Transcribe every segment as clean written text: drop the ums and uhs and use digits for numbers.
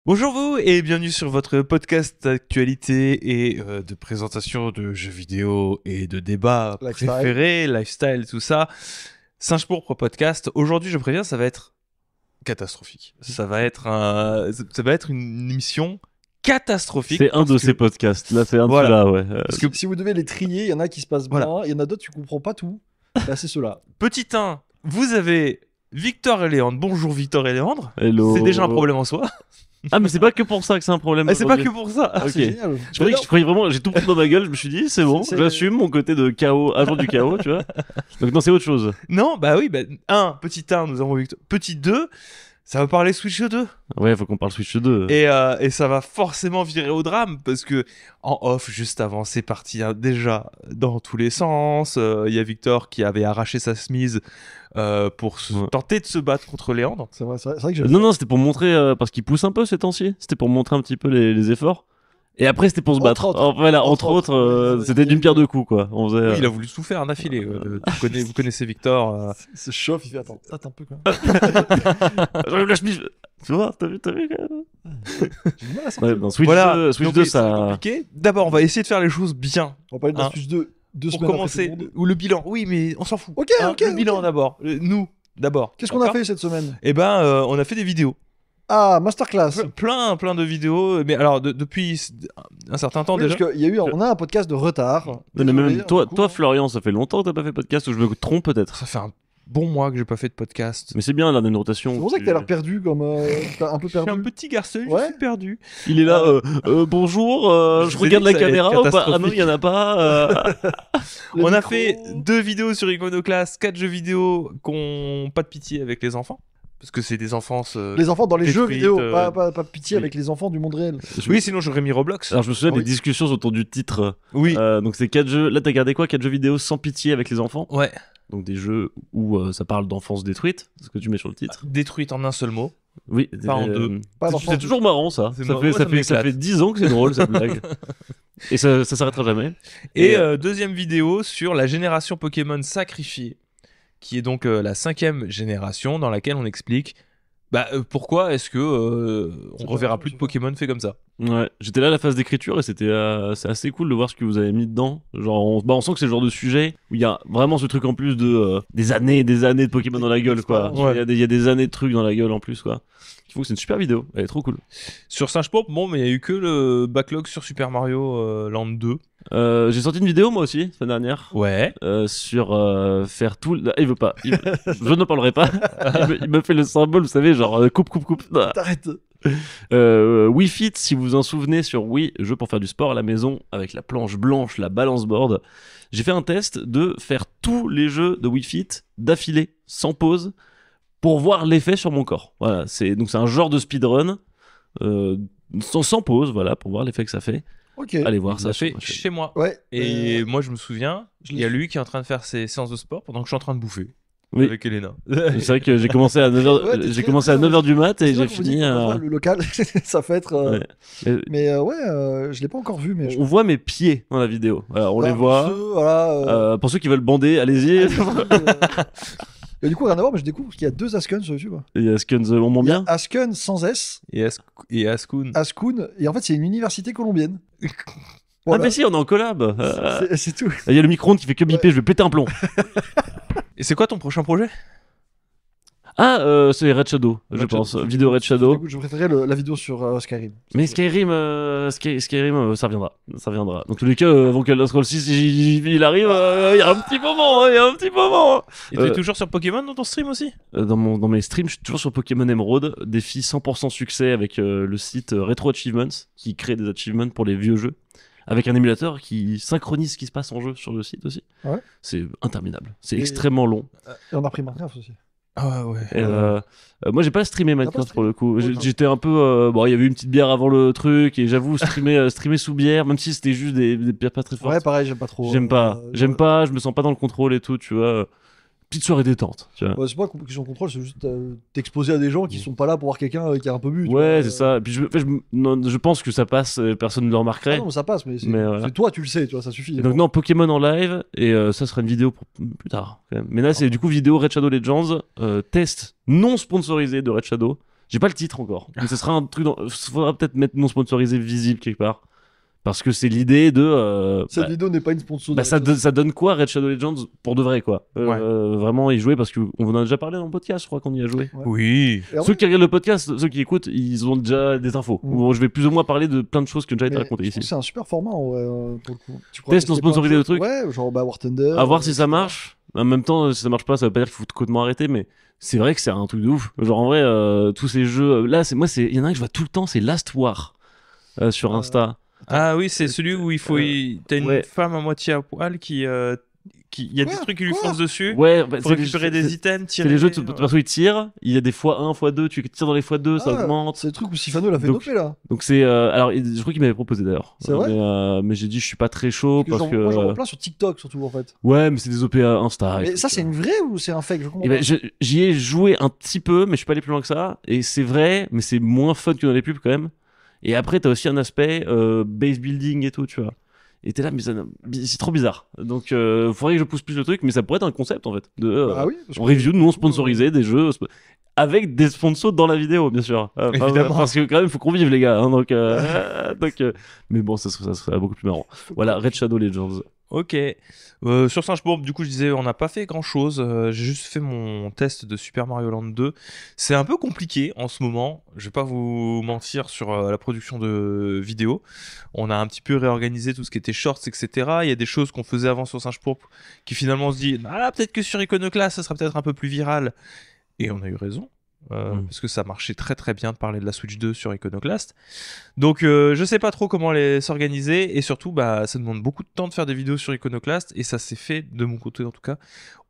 Bonjour vous et bienvenue sur votre podcast d'actualité et de présentation de jeux vidéo et de débats Lifestyle. préférés, lifestyle, tout ça. Singe Pourpre podcast. Aujourd'hui, je préviens, ça va être catastrophique. Ça va être une émission catastrophique. C'est un de parce ces que- podcasts. Là, c'est un Voilà. de ceux-là, ouais. Parce que Si vous devez les trier, il y en a qui se passent Voilà. bien, il y en a d'autres tu comprends pas tout. Bah, c'est ceux-là. petit 1, vous avez Victor et Léandre. Bonjour Victor et Léandre. Hello. C'est déjà un problème en soi. Ah, mais c'est pas que pour ça que c'est un problème. Et c'est pas que aujourd'hui. pour ça. Ah, Ok. c'est génial. Je croyais vraiment, j'ai tout pris dans ma gueule. Je me suis dit, c'est bon, C'est- j'assume mon côté de chaos, agent du chaos, tu vois. Donc, non, c'est autre chose. Non, petit 1, nous avons Victor. Petit 2, ça va parler Switch 2. Ouais, faut qu'on parle Switch 2. Et ça va forcément virer au drame parce que en off, juste avant, c'est parti déjà dans tous les sens. Il y a Victor qui avait arraché sa chemise pour Ouais. tenter de se battre contre Léandre. C'est vrai que j'ai Non, c'était pour montrer, parce qu'il pousse un peu ces temps-ci. C'était pour montrer un petit peu les efforts. Et après, c'était pour se Entre battre. autres. Voilà, Entre entre autres, autres. c'était d'une pierre deux coups, quoi. On faisait. Oui, il a voulu tout faire d'affilée. Vous connaissez Victor. se chauffe, il fait attends un peu quand même. J'enlève la chemise. Tu vois, t'as vu quand même. J'ai du mal à sortir. Ouais, dans Switch Voilà. 2, Switch Donc, 2, oui, c'est ça. compliqué. D'abord, on va essayer de faire les choses bien On va parler de Hein. l'astuce 2 deux pour semaines commencer. après tout le monde. Ou le bilan. Oui, mais on s'en fout. Ok, Hein, ok, le ok. bilan d'abord. Nous, d'abord. Qu'est-ce qu'on a D'accord fait cette semaine? Eh ben, on a fait des vidéos. Ah, masterclass. Plein de vidéos, mais alors depuis un certain temps Oui, déjà. parce qu'il y a eu, on a un podcast de retard. Non, mais Désolé, même toi, du coup, toi, Florian, ça fait longtemps que t'as pas fait podcast ou je me trompe peut-être. Ça fait un bon mois que j'ai pas fait de podcast. Mais c'est bien, là, une rotation. C'est pour ça que t'as l'air perdu, comme t'as un peu Je suis un perdu. petit garçon, Ouais. je suis perdu. Il est là, bonjour, Je je vous ai regarde dit la que ça allait être caméra ou pas? Ah non, catastrophique. il y en a pas. Le On a micro. fait 2 vidéos sur Iconoclast, 4 jeux vidéo qui ont pas de pitié avec les enfants. Parce que c'est des enfances. Les enfants dans les jeux détruites, vidéo, pas pitié oui. avec les enfants du monde réel. Oui, sinon j'aurais mis Roblox. Alors, je me souviens Ah oui. des discussions autour du titre. Oui. Donc, c'est 4 jeux. Là, t'as gardé quoi? 4 jeux vidéo sans pitié avec les enfants. Ouais. Donc, des jeux où ça parle d'enfance détruite. C'est ce que tu mets sur le titre. Détruite en un seul mot. Oui. Pas en deux. Pas C'est d'enfants. toujours marrant, ça. C'est Ça marrant. fait, Moi, ça, ça fait, ça m'éclate. fait 10 ans que c'est drôle, cette blague. Et ça s'arrêtera jamais. Et Et, deuxième vidéo sur la génération Pokémon sacrifiée, qui est donc la 5e génération dans laquelle on explique pourquoi est-ce que on C'est reverra pas- plus de c'est Pokémon fait comme ça. Ouais, j'étais là à la phase d'écriture et c'est assez cool de voir ce que vous avez mis dedans. Genre, on sent que c'est le genre de sujet où il y a vraiment ce truc en plus de des années et des années de Pokémon dans la gueule, quoi. D'expérience. Il y a des années de trucs dans la gueule en plus, quoi. Il faut que c'est une super vidéo, elle est trop cool. Sur Singe Pop, bon, mais il y a eu que le backlog sur Super Mario Land 2. J'ai sorti une vidéo moi aussi, la semaine dernière. Ouais. Sur faire tout. Ah, il veut pas. Je ne parlerai pas. Il me fait le symbole, vous savez, genre coupe. Ah. T'arrêtes. Wii Fit, si vous vous en souvenez, sur Wii, jeu pour faire du sport à la maison avec la planche blanche, la balance board. J'ai fait un test de faire tous les jeux de Wii Fit d'affilée, sans pause, pour voir l'effet sur mon corps. Voilà, c'est un genre de speedrun sans pause, voilà, pour voir l'effet que ça fait. Ok. Allez voir Il ça. l'a sur fait ma chaîne. chez moi. Ouais. Et moi, je me souviens, je il y a lui qui est en train de faire ses séances de sport pendant que je suis en train de bouffer. Oui. Avec Elena. C'est vrai que j'ai commencé à 9h, Ouais, t'es j'ai très- commencé à très- 9h du mat et C'est j'ai vrai qu'on vous dit fini qu'on va à... voir le local. Ça fait être. Ouais. Mais Mais je l'ai pas encore vu, mais. on voit mes pieds dans la vidéo. Voilà, on les Alors, voit. Voilà. Pour ceux qui veulent bander, allez-y. Et du coup, rien à voir, mais je découvre qu'il y a deux Askun sur YouTube. Il y a Skuns, on m'en Il y a bien. Askun sans S, Et Ascoon. Askun, et en fait, c'est une université colombienne. Ah Voilà. mais si, on est en collab. C'est tout. Il y a le micro-ondes qui fait que biper, je vais péter un plomb. Et c'est quoi ton prochain projet? Ah, c'est Red Shadow, je Red pense. Shadow. Vidéo Red Shadow. Écoute, je préférais la vidéo sur Skyrim. Mais Skyrim, ça reviendra. Ça reviendra. Donc, tous les cas, avant qu'Elder Scrolls 6 il arrive, il y a un petit moment. Et tu es Euh, toujours sur Pokémon dans ton stream aussi? Dans mes streams, je suis toujours sur Pokémon Emerald, défi 100% succès avec le site Retro Achievements qui crée des achievements pour les vieux jeux, avec un émulateur qui synchronise ce qui se passe en jeu sur le site aussi. Ouais. C'est interminable, c'est Et- extrêmement long. Et on a pris Minecraft aussi. Ah ouais. Et, moi j'ai pas streamé pas Minecraft streamé. pour le coup. Ouais, J'étais un peu bon, il y avait une petite bière avant le truc et j'avoue streamer sous bière, même si c'était juste des bières pas très fortes. Ouais, pareil, j'aime pas trop. J'aime pas, je me sens pas dans le contrôle et tout, tu vois. Petite soirée détente, tu vois. Ouais, c'est pas une question de contrôle, c'est juste t'exposer à des gens qui sont pas là pour voir quelqu'un qui a un peu bu. tu Ouais, vois. c'est ça. Et puis je pense que ça passe, personne ne le Ah remarquerait. non, mais ça passe, mais c'est Mais voilà. c'est toi, tu le sais, tu vois, ça suffit. Et donc non, Pokémon en live, et ça sera une vidéo pour plus tard. Quand même. Mais là, c'est du coup vidéo Red Shadow Legends, test non sponsorisé de Red Shadow. J'ai pas le titre encore. Mais ce sera un truc. Faudra peut-être mettre non sponsorisé visible quelque part. Parce que c'est l'idée de. Cette vidéo n'est pas une sponsor. Ça donne quoi Red Shadow Legends pour de vrai quoi. Vraiment y jouer parce qu'on en a déjà parlé dans le podcast, je crois qu'on y a joué. Ouais. Oui. Et en Ceux vrai, qui regardent le podcast, ceux qui écoutent, ils ont déjà des infos. Bon, je vais plus ou moins parler de plein de choses qui ont déjà été mais racontées je trouve ici. que c'est un super format en vrai, pour le coup. Tu pourras Test non tester plein de sponsorisé jeux. le truc. Ouais, genre War Thunder. À voir si ça etc. marche. En même temps, si ça marche pas, ça veut pas dire qu'il faut complètement arrêter, mais c'est vrai que c'est un truc de ouf. Genre en vrai, tous ces jeux. Là, il y en a un que je vois tout le temps, c'est Last War sur Insta. Ah oui, c'est celui où t'as une ouais. femme à moitié à poil qui il y a des Quoi trucs qui lui Quoi foncent dessus. Ouais, bah, Faut récupérer des items, C'est tirer. les jeux, de toute façon, ils tirent. Il y a des x1, x2, tu tires dans les x2, ça Ah, augmente. c'est le truc où Sifano l'a fait Donc, doper là. Donc c'est. Alors, je crois qu'il m'avait proposé d'ailleurs. C'est vrai Mais j'ai dit, je suis pas très chaud parce que. Moi j'en vois plein sur TikTok surtout en fait. Ouais, mais c'est des OP à Insta. Mais écoute, ça c'est une vraie ou c'est un fake? Je comprends Eh ben, pas. j'y ai joué un petit peu, mais je suis pas allé plus loin que ça. Et c'est vrai, mais c'est moins fun que dans les pubs quand même. Et après, t'as aussi un aspect base building et tout, tu vois. Et t'es là, mais c'est trop bizarre. Donc, faudrait que je pousse plus le truc, mais ça pourrait être un concept en fait. Ah oui parce On que- review non sponsorisé des jeux avec des sponsors dans la vidéo, bien sûr. Évidemment. Parce que quand même, il faut qu'on vive, les gars. Hein, donc, mais bon, ça serait beaucoup plus marrant. Voilà, Red Shadow Legends. Ok. Sur Singe-Bourbe, du coup, je disais, on n'a pas fait grand-chose. J'ai juste fait mon test de Super Mario Land 2. C'est un peu compliqué en ce moment. Je vais pas vous mentir sur la production de vidéos. On a un petit peu réorganisé tout ce qui était shorts, etc. Il y a des choses qu'on faisait avant sur Singe-Bourbe qui finalement se dit, ah, peut-être que sur Iconoclast, ça sera peut-être un peu plus viral. Et on a eu raison. Parce que ça marchait très très bien de parler de la Switch 2 sur Iconoclast. Donc je sais pas trop comment s'organiser et surtout bah ça demande beaucoup de temps de faire des vidéos sur Iconoclast et ça s'est fait de mon côté en tout cas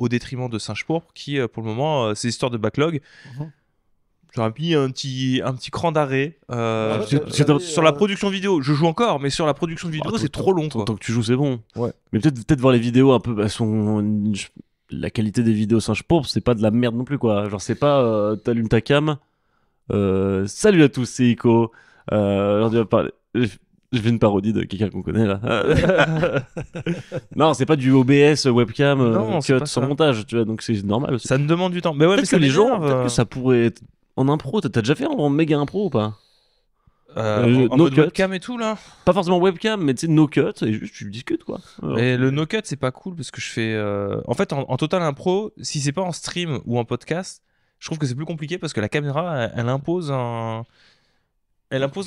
au détriment de Singe-Pourpre qui pour le moment c'est histoire de backlog. J'aurais mis un petit cran d'arrêt sur la production vidéo. Je joue encore mais sur la production vidéo c'est trop long quoi. Tant que tu joues, c'est bon. Ouais. Mais peut-être voir les vidéos un peu. La qualité des vidéos Singe-Pourpre, c'est pas de la merde non plus, quoi. Genre, c'est pas t'allumes ta cam. Salut à tous, c'est Ico. Aujourd'hui, on va parler. Je fais une parodie de quelqu'un qu'on connaît là. Non, c'est pas du OBS webcam Non, c'est cut pas sans ça. montage, tu vois, donc c'est normal aussi. Ça me demande du temps. Mais ouais, mais Peut-être ça que les gens, m'énerve. peut-être que ça pourrait être en impro. T'as déjà fait en méga impro ou pas? En no mode cut. webcam et tout là. Pas forcément webcam, mais tu sais, no cut, et juste tu discutes quoi. Alors, Et le no cut c'est pas cool parce que je fais en fait en total impro si c'est pas en stream ou en podcast je trouve que c'est plus compliqué parce que la caméra elle impose un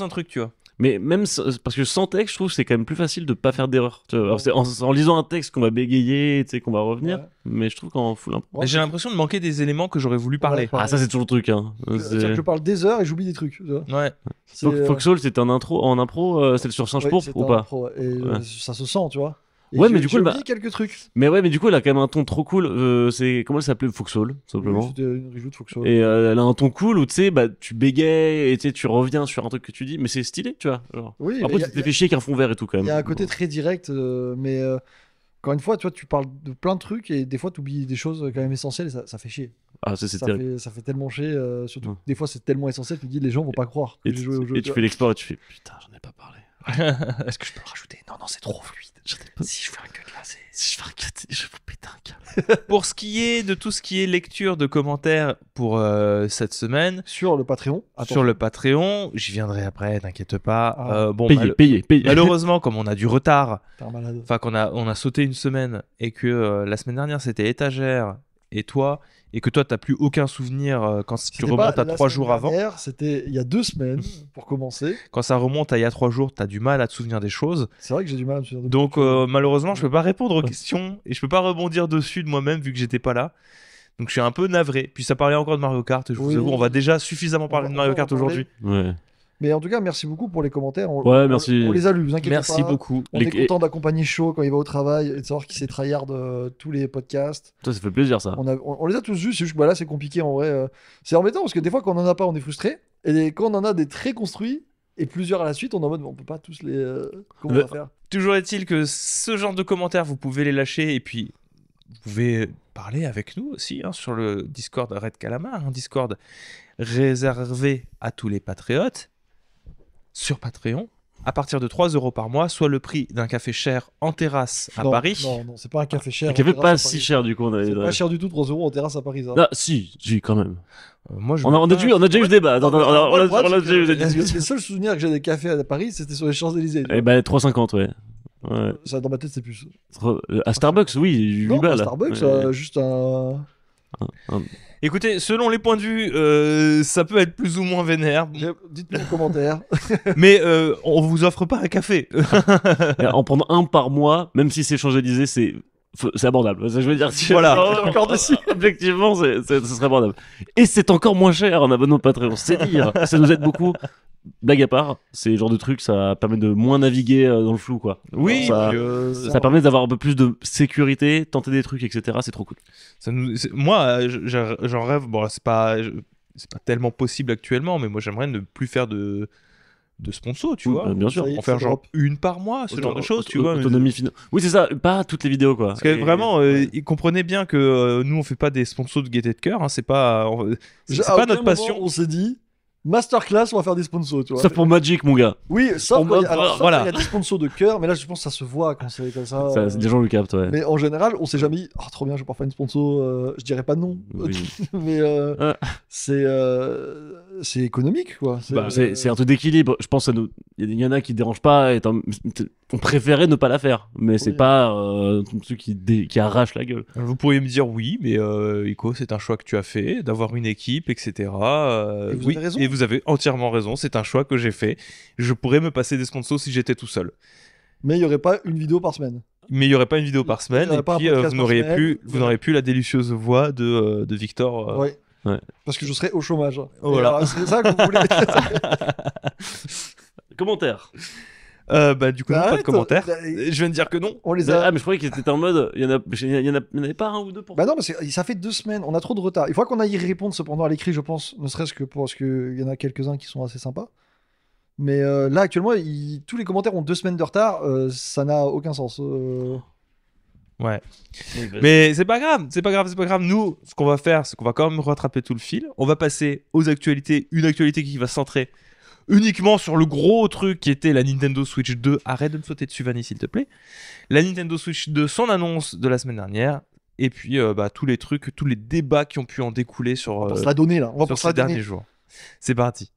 truc tu vois. Mais même parce que sans texte, je trouve que c'est quand même plus facile de pas faire d'erreur. Tu vois. Alors, c'est en lisant un texte qu'on va bégayer, tu sais, qu'on va revenir. Ouais. Mais je trouve qu'en full impro. Mais j'ai l'impression de manquer des éléments que j'aurais voulu parler. Ouais. Ah, ça c'est toujours le truc. Hein. C'est-à-dire que je parle des heures et j'oublie des trucs. Tu vois. Ouais. C'est, Foxhole, c'était en impro, c'était sur Singe-Pourpre c'est ou un pas? pro, et Ouais. ça se sent, tu vois. Et Ouais, mais du coup, j'ai bah- oublié quelques trucs. Mais ouais, mais du coup, elle a quand même un ton trop cool. C'est comment elle s'appelait? Foxhole, tout simplement. C'était une rejoue de Foxhole. Et elle a un ton cool où tu sais, bah, tu bégayes et tu sais, tu reviens sur un truc que tu dis, mais c'est stylé, tu vois. Genre. Oui, Après, mais tu t'es fait chier avec un fond vert et tout quand même. il y a un côté très direct, mais encore une fois, tu vois, tu parles de plein de trucs et des fois, tu oublies des choses quand même essentielles et ça fait chier. Ah, ça c'est terrible. Ça fait tellement chier, surtout Ouais. que des fois, c'est tellement essentiel, tu te dis, les gens vont pas croire que Et j'ai joué au jeu. tu tu fais l'export et tu fais putain, j'en ai pas parlé. Est-ce que je peux le rajouter? Non, c'est trop fluide. Si je fais un cut là, c'est. Si je fais un cut, je vais vous péter un câble. Pour ce qui est de tout ce qui est lecture de commentaires pour cette semaine, Sur le Patreon. sur le Patreon, j'y viendrai après, t'inquiète pas. Ah. Bon, Payez. malheureusement, comme on a du retard, T'es un malade. enfin qu'on a sauté une semaine et que la semaine dernière c'était étagère et que toi t'as plus aucun souvenir quand tu C'était remontes pas à la 3 semaine jours avant. dernière, c'était il y a 2 semaines pour commencer. Quand ça remonte à il y a 3 jours, t'as du mal à te souvenir des choses. C'est vrai que j'ai du mal à me souvenir de Donc beaucoup de choses. malheureusement, je peux pas répondre aux questions et je peux pas rebondir dessus de moi-même vu que j'étais pas là. Donc je suis un peu navré. Puis ça parlait encore de Mario Kart. Je vous Oui. avoue, on va déjà suffisamment parler de Mario Kart aujourd'hui. Ouais. Mais en tout cas, merci beaucoup pour les commentaires. Ouais, merci. On les a lus, vous inquiétez Merci pas. beaucoup. On est content d'accompagner Shaw quand il va au travail et de savoir qu'il s'est tryhard tous les podcasts. Ça fait plaisir ça. On les a tous vus, c'est juste que là c'est compliqué en vrai. C'est embêtant parce que des fois quand on en a pas, on est frustré. Et quand on en a des très construits et plusieurs à la suite, on est en mode on peut pas tous les. Comment on va faire? Toujours est-il que ce genre de commentaires, vous pouvez les lâcher et puis vous pouvez parler avec nous aussi hein, sur le Discord Red Calamar, un Discord réservé à tous les patriotes sur Patreon. à partir de 3 € par mois, soit le prix d'un café cher en terrasse à Non, Paris. Non, c'est pas un café cher. Un en café terrasse pas à si Paris. cher du coup. C'est pas cher du tout, 3 euros en terrasse à Paris. Ça. Ah, si, quand même. Moi, je On a déjà eu ce débat. Attends, on a Moi, déjà eu cette les discussion. seuls souvenirs que j'ai des cafés à Paris, c'était sur les Champs-Élysées. Eh ben, 3,50, ouais. Ouais. Ça, dans ma tête, c'est plus. À Starbucks, oui, 8 Non, à balles. Starbucks, Ouais. juste un. Écoutez, selon les points de vue, ça peut être plus ou moins vénère, Dites-nous en commentaire. mais on vous offre pas un café. Et en prendre un par mois, même si c'est Champs-Élysées, c'est abordable. Ça, je veux dire, Voilà. encore dessus. Objectivement, ce serait abordable. Et c'est encore moins cher en abonnement Patreon. C'est dire. Ça nous aide beaucoup. Blague à part, c'est le genre de truc, ça permet de moins naviguer dans le flou, quoi. Oui, ça, puis, ça permet d'avoir un peu plus de sécurité, tenter des trucs, etc. C'est trop cool. moi, j'en rêve. Bon, c'est pas tellement possible actuellement, mais moi, j'aimerais ne plus faire de sponsor, tu Oui, vois. bien sûr. Ça y est, En faire c'est genre l'Europe. une par mois, ce genre de choses, tu vois. Autonomie financière. Oui, c'est ça. Pas toutes les vidéos, quoi. Parce que Et- vraiment, ils comprenaient bien que nous, on fait pas des sponsors de gaieté de cœur. Hein, c'est pas À pas aucun notre moment, passion. On s'est dit, masterclass, on va faire des sponsors, tu vois. Sauf pour Magic, mon gars. Oui, sauf Pour quand moi, alors, sauf voilà. quand il y a des sponsors de cœur, mais là, je pense que ça se voit quand c'est comme ça. Ça, les gens le captent, ouais. Mais en général, on s'est jamais dit, oh, trop bien, je vais pouvoir faire une sponsor. Je dirais pas non. Oui. Mais Ah. c'est économique, quoi. Bah, c'est un truc d'équilibre. Je pense qu'il y en a qui dérangent pas. On préférait ne pas la faire. Mais c'est Oui. pas un truc qui arrache la gueule. Vous pourriez me dire oui, mais Ico, c'est un choix que tu as fait, d'avoir une équipe, etc. Et vous Oui, avez raison. et vous avez entièrement raison. C'est un choix que j'ai fait. Je pourrais me passer des sponsors si j'étais tout seul. Mais il y aurait pas une vidéo par semaine. Mais il n'y aurait pas une vidéo par Il y semaine, aurait et pas un puis podcast vous par n'auriez semaine. plus, vous Voilà. n'aurez plus la délicieuse voix de Victor. Ouais. Ouais. Parce que je serais au chômage. Voilà. Et alors, c'est ça que vous voulez. Commentaire. Bah, du coup, non, pas de Arrête, commentaires. bah, Je viens de dire que non. On les a. Ah, mais je croyais que c'était en mode. Il y en avait pas un ou deux pour. Bah non, parce que ça fait 2 semaines, on a trop de retard. Il faudra qu'on aille y répondre cependant à l'écrit, je pense, ne serait-ce que parce qu'il y en a quelques-uns qui sont assez sympas. Mais là, actuellement, tous les commentaires ont 2 semaines de retard, ça n'a aucun sens. Ouais. Oui, bah, Mais c'est pas grave, c'est pas grave, c'est pas grave. Nous, ce qu'on va faire, c'est qu'on va quand même rattraper tout le fil. On va passer aux actualités, une actualité qui va se centrer uniquement sur le gros truc qui était la Nintendo Switch 2. Arrête de me sauter dessus, Vanny, s'il te plaît. La Nintendo Switch 2, son annonce de la semaine dernière. Et puis, bah, tous les trucs, tous les débats qui ont pu en découler sur, On va pour se la donner, là. On va sur pour se ces la donner. derniers jours. C'est parti.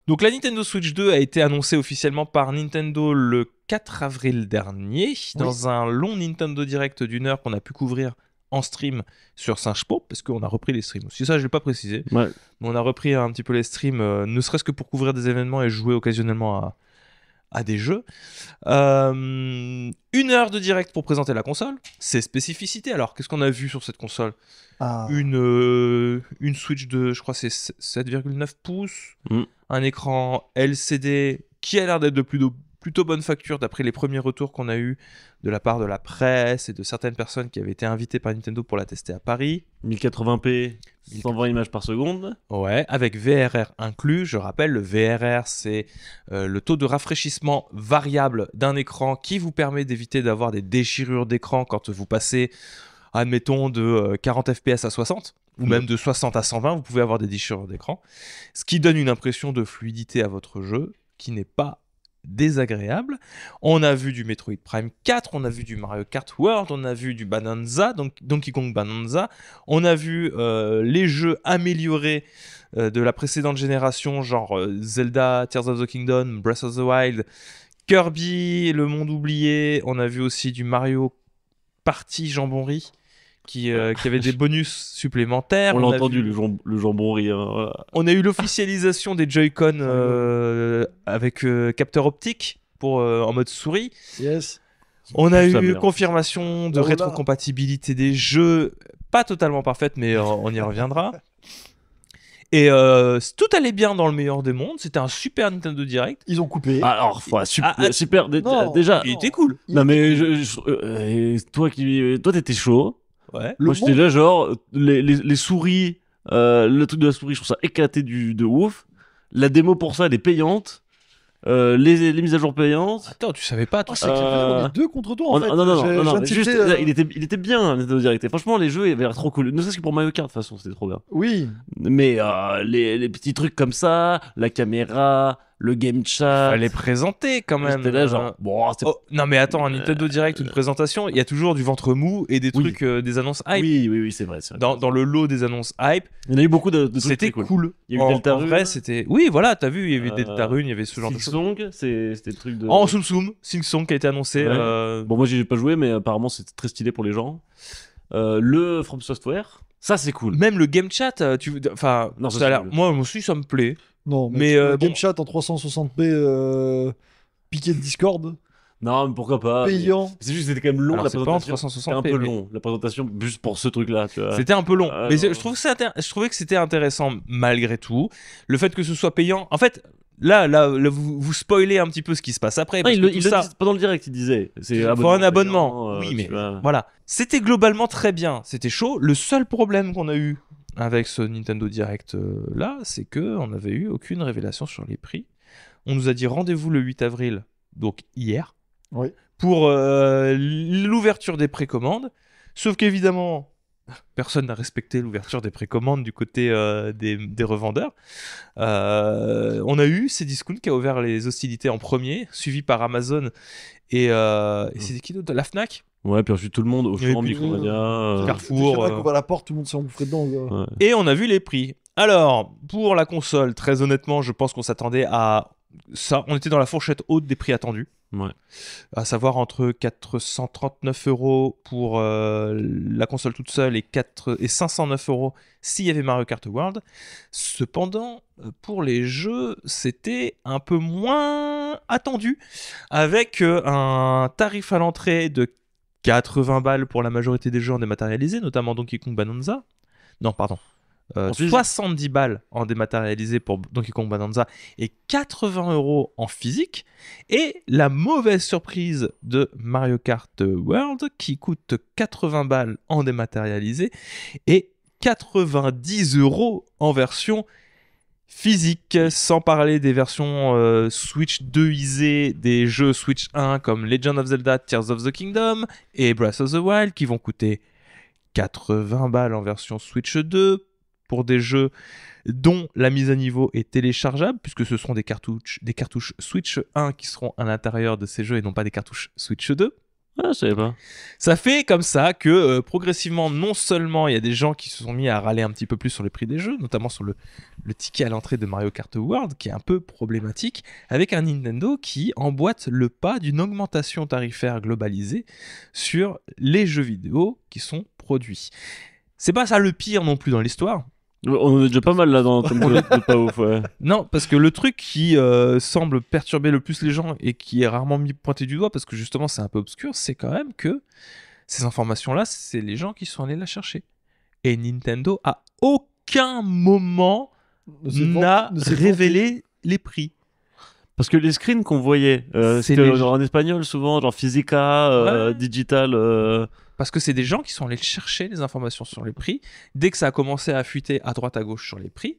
Donc la Nintendo Switch 2 a été annoncée officiellement par Nintendo le 4 avril dernier dans un long Nintendo Direct d'1 heure qu'on a pu couvrir en stream sur Singe-Pop, parce qu'on a repris les streams aussi. Ça, je ne l'ai pas précisé. Ouais. Mais on a repris un petit peu les streams, ne serait-ce que pour couvrir des événements et jouer occasionnellement à des jeux. 1 heure de direct pour présenter la console, ses spécificités. Alors, qu'est-ce qu'on a vu sur cette console ? Ah. Une Switch de, je crois, c'est 7,9 pouces, Mm. un écran LCD qui a l'air d'être de plutôt bonne facture d'après les premiers retours qu'on a eu de la part de la presse et de certaines personnes qui avaient été invitées par Nintendo pour la tester à Paris. 1080p, 120 images par seconde. Ouais, avec VRR inclus. Je rappelle, le VRR, c'est le taux de rafraîchissement variable d'un écran qui vous permet d'éviter d'avoir des déchirures d'écran quand vous passez, admettons, de 40 fps à 60, ou même de 60 à 120, vous pouvez avoir des déchirures d'écran. Ce qui donne une impression de fluidité à votre jeu qui n'est pas désagréable. On a vu du Metroid Prime 4, on a vu du Mario Kart World, on a vu du Bonanza, donc Donkey Kong Bonanza, on a vu les jeux améliorés de la précédente génération, genre Zelda, Tears of the Kingdom, Breath of the Wild, Kirby, Le Monde Oublié, on a vu aussi du Mario Party Jambon-Riz, qui avait des bonus supplémentaires. On l'a a entendu, vu- le jambon rire. Voilà. On a eu l'officialisation des Joy-Con avec capteur optique pour, en mode souris. Yes. On a Ça eu merde. confirmation de Oh là. rétrocompatibilité des jeux, pas totalement parfaite, mais on y reviendra. Et tout allait bien dans le meilleur des mondes. C'était un super Nintendo Direct. Ils ont coupé. Alors, super. Non. Déjà. Il était cool. Non, mais toi t'étais chaud. Ouais. Le Moi, j'étais monde- là, genre, les souris, le truc de la souris, je trouve ça éclaté de ouf. La démo pour ça, elle est payante. Les mises à jour payantes. Attends, tu savais pas tout Oh, ça. c'est on est deux contre toi en fait. Non, Je viens de mais juste, tilter, il était bien Nintendo Direct. Et franchement, les jeux, ils avaient l'air trop cool. Ne serait-ce que pour Mario Kart, de toute façon, c'était trop bien. Oui. Mais les petits trucs comme ça, la caméra, le game chat. Fallait présenter quand même. J'étais là, genre, bon, c'est. Oh, non mais attends, un Nintendo Direct, une présentation, il y a toujours du ventre mou et des Oui. trucs, des annonces hype. Oui, c'est vrai. Dans le lot des annonces hype, Il y en a eu beaucoup de trucs c'était très cool. Il y a eu Deltarune. En vrai, c'était. Oui, voilà, t'as vu, il y avait Euh, Deltarune, il y avait ce genre de choses. Silksong, c'était le truc de. En Tsum Tsum, Sing Song qui a été annoncé. Ouais. Bon, moi, j'ai pas joué, mais apparemment, c'était très stylé pour les gens. Le From Software, ça, c'est cool. Même le game chat, enfin, Non, ça, ça a c'est l'air. cool. Moi aussi, ça me plaît. Non, Mais, le bon. game chat en 360p piqué de Discord, Non, mais pourquoi pas. payant. C'est juste que c'était quand même long, Alors, la c'est pas en présentation. 360p, C'était un peu mais- long, la présentation, juste pour ce truc-là, tu vois. C'était un peu long, mais non. je trouvais que c'était intéressant malgré tout. Le fait que ce soit payant, en fait, là, vous spoilez un petit peu ce qui se passe après. Non, Parce il que le tout dit ça, pendant le direct, il disait. C'est il faut un abonnement. payant, Oui, tu mais vois. voilà, c'était globalement très bien, c'était chaud. Le seul problème qu'on a eu avec ce Nintendo Direct là, c'est que on n'avait eu aucune révélation sur les prix. On nous a dit rendez-vous le 8 avril, donc hier. Oui. Pour l'ouverture des précommandes. Sauf qu'évidemment, personne n'a respecté l'ouverture des précommandes du côté des revendeurs. On a eu Cdiscount qui a ouvert les hostilités en premier, suivi par Amazon et c'est qui d'autre, la Fnac Ouais, puis ensuite tout le monde, au Et champ, puis, Micromania. Carrefour. On ouvre la porte, tout le monde s'est engouffré dedans. Quoi. Ouais. Et on a vu les prix. Alors, pour la console, très honnêtement, je pense qu'on s'attendait à ça. On était dans la fourchette haute des prix attendus. Ouais. À savoir entre 439 € pour la console toute seule et 509 € s'il y avait Mario Kart World. Cependant, pour les jeux, c'était un peu moins attendu, avec un tarif à l'entrée de 80 balles pour la majorité des jeux en dématérialisé, notamment Donkey Kong Bonanza. Non, pardon. Ensuite, 70 balles en dématérialisé pour Donkey Kong Bonanza et 80 € en physique. Et la mauvaise surprise de Mario Kart World qui coûte 80 balles en dématérialisé et 90 € en version physique, sans parler des versions Switch 2isées des jeux Switch 1 comme Legend of Zelda, Tears of the Kingdom et Breath of the Wild qui vont coûter 80 balles en version Switch 2 pour des jeux dont la mise à niveau est téléchargeable, puisque ce seront des cartouches Switch 1 qui seront à l'intérieur de ces jeux et non pas des cartouches Switch 2. Ah, je savais pas. Ça fait comme ça que progressivement, non seulement il y a des gens qui se sont mis à râler un petit peu plus sur les prix des jeux, notamment sur le ticket à l'entrée de Mario Kart World, qui est un peu problématique, avec un Nintendo qui emboîte le pas d'une augmentation tarifaire globalisée sur les jeux vidéo qui sont produits. C'est pas ça le pire non plus dans l'histoire. On en est déjà pas mal là dans comme de pas ouf, ouais. Non, parce que le truc qui semble perturber le plus les gens et qui est rarement mis pointé du doigt, parce que justement c'est un peu obscur, c'est quand même que ces informations-là, c'est les gens qui sont allés la chercher. Et Nintendo, à aucun moment, n'a ne s'est révélé les prix. Parce que les screens qu'on voyait, C'est c'était les- genre en espagnol souvent, genre Physica, Ouais. Digital. Parce que c'est des gens qui sont allés chercher les informations sur les prix. Dès que ça a commencé à fuiter à droite à gauche sur les prix,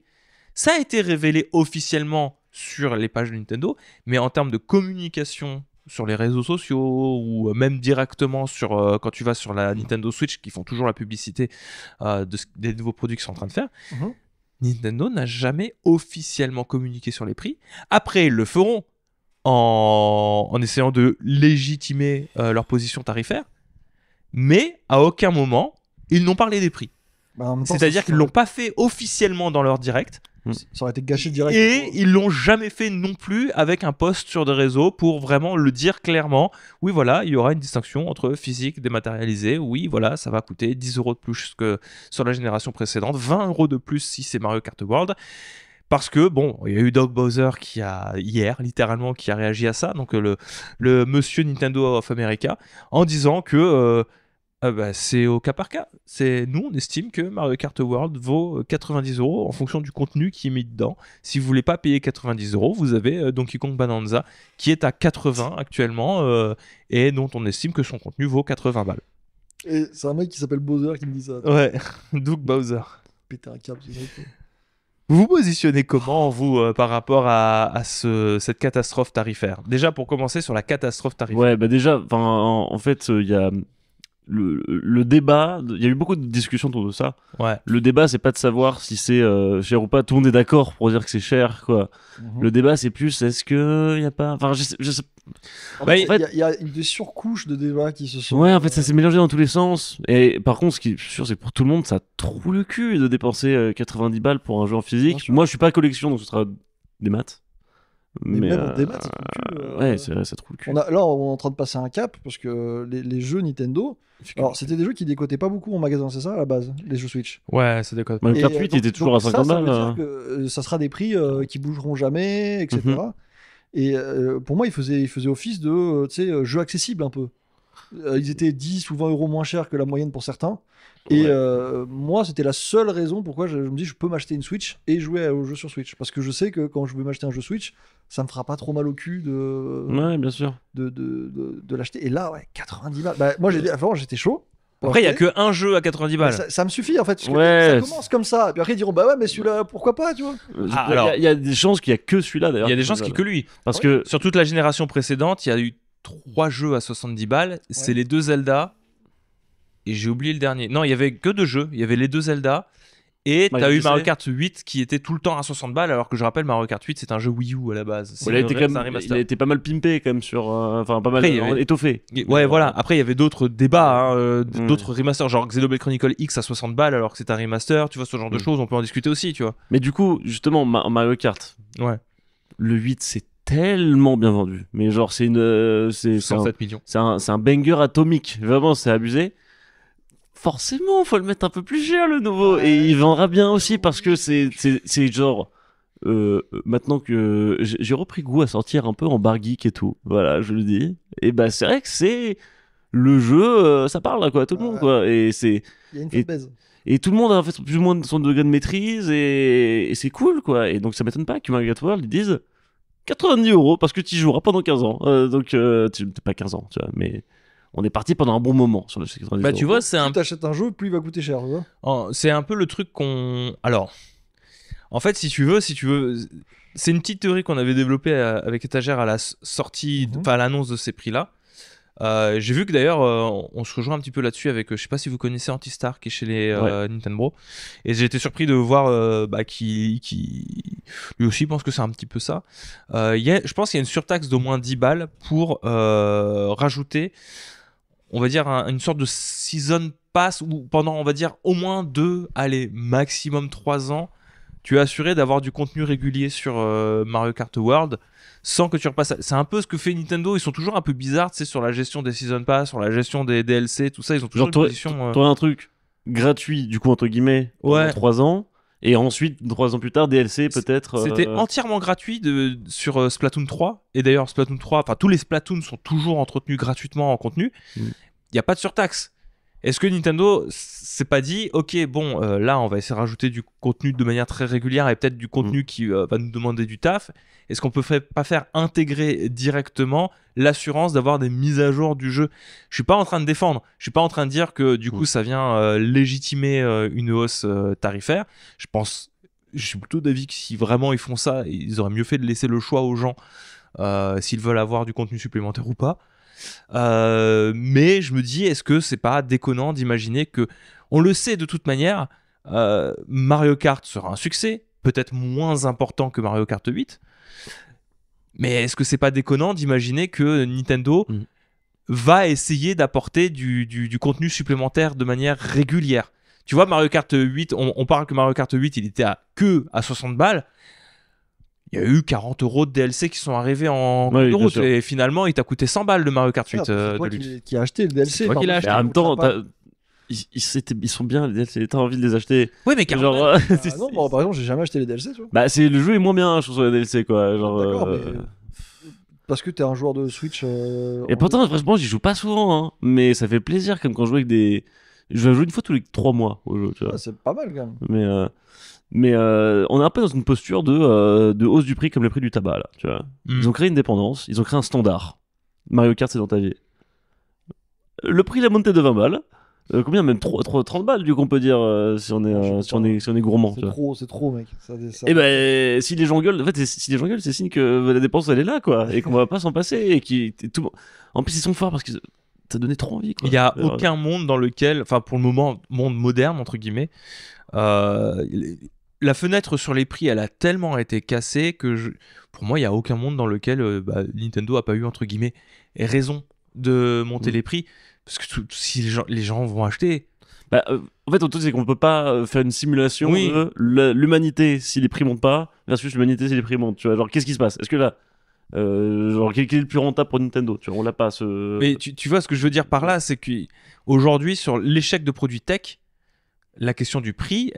ça a été révélé officiellement sur les pages de Nintendo, mais en termes de communication sur les réseaux sociaux ou même directement sur quand tu vas sur la Nintendo Switch qui font toujours la publicité des nouveaux produits qu'ils sont en train de faire, Mhm. Nintendo n'a jamais officiellement communiqué sur les prix. Après, ils le feront en essayant de légitimer leur position tarifaire, mais à aucun moment, ils n'ont parlé des prix. Bah, en même temps, C'est-à-dire ça- qu'ils l'ont pas fait officiellement dans leur direct, Ça aurait été gâché direct. et ils l'ont jamais fait non plus avec un post sur des réseaux pour vraiment le dire clairement. Oui, voilà, il y aura une distinction entre physique dématérialisé. Oui, voilà, ça va coûter 10 € de plus que sur la génération précédente, 20 € de plus si c'est Mario Kart World. Parce que, bon, il y a eu Doug Bowser hier, littéralement, qui a réagi à ça, donc le monsieur Nintendo of America, en disant que c'est au cas par cas. Nous, on estime que Mario Kart World vaut 90 € en fonction du contenu qui est mis dedans. Si vous voulez pas payer 90 €, vous avez Donkey Kong Bonanza qui est à 80 actuellement et dont on estime que son contenu vaut 80 balles. Et c'est un mec qui s'appelle Bowser qui me dit ça. Ouais, Doug Bowser. Péter un câble, ce mec. Vous vous positionnez comment, vous, par rapport à cette catastrophe tarifaire? Déjà, pour commencer, sur la catastrophe tarifaire. Ouais, bah déjà, en fait, il y a le débat. Il y a eu beaucoup de discussions autour de ça. Ouais. Le débat, c'est pas de savoir si c'est cher ou pas. Tout le monde est d'accord pour dire que c'est cher, quoi. Le débat, c'est plus est-ce que y a pas. Enfin, je sais. En Bah, fait, il y a des surcouches de débats qui se sont. Ouais, en fait, ça s'est mélangé dans tous les sens. Et par contre, ce qui est sûr, c'est que pour tout le monde, ça trouve le cul de dépenser 90 balles pour un jeu en Bien physique. sûr. Moi, je suis pas collection, donc ce sera des maths. Mais même en débat, ça trouve le cul. Ouais, c'est vrai, ça trouve le cul. Là, on est en train de passer un cap parce que les jeux Nintendo. Alors, c'était des jeux qui décotaient pas beaucoup en magasin, c'est ça à la base, les jeux Switch. Ouais, ça déconne. Mario Et, Kart 8, il était toujours à 50 ça balles. veut dire que ça sera des prix qui bougeront jamais, etc. Et pour moi, ils faisaient office de jeux accessibles un peu. Ils étaient 10 ou 20 euros moins chers que la moyenne pour certains. Et moi, c'était la seule raison pourquoi je me dis je peux m'acheter une Switch et jouer aux jeux sur Switch. Parce que je sais que quand je vais m'acheter un jeu Switch, ça me fera pas trop mal au cul Ouais, bien sûr. de l'acheter. Et là, ouais, 90 balles. Bah, moi, avant, j'étais chaud. Après, il y a que un jeu à 90 balles. Ça me suffit en fait. Parce que Ouais. ça commence comme ça. Et puis après, ils diront bah ouais, mais celui-là, pourquoi pas, tu vois. Ah, Il alors- y a des chances qu'il y a que celui-là d'ailleurs. Il y a des chances qu'il n'y ait que lui. Parce que Sur toute la génération précédente, il y a eu 3 jeux à 70 balles. C'est Ouais. les 2 Zelda. Et j'ai oublié le dernier. Non, il y avait que 2 jeux. Il y avait les 2 Zelda. Et Mario t'as eu Odyssey. Mario Kart 8 qui était tout le temps à 60 balles. Alors que je rappelle, Mario Kart 8, c'est un jeu Wii U à la base. C'est il a été c'est quand un même, remaster. il a été pas mal pimpé quand même sur, enfin pas mal Après, il y avait- étoffé. Ouais, voilà. Après, il y avait d'autres débats, hein, Ouais. d'autres remasters, genre Xenoblade Chronicle X à 60 balles alors que c'est un remaster. Tu vois, ce genre de Ouais. choses, on peut en discuter aussi, tu vois. Mais du coup, justement, Mario Kart, Ouais. le 8 c'est tellement bien vendu. Mais genre c'est une, c'est un, 107 millions. c'est un banger atomique. Vraiment, c'est abusé. Forcément, faut le mettre un peu plus cher le nouveau Ouais. et il vendra bien aussi parce que c'est genre maintenant que j'ai repris goût à sortir un peu en bar geek et tout. Voilà, je le dis. Et bah c'est vrai que c'est le jeu, ça parle à quoi, à tout le monde Ouais. quoi. Et c'est Il y a une Et- fête baise. et tout le monde a en fait plus ou moins son degré de maîtrise et c'est cool quoi. Et donc ça m'étonne pas que Mario Kart World ils disent 90 € parce que tu y joueras pendant 15 ans. Donc t'es pas 15 ans, tu vois, mais on est parti pendant un bon moment sur le 90 Bah, tu €. vois, c'est un Plus t'achètes un jeu, plus il va coûter cher, tu vois. c'est un peu le truc qu'on. Alors, en fait, si tu veux, c'est une petite théorie qu'on avait développée avec Étagère à la sortie, Mhm. enfin à l'annonce de ces prix-là. J'ai vu que d'ailleurs, on se rejoint un petit peu là-dessus avec, je sais pas si vous connaissez Antistar qui est chez les Nintendo, et j'ai été surpris de voir qui lui aussi pense que c'est un petit peu ça. Je pense qu'il y a une surtaxe d'au moins 10 balles pour rajouter, on va dire, une sorte de season pass où pendant, on va dire, au moins 2, allez, maximum 3 ans, tu es assuré d'avoir du contenu régulier sur Mario Kart World sans que tu repasses. C'est un peu ce que fait Nintendo. Ils sont toujours un peu bizarres, tu sais, sur la gestion des season pass, sur la gestion des DLC, tout ça. Ils ont toujours Genre une t'aurais position. t'aurais un truc gratuit du coup entre guillemets pendant Ouais. 3 ans et ensuite 3 ans plus tard DLC peut-être. C'était entièrement gratuit sur Splatoon 3. Et d'ailleurs, Splatoon 3, enfin, tous les Splatoon sont toujours entretenus gratuitement en contenu. Il Mm. n'y a pas de surtaxe. Est-ce que Nintendo s'est pas dit, ok, bon, là, on va essayer de rajouter du contenu de manière très régulière et peut-être du contenu qui va nous demander du taf. Est-ce qu'on peut pas faire intégrer directement l'assurance d'avoir des mises à jour du jeu? Je suis pas en train de défendre. Je suis pas en train de dire que du coup, ça vient légitimer une hausse tarifaire. Je suis plutôt d'avis que si vraiment ils font ça, ils auraient mieux fait de laisser le choix aux gens s'ils veulent avoir du contenu supplémentaire ou pas. Mais je me dis, est-ce que c'est pas déconnant d'imaginer que, on le sait de toute manière, Mario Kart sera un succès, peut-être moins important que Mario Kart 8, mais est-ce que c'est pas déconnant d'imaginer que Nintendo va essayer d'apporter du contenu supplémentaire de manière régulière? Tu vois, Mario Kart 8, on parle que Mario Kart 8, il était à 60 balles. Il y a eu 40 € de DLC qui sont arrivés en cours Ouais, de bien route. sûr. Et finalement, il t'a coûté 100 balles le Mario Kart 8 C'est toi de luxe. qui a acheté le DLC. C'est toi qui l'as pardon. acheté. Mais en même temps, Sympa. ils sont bien les DLC. T'as envie de les acheter. Oui, mais 40 Genre, balles. Ah non, moi, par exemple, j'ai jamais acheté les DLC, tu vois. bah c'est le jeu est moins bien je trouve sur les DLC quoi. Genre. D'accord, mais parce que t'es un joueur de Switch. Et pourtant, franchement, j'y joue pas souvent, hein. Mais ça fait plaisir, comme quand je joue avec des. Je vais jouer une fois tous les 3 mois au jeu, tu vois. Ah, c'est pas mal quand même. Mais on est un peu dans une posture de hausse du prix comme le prix du tabac, là, tu vois. Ils ont créé une dépendance, ils ont créé un standard. Mario Kart, c'est dans ta vie. Le prix, il a monté de 20 balles. Combien, même 30 balles, du coup, on peut dire, si on est, Je sais si on pas. est, si on est gourmand. tu vois. C'est trop, mec. Et ben, si les gens gueulent, en fait, si les gens gueulent, c'est signe que la dépense elle est là, quoi, et qu'on va pas s'en passer, et tout. En plus, ils sont forts parce que ça donnait trop envie, quoi. Il y a aucun monde dans lequel, enfin pour le moment, monde moderne entre guillemets, euh, la fenêtre sur les prix, elle a tellement été cassée que pour moi, il y a aucun monde dans lequel Nintendo a pas eu entre guillemets raison de monter les prix, parce que si les gens vont acheter. Bah, en fait, le truc, c'est qu'on peut pas faire une simulation Oui. de l'humanité si les prix montent pas versus l'humanité si les prix montent. Tu vois, genre, qu'est-ce qui se passe? Est-ce que là, genre, quel est le plus rentable pour Nintendo? Tu vois, on l'a pas ce. Mais tu vois ce que je veux dire par là, c'est qu'aujourd'hui, sur l'échec de produits tech, la question du prix,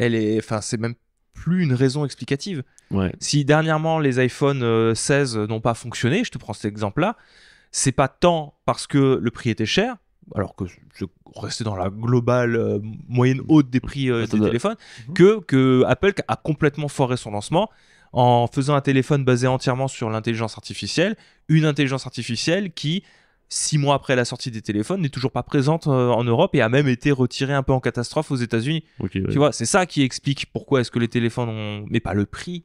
c'est même plus une raison explicative. Ouais. Si dernièrement les iPhone 16 n'ont pas fonctionné, je te prends cet exemple-là, c'est pas tant parce que le prix était cher, alors que je restais dans la globale moyenne haute des prix des Attends, téléphones, que Apple a complètement foiré son lancement en faisant un téléphone basé entièrement sur l'intelligence artificielle, une intelligence artificielle qui 6 mois après la sortie des téléphones n'est toujours pas présente en Europe et a même été retirée un peu en catastrophe aux États-Unis. Ok, ouais. Tu vois, c'est ça qui explique pourquoi est-ce que les téléphones ont, mais pas le prix.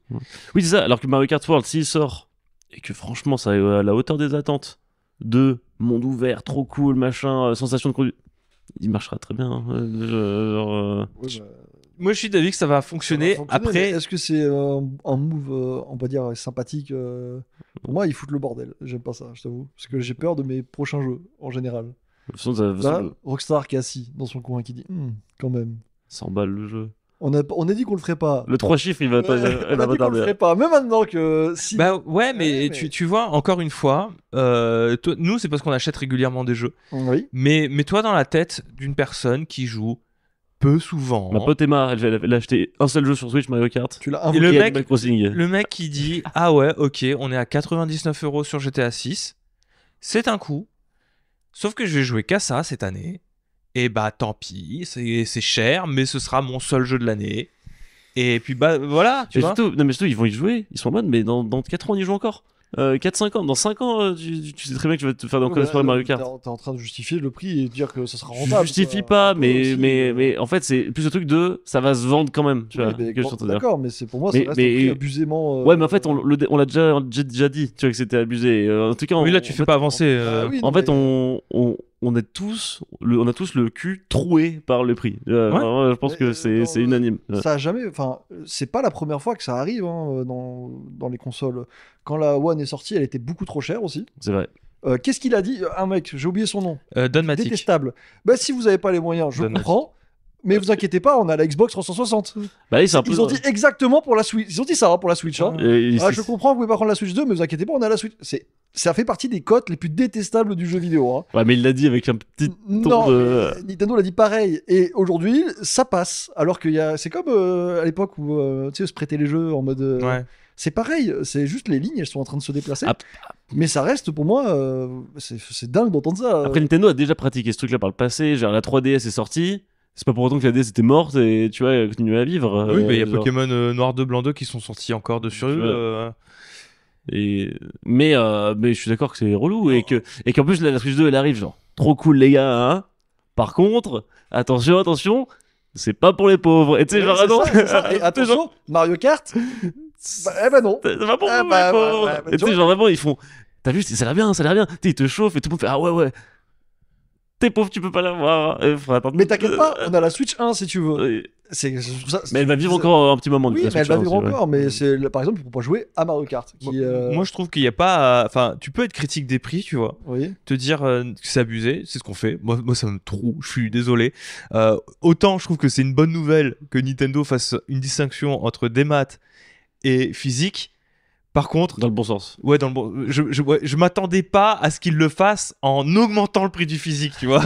Oui, c'est ça. Alors que Mario Kart World, s'il sort et que franchement, ça est à la hauteur des attentes de monde ouvert, trop cool, machin, sensation de conduite, il marchera très bien. Hein. Ouais, bah, Moi, je suis d'avis que ça va fonctionner. mais Après, est-ce que c'est un move, on va dire, sympathique Pour moi, ils foutent le bordel. J'aime pas ça, je t'avoue. Parce que j'ai peur de mes prochains jeux, en général. De toute façon, ça Là, Rockstar qui est assis dans son coin qui dit quand même. 100 balles le jeu. On a dit qu'on le ferait pas. Le 3 chiffres, il va pas. On elle a va dit qu'on le tarder. ferait pas. Même maintenant que si. bah ouais, mais, Ouais, tu vois, encore une fois, nous, c'est parce qu'on achète régulièrement des jeux. Oui. Mais mets-toi dans la tête d'une personne qui joue peu souvent. Ma pote Emma, elle a acheté un seul jeu sur Switch, Mario Kart. Tu l'as Et invoqué. le Et mec- Animal Crossing. Le mec qui dit ah ouais, ok, on est à 99 € sur GTA 6, c'est un coup. Sauf que je vais jouer qu'à ça cette année. Et bah tant pis, c'est cher, mais ce sera mon seul jeu de l'année. Et puis bah voilà, tu Et vois. surtout, non, mais surtout, ils vont y jouer. Ils sont en mode, mais dans 4 ans, on y joue encore. 4-5 ans. Dans 5 ans, tu sais très bien que tu vas te faire encore l'espoir de Mario Kart. T'es en train de justifier le prix et de dire que ça sera Je rentable. justifie quoi. pas, Un peu mais, aussi, mais en fait, c'est plus le truc de ça va se vendre quand même. Tu vois, Oui, mais que je suis en train de dire. d'accord, mais c'est pour moi, Mais- ça reste mais- un prix abusément. Ouais, mais en fait, on l'a déjà dit, tu vois, que c'était abusé. En tout cas, Oui, là tu fais pas avancer. Ah oui, En non, fait, mais- on a tous le cul troué par le prix. Vraiment, je pense Mais, que c'est unanime. Ça a jamais. Enfin, c'est pas la première fois que ça arrive hein, dans les consoles. Quand la One est sortie, elle était beaucoup trop chère aussi. C'est vrai. Qu'est-ce qu'il a dit Un mec, j'ai oublié son nom. Don Matic. Détestable. Bah, si vous avez pas les moyens, je Don comprends. Mais vous inquiétez pas, on a la Xbox 360. Bah, oui, c'est un peu. Ils ont dit exactement pour la Switch. Ils ont dit ça hein, pour la Switch. Hein. Je comprends, vous pouvez pas prendre la Switch 2, mais vous inquiétez pas, on a la Switch. Ça fait partie des cotes les plus détestables du jeu vidéo. Hein. Ouais, mais il l'a dit avec un petit ton Non, de. Nintendo l'a dit pareil. Et aujourd'hui, ça passe. Alors c'est comme à l'époque où tu sais, se prêter les jeux en mode. Ouais. C'est pareil. C'est juste les lignes, elles sont en train de se déplacer. Ah. Mais ça reste pour moi, c'est dingue d'entendre ça. Après, Nintendo a déjà pratiqué ce truc-là par le passé. Genre, la 3DS est sortie. C'est pas pour autant que la DS était morte et tu vois, elle continue à vivre. Oui, mais il y a genre. Pokémon Noir 2, Blanc 2 qui sont sortis encore dessus. Tu vois. Mais je suis d'accord que c'est relou et qu'en plus la Switch 2 elle arrive genre trop cool les gars hein. Par contre attention c'est pas pour les pauvres et tu sais Ouais, genre c'est non ça, c'est ça. Et attention, Mario Kart. Eh ben non. c'est pas pour Ah les bah, pauvres bah, et tu tu sais vois. genre vraiment ils font t'as vu ça a l'air bien tu sais, ils te chauffent et tout le monde fait ah ouais t'es pauvre tu peux pas l'avoir faut attendre. Mais t'inquiète pas, on a la Switch 1 si tu veux. Oui. Mais mais elle va vivre encore un petit moment Oui, la mais elle Switch va 1 vivre aussi, ouais. encore. Mais par exemple, pour pas jouer à Mario Kart. Moi, je trouve qu'il n'y a pas. Enfin, tu peux être critique des prix, tu vois. Oui. Te dire que c'est abusé, c'est ce qu'on fait. Moi, ça me trouve, je suis désolé. Autant je trouve que c'est une bonne nouvelle que Nintendo fasse une distinction entre des maths et physique. Par contre, dans le bon sens ouais, je m'attendais pas à ce qu'il le fasse en augmentant le prix du physique, tu vois.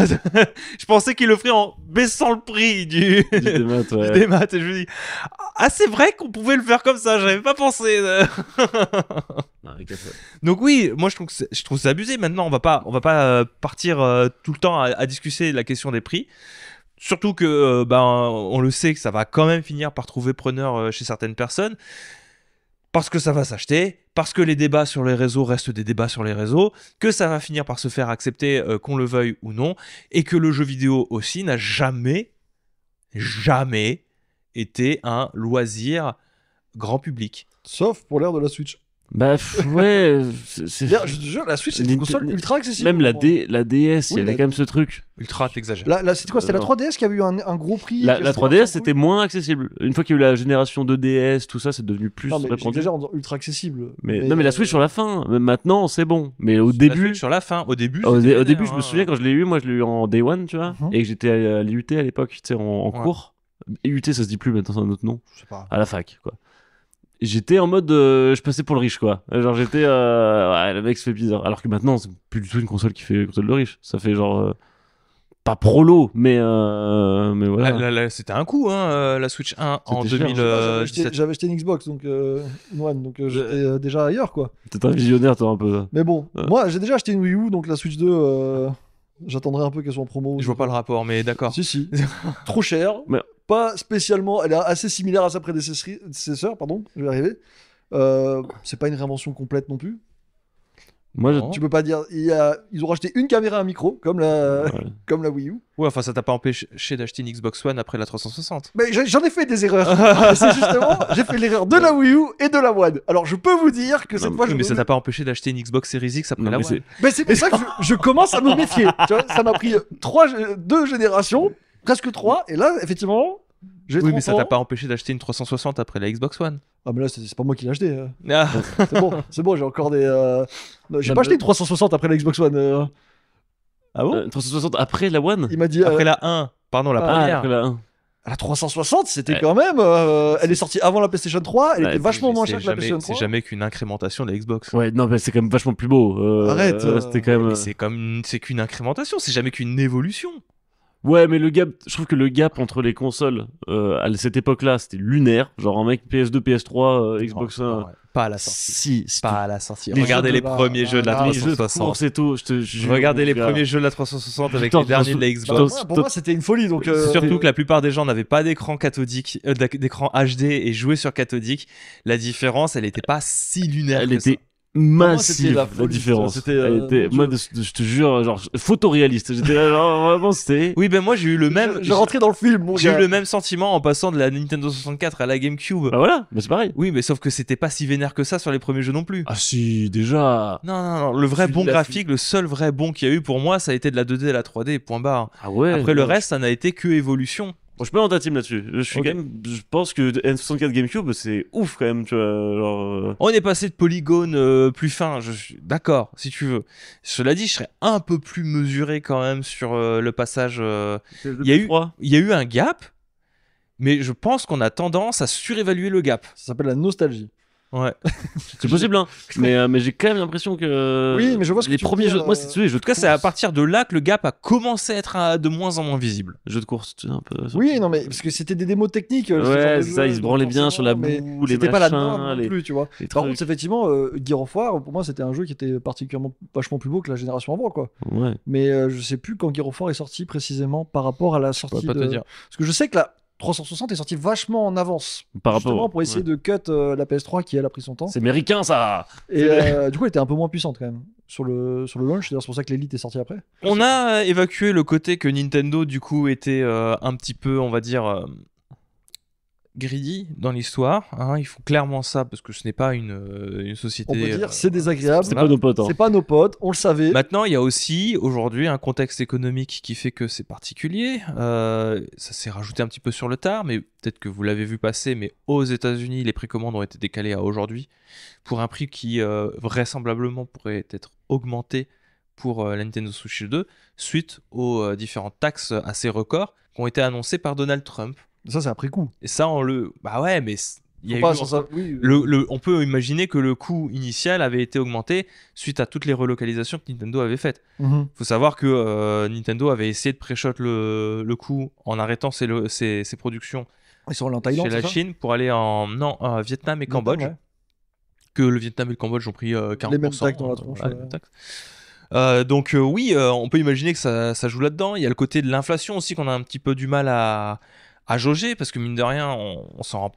Je pensais qu'il le ferait en baissant le prix du des maths, ouais. des maths. Et je me dis, ah, c'est vrai qu'on pouvait le faire comme ça, j'avais pas pensé. Non, avec la- Donc oui, moi je trouve ça abusé. Maintenant, on va pas partir tout le temps à discuter de la question des prix. Surtout que on le sait que ça va quand même finir par trouver preneur chez certaines personnes. parce que ça va s'acheter, parce que les débats sur les réseaux restent des débats sur les réseaux, que ça va finir par se faire accepter qu'on le veuille ou non, et que le jeu vidéo aussi n'a jamais été un loisir grand public. Sauf pour l'ère de la Switch. Bah, ouais. D'ailleurs, je te jure, la Switch, c'est une console ultra accessible. Même la DS, il y Oui, avait la- quand même ce truc. Ultra, t'exagères. Là, c'était quoi? C'était la Non. 3DS qui avait eu un gros prix. La qui a 3DS, sorti un c'était coup. moins accessible. Une fois qu'il y a eu la génération de DS, tout ça, c'est devenu plus Non, mais répandu. j'exagère en disant ultra accessible. Non, mais la Switch sur la fin. Même maintenant, c'est bon. Mais au La début, Switch sur la fin, au début, au c'était début, vénère, je me souviens quand je l'ai eu, moi, je l'ai eu en Day One, tu vois, Mhm. et que j'étais à l'IUT à l'époque, tu sais, en Ouais. cours. IUT, ça se dit plus maintenant, c'est un autre nom. Je sais pas. À la fac, quoi. J'étais en mode, je passais pour le riche, quoi. Genre, j'étais, ouais, le mec se fait bizarre. Alors que maintenant, c'est plus du tout une console qui fait console de riche. Ça fait genre, pas prolo, mais voilà. Là, c'était un coup, la Switch 1 en C'était cher.2017. J'avais acheté une Xbox, donc une One, donc j'étais déjà ailleurs, quoi. T'es un visionnaire, toi, un peu. Ça. Mais bon, Ouais. moi, j'ai déjà acheté une Wii U, donc la Switch 2, j'attendrai un peu qu'elle soit en promo. Je vois pas le rapport, mais d'accord. Si, si. Trop cher. Mais- Pas spécialement. Elle est assez similaire à sa prédécesseur, pardon, je vais y arriver. C'est pas une réinvention complète non plus. Moi, Non. Tu peux pas dire. Ils ont racheté une caméra et un micro, comme la Wii U. Ouais, enfin, ça t'a pas empêché d'acheter une Xbox One après la 360. Mais j'en ai fait des erreurs. C'est justement, j'ai fait l'erreur de la Wii U et de la One. Alors je peux vous dire que cette Non, fois, Oui, mais je ça t'a pas empêché d'acheter une Xbox Series X après Non, la mais One. Mais c'est pour ça que je commence à me méfier. Tu vois, ça m'a pris 2 générations, presque 3, et là, effectivement, j'ai Oui, 30 mais ça ans. t'a pas empêché d'acheter une 360 après la Xbox One. Ah mais là, c'est pas moi qui l'ai acheté. Ah. C'est bon, j'ai encore des... non, j'ai Non, pas acheté mais- une 360 après la Xbox One. Ah bon 360 après la One. Il m'a dit... Après la 1, pardon, la Ah, première. Après la 1. La 360, c'était Ouais. quand même... elle est sortie avant la PlayStation 3, elle Ouais, était vachement moins C'est chère que la jamais- PlayStation 3. C'est jamais qu'une incrémentation de la Xbox. Ouais, non, mais c'est quand même vachement plus beau. Arrête, C'était quand même. Mais c'est qu'une incrémentation, c'est jamais qu'une évolution. Ouais, mais le gap, je trouve que le gap entre les consoles à cette époque-là, c'était lunaire. Genre un mec PS2, PS3, Xbox Non, 1. ouais, pas à la sortie. Si, Pas à la sortie. Les Regardez jeux les de la- premiers jeux de la Ah, les jeux de 360. course et tout, je te jure. Regardez les gars. premiers jeux de la 360 avec Putain, les derniers de la putain, Xbox. putain, Pour moi, c'était une folie. Donc, Surtout que la plupart des gens n'avaient pas d'écran cathodique, d'écran HD et jouaient sur cathodique. La différence, elle n'était pas si lunaire Elle que ça. était moi, c'était massive, la la, folie, différence. c'était, Elle était, mon moi, Dieu. je te jure, genre, photoréaliste. J'étais là, genre, vraiment, c'était. Oui, ben moi j'ai eu le même. Je rentrais dans le film, mon J'ai eu gars. le même sentiment en passant de la Nintendo 64 à la GameCube. Bah voilà, mais c'est pareil. Oui, mais sauf que c'était pas si vénère que ça sur les premiers jeux non plus. Ah si, déjà. Non, non, non, le vrai Tu bon l'as graphique, le seul vrai bon qu'il y a eu pour moi, ça a été de la 2D et la 3D, point barre. Ah ouais. Après le ouais. reste, ça n'a été que évolution. Bon, je suis pas dans ta team là-dessus. Je suis Ok. quand même. Je pense que N64 GameCube, c'est ouf quand même, tu vois. Genre. On est passé de polygones plus fins, je suis d'accord, si tu veux. Cela dit, je serais un peu plus mesuré quand même sur le passage. Il y a eu- Il y a eu un gap, mais je pense qu'on a tendance à surévaluer le gap. Ça s'appelle la nostalgie. Ouais. C'est possible, hein. mais j'ai quand même l'impression que. Oui, mais je vois ce que les tu veux premiers dire, jeux. Moi, c'est les jeux En tout cas, c'est à partir de là que le gap a commencé à être de moins en moins visible. Jeux de course, tu sais, un peu. Oui, non, mais parce que c'était des démos techniques. ce genre Ouais, de c'est ça, jeu, ils se branlaient donc bien sur la forcément, boue, mais les c'était pas la machins, norme non les- plus, tu vois. les Par trucs. contre, effectivement, Gear of War, pour moi, c'était un jeu qui était particulièrement vachement plus beau que la génération avant, quoi. Ouais. Mais je sais plus quand Gear of War est sorti précisément par rapport à la Je sortie pourrais pas de... te dire. Parce que je sais que la 360 est sortie vachement en avance. Par Justement, rapport. pour essayer de cut la PS3 qui, elle, a pris son temps. C'est américain, ça. Et du coup, elle était un peu moins puissante quand même sur le launch. D'ailleurs, c'est pour ça que l'Elite est sortie après. On a évacué le côté que Nintendo, du coup, était un petit peu, on va dire, greedy dans l'histoire. Hein. Ils font clairement ça parce que ce n'est pas une société. On peut dire c'est désagréable. C'est pas nos potes, hein. C'est pas nos potes, on le savait. Maintenant, il y a aussi aujourd'hui un contexte économique qui fait que c'est particulier. Ça s'est rajouté un petit peu sur le tard, mais peut-être que vous l'avez vu passer. Mais aux États-Unis, les précommandes ont été décalées à aujourd'hui pour un prix qui vraisemblablement pourrait être augmenté pour la Nintendo Switch 2 suite aux différentes taxes assez records qui ont été annoncées par Donald Trump. Ça, c'est après coup. Et ça, bah ouais, mais il y a Faut pas eu sans ça- oui, on peut imaginer que le coût initial avait été augmenté suite à toutes les relocalisations que Nintendo avait faites. Mhm. Faut savoir que Nintendo avait essayé de pré-shot le coût en arrêtant ses productions Ils sont allés en Thaïlande. chez la c'est ça Chine pour aller en Vietnam et Vietnam, Cambodge. ouais. Que le Vietnam et le Cambodge ont pris 40%. Les mêmes taxes dans la tronche, les ouais. mêmes taxes. Donc oui, on peut imaginer que ça joue là-dedans. Il y a le côté de l'inflation aussi qu'on a un petit peu du mal à jauger parce que mine de rien, on s'en rend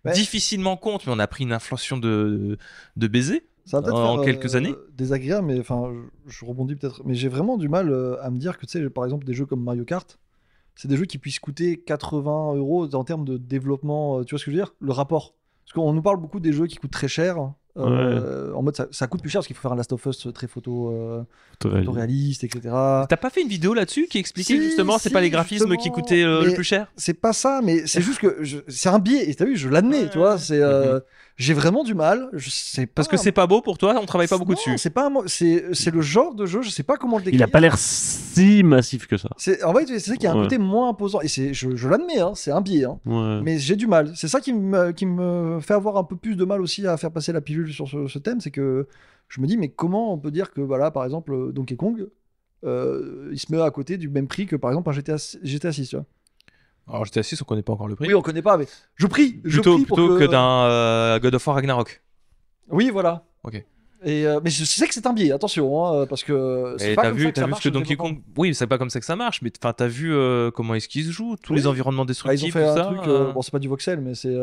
Ouais. difficilement compte, mais on a pris une inflation de baiser. Ça va peut-être En faire, quelques années. désagréable, mais enfin, je rebondis peut-être. Mais j'ai vraiment du mal à me dire que, tu sais, par exemple, des jeux comme Mario Kart, c'est des jeux qui puissent coûter 80 euros en termes de développement. Tu vois ce que je veux dire? Le rapport. Parce qu'on nous parle beaucoup des jeux qui coûtent très cher. En mode, ça coûte plus cher parce qu'il faut faire un Last of Us très photoréaliste, etc. T'as pas fait une vidéo là-dessus qui expliquait Si, justement c'est si, pas les graphismes qui justement, coûtaient le mais plus cher? C'est pas ça, mais c'est juste que c'est un biais. Et t'as vu, je l'admets, Ouais. tu vois. J'ai vraiment du mal. Parce que c'est pas beau pour toi, on travaille pas beaucoup Non, dessus. c'est pas c'est le genre de jeu, je sais pas comment le décrire. Il a pas l'air si massif que ça. En fait, c'est ça qui a un Ouais. côté moins imposant. Et je l'admets, hein, c'est un biais. Hein. Ouais. Mais j'ai du mal. C'est ça qui me fait avoir un peu plus de mal aussi à faire passer la pilule sur ce thème. C'est que je me dis, mais comment on peut dire que, voilà, par exemple, Donkey Kong, il se met à côté du même prix que, par exemple, un GTA 6, tu vois. Alors j'étais assis, on connaît pas encore le prix. Oui, on connaît pas, mais je prie plutôt pour que d'un God of War Ragnarok. Oui, voilà. Ok. Et mais je sais que c'est un biais, attention, hein, parce que c'est Et pas t'as comme vu, ça que t'as ça vu marche ce que au Donkey développement. Kong. Oui, c'est pas comme ça que ça marche, mais enfin, t'as vu comment est-ce qu'ils se jouent, tous Oui. les environnements Bah, ils ont destructifs, fait tout un ça. truc, bon, c'est pas du voxel, mais c'est.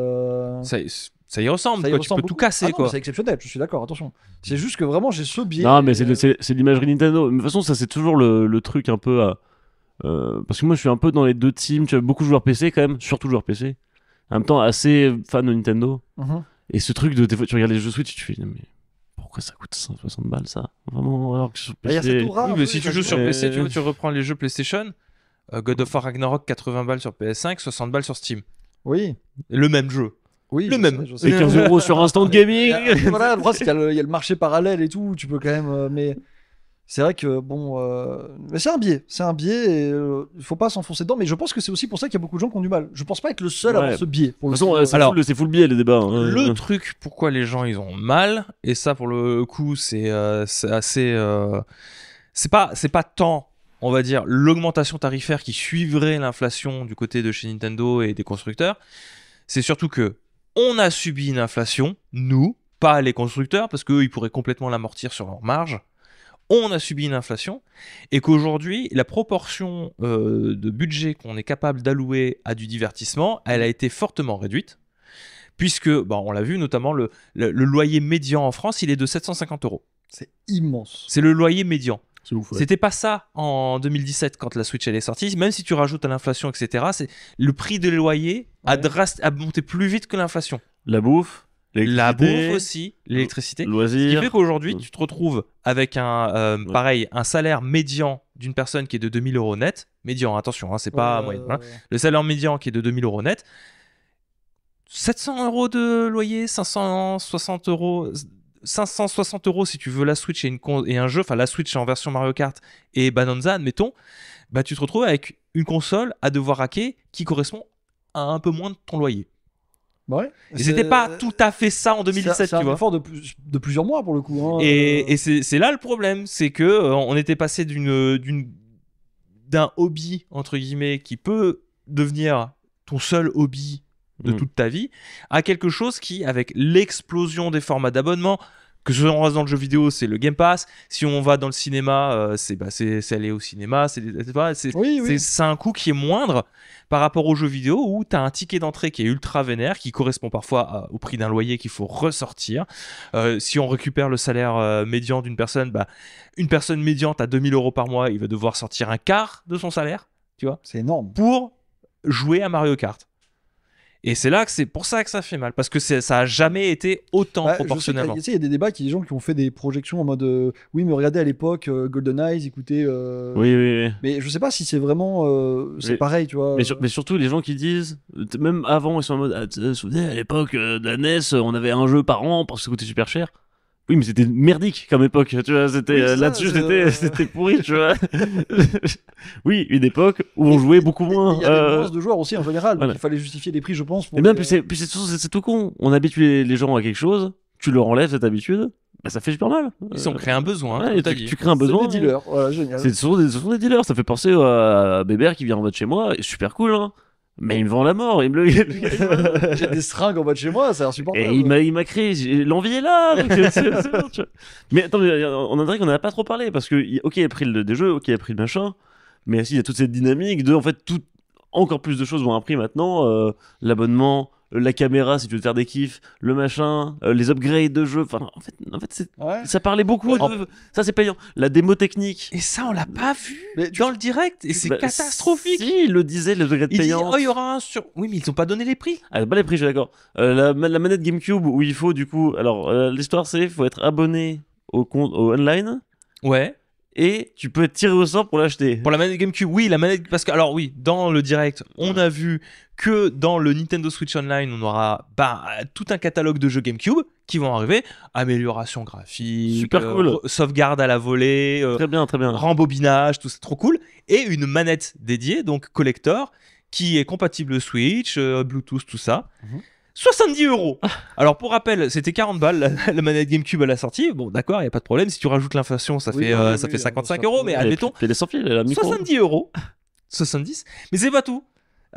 Ça y ressemble, Ça y quoi. Tu ressemble peux tout beaucoup. casser, Ah non, quoi. mais c'est exceptionnel, je suis d'accord, attention. C'est juste que vraiment j'ai ce biais. Non, mais c'est l'imagerie Nintendo. Mais de toute façon, ça c'est toujours le truc un peu à. Parce que moi je suis un peu dans les deux teams. Tu as beaucoup de joueurs PC quand même, surtout joueurs PC. En même temps, assez fan de Nintendo. Mhm. Et ce truc de. Des fois, tu regardes les jeux Switch, tu fais. Mais pourquoi ça coûte 160 balles ça? Vraiment, alors que sur Bah, il y a PC. cette aura Oui, un mais peu, si tu ça joues se sur voit. PC, tu reprends les jeux PlayStation. God of War Ragnarok 80 balles sur PS5, 60 balles sur Steam. Oui, Le même jeu. oui. Le je même. sais, je sais. Et 15 euros sur Instant Gaming. Voilà, le problème, c'est qu'il y a le marché parallèle et tout, tu peux quand même. Mais c'est vrai que, bon. Mais c'est un biais. C'est un biais et il faut pas s'enfoncer dedans. Mais je pense que c'est aussi pour ça qu'il y a beaucoup de gens qui ont du mal. Je pense pas être le seul à Ouais. avoir ce biais. De Pour toute le façon, coup. c'est full biais les débats. hein. Le truc pourquoi les gens ils ont mal, et ça pour le coup c'est assez. C'est pas tant, on va dire, l'augmentation tarifaire qui suivrait l'inflation du côté de chez Nintendo et des constructeurs. C'est surtout que on a subi une inflation, nous, pas les constructeurs, parce qu'eux ils pourraient complètement l'amortir sur leur marge. On a subi une inflation et qu'aujourd'hui, la proportion de budget qu'on est capable d'allouer à du divertissement, elle a été fortement réduite, puisque, on l'a vu notamment, le loyer médian en France, il est de 750 euros. C'est immense. C'est le loyer médian. C'est ouf. Ouais. C'était pas ça en 2017 quand la Switch elle est sortie. Même si tu rajoutes à l'inflation, etc., le prix des loyers a monté plus vite que l'inflation. La bouffe. La l'électricité, bouffe aussi, l'électricité. Ce qui Loisirs. fait qu'aujourd'hui, tu te retrouves avec pareil, un salaire médian d'une personne qui est de 2000 euros net. Médian, attention, hein, c'est pas moyen. Voilà. Le salaire médian qui est de 2000 euros net. 700 euros de loyer, 560 euros. 560 euros si tu veux la Switch et un jeu, enfin la Switch en version Mario Kart et Bonanza, admettons, tu te retrouves avec une console à devoir hacker qui correspond à un peu moins de ton loyer. Ouais. Et c'était pas tout à fait ça en 2017, c'est tu un vois. effort de plusieurs mois pour le coup. Hein. Et c'est là le problème, c'est que on était passé d'un hobby entre guillemets qui peut devenir ton seul hobby de toute ta vie à quelque chose qui, avec l'explosion des formats d'abonnement, que ce soit on reste dans le jeu vidéo, c'est le Game Pass. Si on va dans le cinéma, c'est aller au cinéma. C'est un coût qui est moindre par rapport aux jeux vidéo où tu as un ticket d'entrée qui est ultra vénère, qui correspond parfois au prix d'un loyer qu'il faut ressortir. Si on récupère le salaire médian d'une personne, une personne médiante à 2000 euros par mois, il va devoir sortir un quart de son salaire, tu vois, c'est énorme. pour jouer à Mario Kart. Et c'est là que c'est pour ça que ça fait mal, parce que ça a jamais été autant proportionnellement. Il y a des débats des gens qui ont fait des projections en mode oui, mais regardez à l'époque GoldenEye, écoutez. Oui. Mais je sais pas si c'est vraiment c'est pareil, tu vois. Mais surtout les gens qui disent, même avant, ils sont en mode, vous vous souvenez, à l'époque de la NES, on avait un jeu par an parce que ça coûtait super cher. Oui, mais c'était merdique comme époque, tu vois, c'était là-dessus, c'était pourri, tu vois. Oui, une époque où on jouait beaucoup moins. Il y a des nuances de joueurs aussi en général, voilà. donc il fallait justifier les prix, je pense. Et même, c'est tout con. On habitue les gens à quelque chose, tu leur enlèves cette habitude, ça fait super mal. Ils ont créé un besoin, Ouais, tu crées un besoin. C'est des dealers, voilà, génial. Ce sont des dealers, ça fait penser à Bébert qui vient en mode chez moi, super cool, hein. Mais il me vend la mort, il me le... J'ai des seringues en bas de chez moi, c'est insupportable. Et il m'a créé, l'envie est là. Donc c'est bon, tu vois. Mais attends, on a dit qu'on en a pas trop parlé parce que ok, il a pris des jeux, ok, il a pris le machin, mais aussi il y a toute cette dynamique de en fait encore plus de choses vont un prix maintenant, l'abonnement, la caméra si tu veux te faire des kiffs, le machin, les upgrades de jeu. Enfin, en fait ça parlait beaucoup. Ça, c'est payant. La démo technique. Et ça, on l'a pas vu Mais dans le direct, et c'est Bah, catastrophique. Si, il le disait, les upgrades Il dit, payants. oh, il y aura un sur. Oui, mais ils ont pas donné les prix. Ah, pas les prix, je suis d'accord. La manette GameCube où il faut du coup. Alors, l'histoire c'est faut être abonné au compte au online Ouais. et tu peux être tiré au sort pour l'acheter. Pour la manette GameCube, oui, la manette. Parce que, alors, oui, dans le direct, on a vu que dans le Nintendo Switch Online, on aura tout un catalogue de jeux GameCube qui vont arriver. Amélioration graphique, Super cool. sauvegarde à la volée, Très bien, très bien. rembobinage, tout c'est trop cool. Et une manette dédiée, donc collector, qui est compatible Switch, Bluetooth, tout ça. 70 €. Alors pour rappel, c'était 40 balles la manette GameCube à la sortie. Bon, d'accord, il y a pas de problème. Si tu rajoutes l'inflation, ça Oui, fait oui, ça oui, fait 55 ça euros. peut- Mais admettons, Puis les sans fil, la micro. 70 €. 70. Mais c'est pas tout.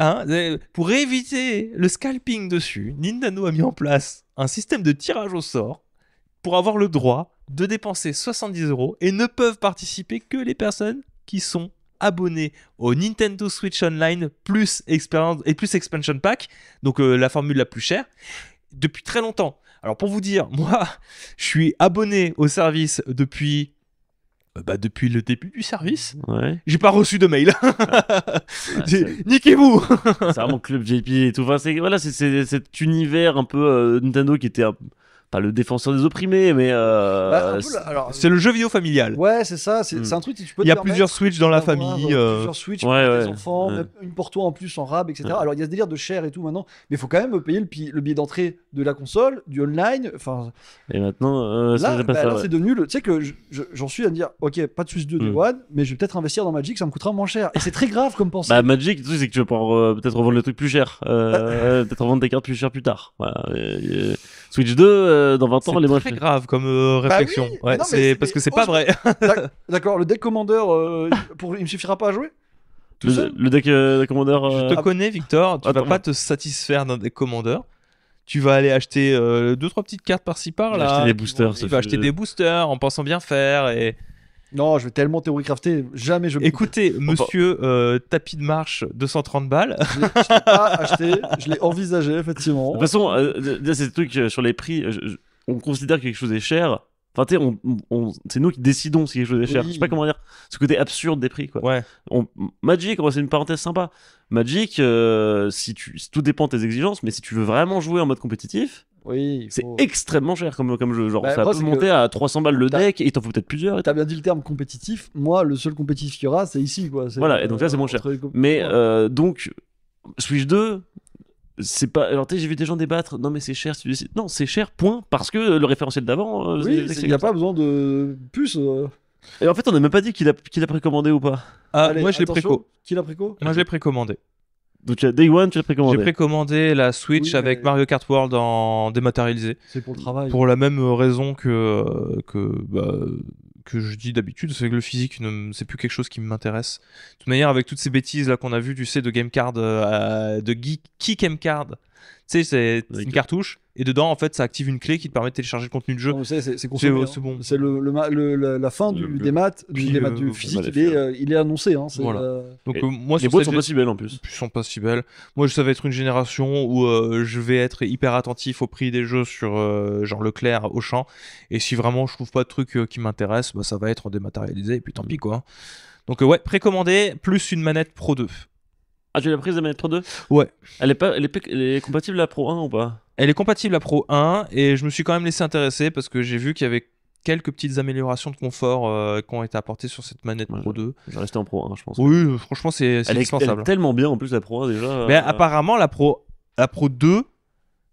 Hein, pour éviter le scalping dessus, Nintendo a mis en place un système de tirage au sort pour avoir le droit de dépenser 70 € et ne peuvent participer que les personnes qui sont abonnés au Nintendo Switch Online plus expérience et plus expansion pack, donc la formule la plus chère, depuis très longtemps. Alors pour vous dire, moi, je suis abonné au service depuis le début du service. Ouais. J'ai pas reçu de mail. c'est- Niquez-vous. C'est vraiment Club JP et tout. Enfin, c'est cet univers un peu Nintendo qui était pas le défenseur des opprimés, mais Bah, un peu là, alors, C'est le jeu vidéo familial. ouais, c'est ça. C'est Hmm. c'est un truc que tu peux. Il y a te plusieurs permettre Switch dans la d'avoir, famille. plusieurs Switch Ouais, pour ouais, tes enfants, ouais. même une pour toi en plus en rab, etc. Ouais. Alors il y a ce délire de share et tout maintenant, mais il faut quand même payer le billet d'entrée de la console, du online. Enfin, et maintenant, ça là, j'ai pas bah, ça. là, Ouais. c'est devenu le. Tu sais que j'en suis à me dire, ok, pas de Switch 2 de Hmm. One, mais je vais peut-être investir dans Magic, ça me coûtera moins cher. Et c'est très grave comme pensée. Bah, Magic, le truc, c'est que tu vas pouvoir peut-être revendre le truc plus cher. Peut-être revendre tes cartes plus cher plus tard. Voilà. Switch 2, dans 20 C'est ans, les moins très grave comme réflexion. oui, Ouais, mais non, mais parce que c'est oh, pas vrai. D'accord, le deck Commander, il me suffira pas à jouer tout seul. Le deck Commander. Je te connais, Victor. Tu vas Attends. pas te satisfaire d'un des commandeurs. Tu vas aller acheter 2-3 petites cartes par-ci Il va par-là. acheter des boosters, Tu ce vas fou. acheter des boosters en pensant bien faire. Et Non, je vais tellement théorie crafter, jamais je. écoutez, monsieur tapis de marche 230 balles. Je l'ai pas acheté, je l'ai envisagé effectivement. De toute façon, là, c'est des trucs sur les prix. On considère que quelque chose est cher. Enfin, tu sais, c'est nous qui décidons si quelque chose est cher. Oui. Je sais pas comment dire. Ce côté absurde des prix, quoi. Ouais. Magic, c'est une parenthèse sympa. Magic, tout dépend de tes exigences, mais si tu veux vraiment jouer en mode compétitif, Oui, il c'est faut- extrêmement cher comme jeu. Genre, Bah, ça après, peut c'est monter que à 300 balles le t'as- deck et il t'en faut peut-être plusieurs. Et T'as bien dit le terme compétitif. Moi, le seul compétitif qu'il y aura, c'est ici, quoi. Voilà, et donc là, c'est moins cher. entre les Mais ouais. donc, Switch 2, c'est pas. Alors, tu sais, j'ai vu des gens débattre. Non, mais c'est cher. Si tu décides. Non, c'est cher, point. Parce que le référentiel d'avant. Oui, c'est il n'y a comme ça. pas besoin de puce. Et en fait, on n'a même pas dit qu'il a précommandé ou pas. Ah, Allez, moi, je l'ai attention. préco. Qui l'a préco Moi, je l'ai précommandé. Donc, Day One, tu l'as précommandé. J'ai précommandé la Switch Oui, avec mais- Mario Kart World en dématérialisé. C'est pour le travail. Pour la même raison que je dis d'habitude, c'est que le physique, c'est plus quelque chose qui m'intéresse. De toute manière, avec toutes ces bêtises là qu'on a vues, tu sais, de game card, de Kick Game Card, tu sais, c'est Avec une cartouche, et dedans, en fait, ça active une clé qui te permet de télécharger le contenu de jeu. Non, c'est consommé, hein. c'est bon. C'est la fin du maths, Puis, du physique, voilà, il est annoncé. Hein, c'est, Voilà. Donc, Et moi, Les sur boîtes cette sont pas si belles en plus. sont pas si belles. Moi, ça va être une génération où je vais être hyper attentif au prix des jeux sur genre Leclerc, Auchan. Et si vraiment je trouve pas de truc qui m'intéresse, bah, ça va être dématérialisé. Et puis tant pis quoi. Donc ouais, précommandé plus une manette Pro 2. Ah, tu l'as prise la manette Pro 2? Ouais. Elle est compatible à la Pro 1 ou pas? Elle est compatible à Pro 1 et je me suis quand même laissé intéresser parce que j'ai vu qu'il y avait quelques petites améliorations de confort qui ont été apportées sur cette manette Ouais, Pro 2. Je vais rester en Pro 1, je pense. Oui, franchement, c'est Elle est indispensable. tellement bien en plus la Pro 1 déjà. Mais apparemment, la Pro 2,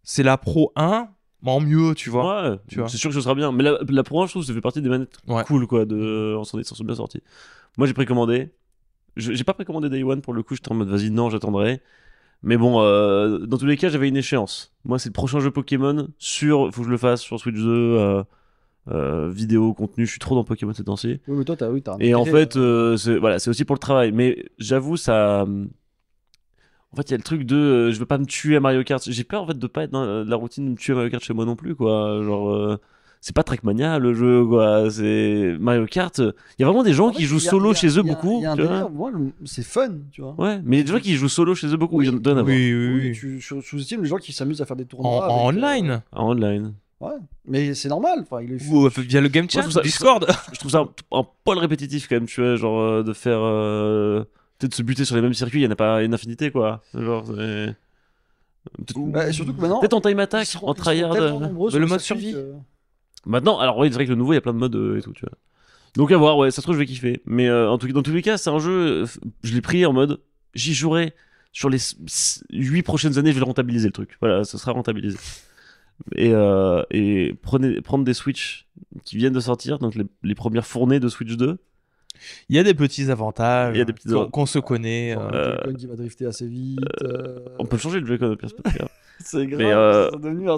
c'est la Pro 1 en mieux, tu vois. Ouais, tu vois. c'est sûr que ce sera bien. Mais la Pro 1, je trouve que ça fait partie des manettes Ouais. cool quoi. Ils s'en sont bien sortis. Moi j'ai précommandé. J'ai pas précommandé Day One pour le coup. J'étais en mode vas-y, non, j'attendrai. Mais bon, dans tous les cas, j'avais une échéance. Moi, c'est le prochain jeu Pokémon. Faut que je le fasse sur Switch 2. Vidéo, contenu. Je suis trop dans Pokémon ces temps-ci. Oui, mais toi, t'as un Et en intérêt, fait, c'est aussi pour le travail. Mais j'avoue, ça. En fait, il y a le truc de. Je veux pas me tuer à Mario Kart. J'ai peur en fait de pas être dans la routine de me tuer à Mario Kart chez moi non plus, quoi. Genre. c'est pas Trackmania le jeu, quoi. C'est Mario Kart. Il y a vraiment des gens En fait, qui jouent il y a- solo il y a- chez eux il y a- beaucoup. Il y a un tu vois. délire, moi, c'est fun, tu vois. Ouais, mais il y a des gens qui jouent solo chez eux beaucoup. Oui. Il y en doit en avoir. Oui, oui, Oui, oui. tu sous-estimes les gens qui s'amusent à faire des En, tournois. en avec, online En online. Ouais, mais c'est normal. Enfin, il est. ou via le game je chat, trouve ça- Discord. Je trouve ça un poil répétitif quand même, tu vois, genre de faire. Peut-être se buter sur les mêmes circuits, il y en a pas une infinité, quoi. Genre, c'est. Bah, surtout que maintenant. Peut-être en time ils attack, seront- en ils seront tryhard. tellement nombreux sur le le mode circuit survie. Maintenant, alors oui, c'est vrai que le nouveau, il y a plein de modes et tout, tu vois. Donc à voir, ouais, ça se trouve, je vais kiffer. Mais dans tous les cas, c'est un jeu, je l'ai pris en mode, j'y jouerai sur les 8 prochaines années, je vais le rentabiliser le truc. Voilà, ça sera rentabilisé. Et prendre des Switch qui viennent de sortir, donc les premières fournées de Switch 2. Il y a des petits avantages Il y a des petits avantages. qu'on se connaît. Genre, le Joy-Con qui va drifter assez vite. On peut changer le Joy-Con au pire, c'est pas grave. C'est grave. Mais, c'est devenu un-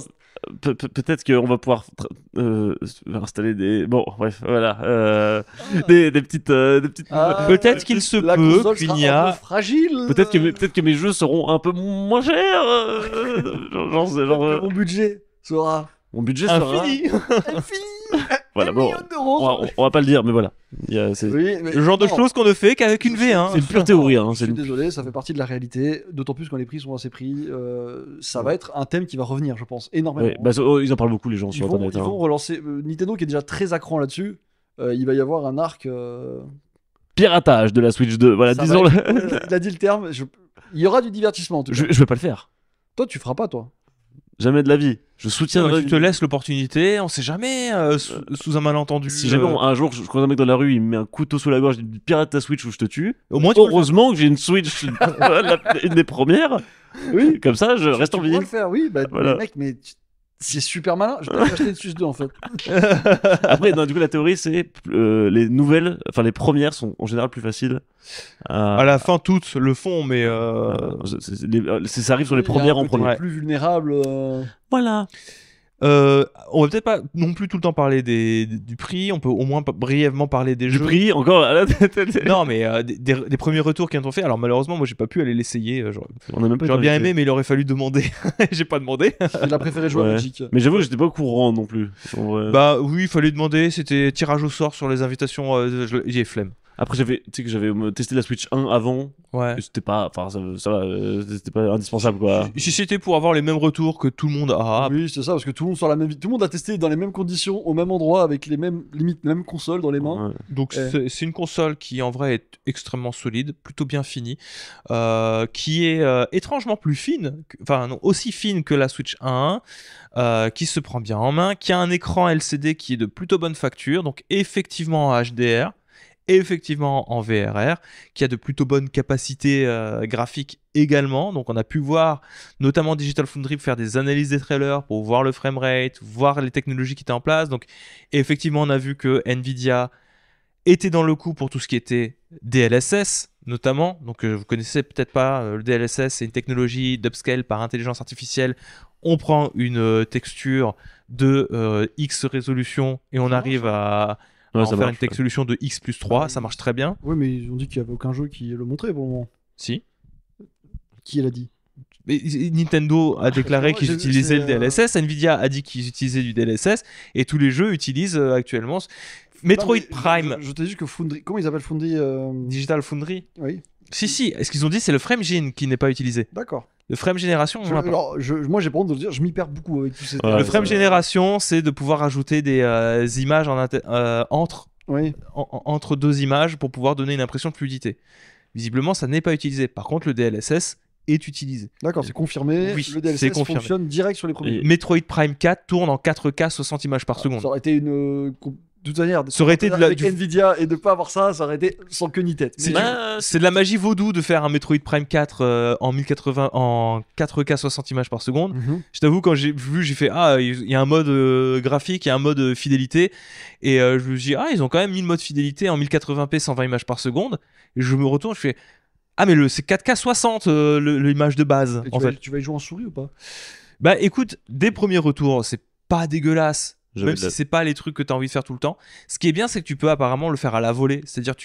Peut-être qu'on va pouvoir installer des. Bon, bref, voilà. Des petites. Ah, Peut-être qu'il se la peut console qu'il sera y un a- peu fragile. Peut-être que mes jeux seront un peu moins chers. Mon budget sera Mon budget sera. Infini. infini. Voilà, 1 bon. million d'euros. On va pas le dire, mais voilà. C'est Oui, mais Le genre de non. choses qu'on ne fait qu'avec une V1. c'est une pure théorie. Hein, Je suis désolé, ça fait partie de la réalité, d'autant plus quand les prix sont assez pris. Ça va être un thème qui va revenir, je pense, énormément. Ouais, bah, ils en parlent beaucoup, les gens, ils, sur vont, Internet. ils hein. vont relancer. Nintendo qui est déjà très à cran là-dessus, il va y avoir un arc. Piratage de la Switch 2. Voilà, ça disons. va être- il a dit le terme. Il y aura du divertissement en tout cas. Je vais pas le faire. Toi, tu feras pas, toi. Jamais de la vie. Je soutiendrai. Tu te laisses l'opportunité, on sait jamais, sous un malentendu. Si jamais un jour je croise un mec dans la rue, il me met un couteau sous la gorge, il dit pirate ta Switch ou je te tue. Au moins, tu peux le Heureusement que j'ai une Switch, une des premières. Oui. Comme ça, je reste en Tu vie. pourras le faire, oui. Bah, Voilà. mais mec, c'est super malin. Je vais acheter une Switch 2 en fait. Après, non, du coup, la théorie, c'est les nouvelles, enfin les premières sont en général plus faciles. À la fin, toutes le font, mais ça arrive sur les premières en premier. Ouais. Plus vulnérable. Voilà. on va peut-être pas non plus tout le temps parler du prix. On peut au moins brièvement parler des Du jeux. prix, encore. Non, mais des premiers retours qu'ils ont fait. Alors malheureusement, moi, j'ai pas pu aller l'essayer. On a même pas J'aurais été bien invité. aimé, mais il aurait fallu demander. J'ai pas demandé. Il a préféré jouer à Ouais. Magic. Mais j'avoue que j'étais pas au courant non plus. En vrai. Bah oui, il fallait demander. C'était tirage au sort sur les invitations. J'ai flemme. Après, tu sais que j'avais testé la Switch 1 avant. Ouais. Et c'était pas, enfin, ça va, c'était pas indispensable quoi. Si c'était pour avoir les mêmes retours que tout le monde a. Oui, c'est ça, parce que tout le monde sur la même, tout le monde a testé dans les mêmes conditions, au même endroit, avec les mêmes limites, les mêmes consoles dans les mains. Ouais. Donc c'est une console qui en vrai est extrêmement solide, plutôt bien finie, qui est étrangement plus fine, enfin non, aussi fine que la Switch 1, qui se prend bien en main, qui a un écran LCD qui est de plutôt bonne facture, donc effectivement en HDR, effectivement en VRR, qui a de plutôt bonnes capacités graphiques également. Donc on a pu voir notamment Digital Foundry faire des analyses des trailers pour voir le framerate, voir les technologies qui étaient en place. Donc effectivement on a vu que Nvidia était dans le coup pour tout ce qui était DLSS notamment. Donc vous connaissez peut-être pas le DLSS, c'est une technologie d'upscale par intelligence artificielle. On prend une texture de X résolution et on arrive à Ouais, en ça faire marche, une texture de X plus 3, ça marche très bien. Oui, mais ils ont dit qu'il n'y avait aucun jeu qui le montrait pour le moment. Si. Qui l'a dit? Mais Nintendo a déclaré Moi, qu'ils j'ai- utilisaient le c'est, DLSS, Nvidia a dit qu'ils utilisaient du DLSS, et tous les jeux utilisent actuellement Metroid Non, mais Prime, Je t'ai dit que Foundry. Comment ils appellent Foundry Digital Foundry. Oui, Si, ce qu'ils ont dit, c'est le Frame Gene qui n'est pas utilisé. d'accord. Le Frame Génération, on en a pas. Moi, j'ai pas honte de le dire, je m'y perds beaucoup avec tous ces. Ouais, Le Frame ça- Génération, c'est de pouvoir ajouter des images Oui. entre deux images pour pouvoir donner une impression de fluidité. Visiblement, ça n'est pas utilisé. Par contre, le DLSS est utilisé. D'accord, c'est confirmé. Oui, le DLSS c'est confirmé. fonctionne direct sur les premiers. Et- Metroid Prime 4 tourne en 4K 60 images par seconde. Ça aurait été une. De toute manière, Ça aurait été de la- avec du- Nvidia et de pas avoir ça, ça aurait été sans queue ni tête. C'est Mais- c'est de la magie vaudou de faire un Metroid Prime 4 en 1080 en 4K 60 images par seconde. Mhm. Je t'avoue, quand j'ai vu, j'ai fait ah, il y a un mode graphique, il y a un mode fidélité, et je me suis dit ah, ils ont quand même mis le mode fidélité en 1080p 120 images par seconde. Et je me retourne, je fais ah, mais c'est 4K 60 l'image de base Et en fait. tu vas y jouer en souris ou pas? Bah écoute, des premiers retours, c'est pas dégueulasse. J'avais Même de si la- c'est pas les trucs que tu as envie de faire tout le temps. Ce qui est bien, c'est que tu peux apparemment le faire à la volée. C'est-à-dire,